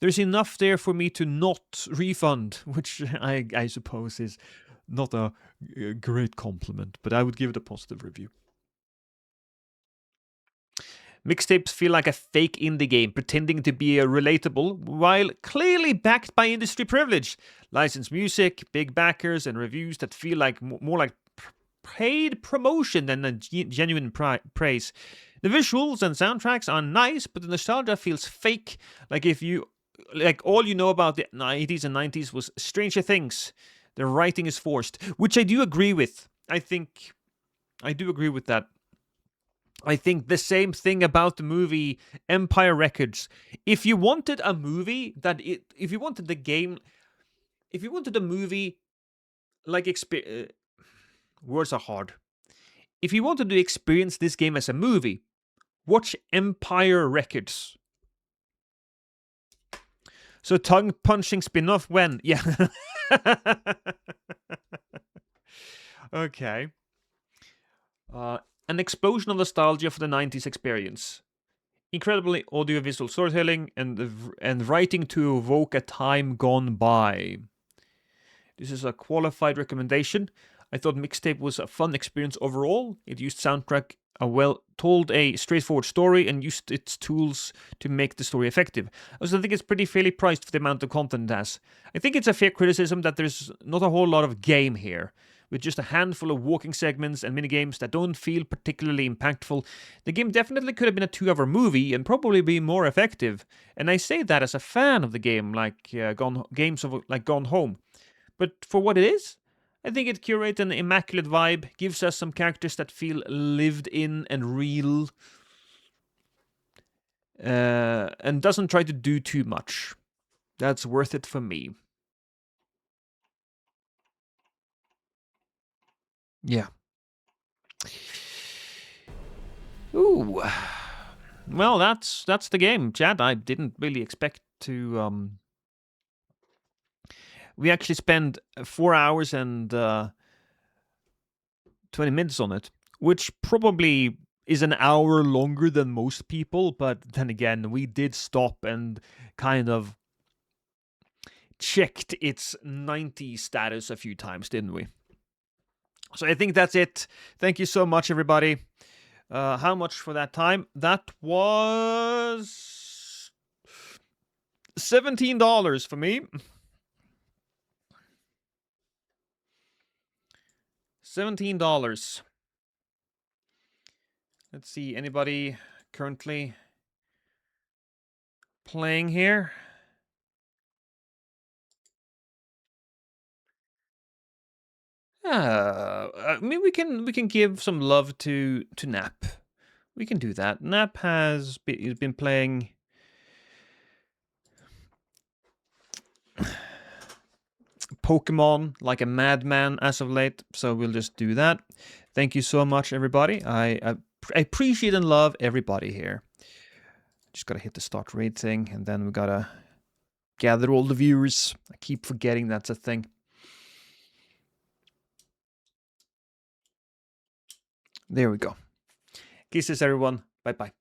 There's enough there for me to not refund, which I suppose is not a great compliment, but I would give it a positive review. Mixtapes feel like a fake indie game, pretending to be relatable, while clearly backed by industry privilege. Licensed music, big backers, and reviews that feel like more like paid promotion than a genuine praise. The visuals and soundtracks are nice, but the nostalgia feels fake. Like all you know about the 80s and 90s was Stranger Things. The writing is forced, which I do agree with. I do agree with that. I think the same thing about the movie Empire Records. If you wanted a movie if you wanted a movie like words are hard. If you wanted to experience this game as a movie, watch Empire Records. So tongue-punching spin-off when? Yeah. Okay. An explosion of nostalgia for the 90s experience. Incredibly audiovisual storytelling and writing to evoke a time gone by. This is a qualified recommendation. I thought Mixtape was a fun experience overall. It used soundtrack, told a straightforward story, and used its tools to make the story effective. I also think it's pretty fairly priced for the amount of content it has. I think it's a fair criticism that there's not a whole lot of game here. With just a handful of walking segments and minigames that don't feel particularly impactful, the game definitely could have been a 2-hour movie and probably be more effective. And I say that as a fan of the game, like Gone Home. But for what it is, I think it curates an immaculate vibe, gives us some characters that feel lived in and real, and doesn't try to do too much. That's worth it for me. Yeah. Ooh. Well, that's the game, Chad. I didn't really expect to. We actually spent 4 hours and 20 minutes on it, which probably is an hour longer than most people. But then again, we did stop and kind of checked its 90 status a few times, didn't we? So I think that's it. Thank you so much, everybody. How much for that time? That was $17 for me. $17. Let's see, anybody currently playing here? I mean, we can give some love to Nap. We can do that. Nap has been playing Pokemon like a madman as of late, so we'll just do that. Thank you so much, everybody. I appreciate and love everybody here. Just gotta hit the start raid thing, and then we gotta gather all the viewers. I keep forgetting that's a thing. There we go. Kisses, everyone. Bye-bye.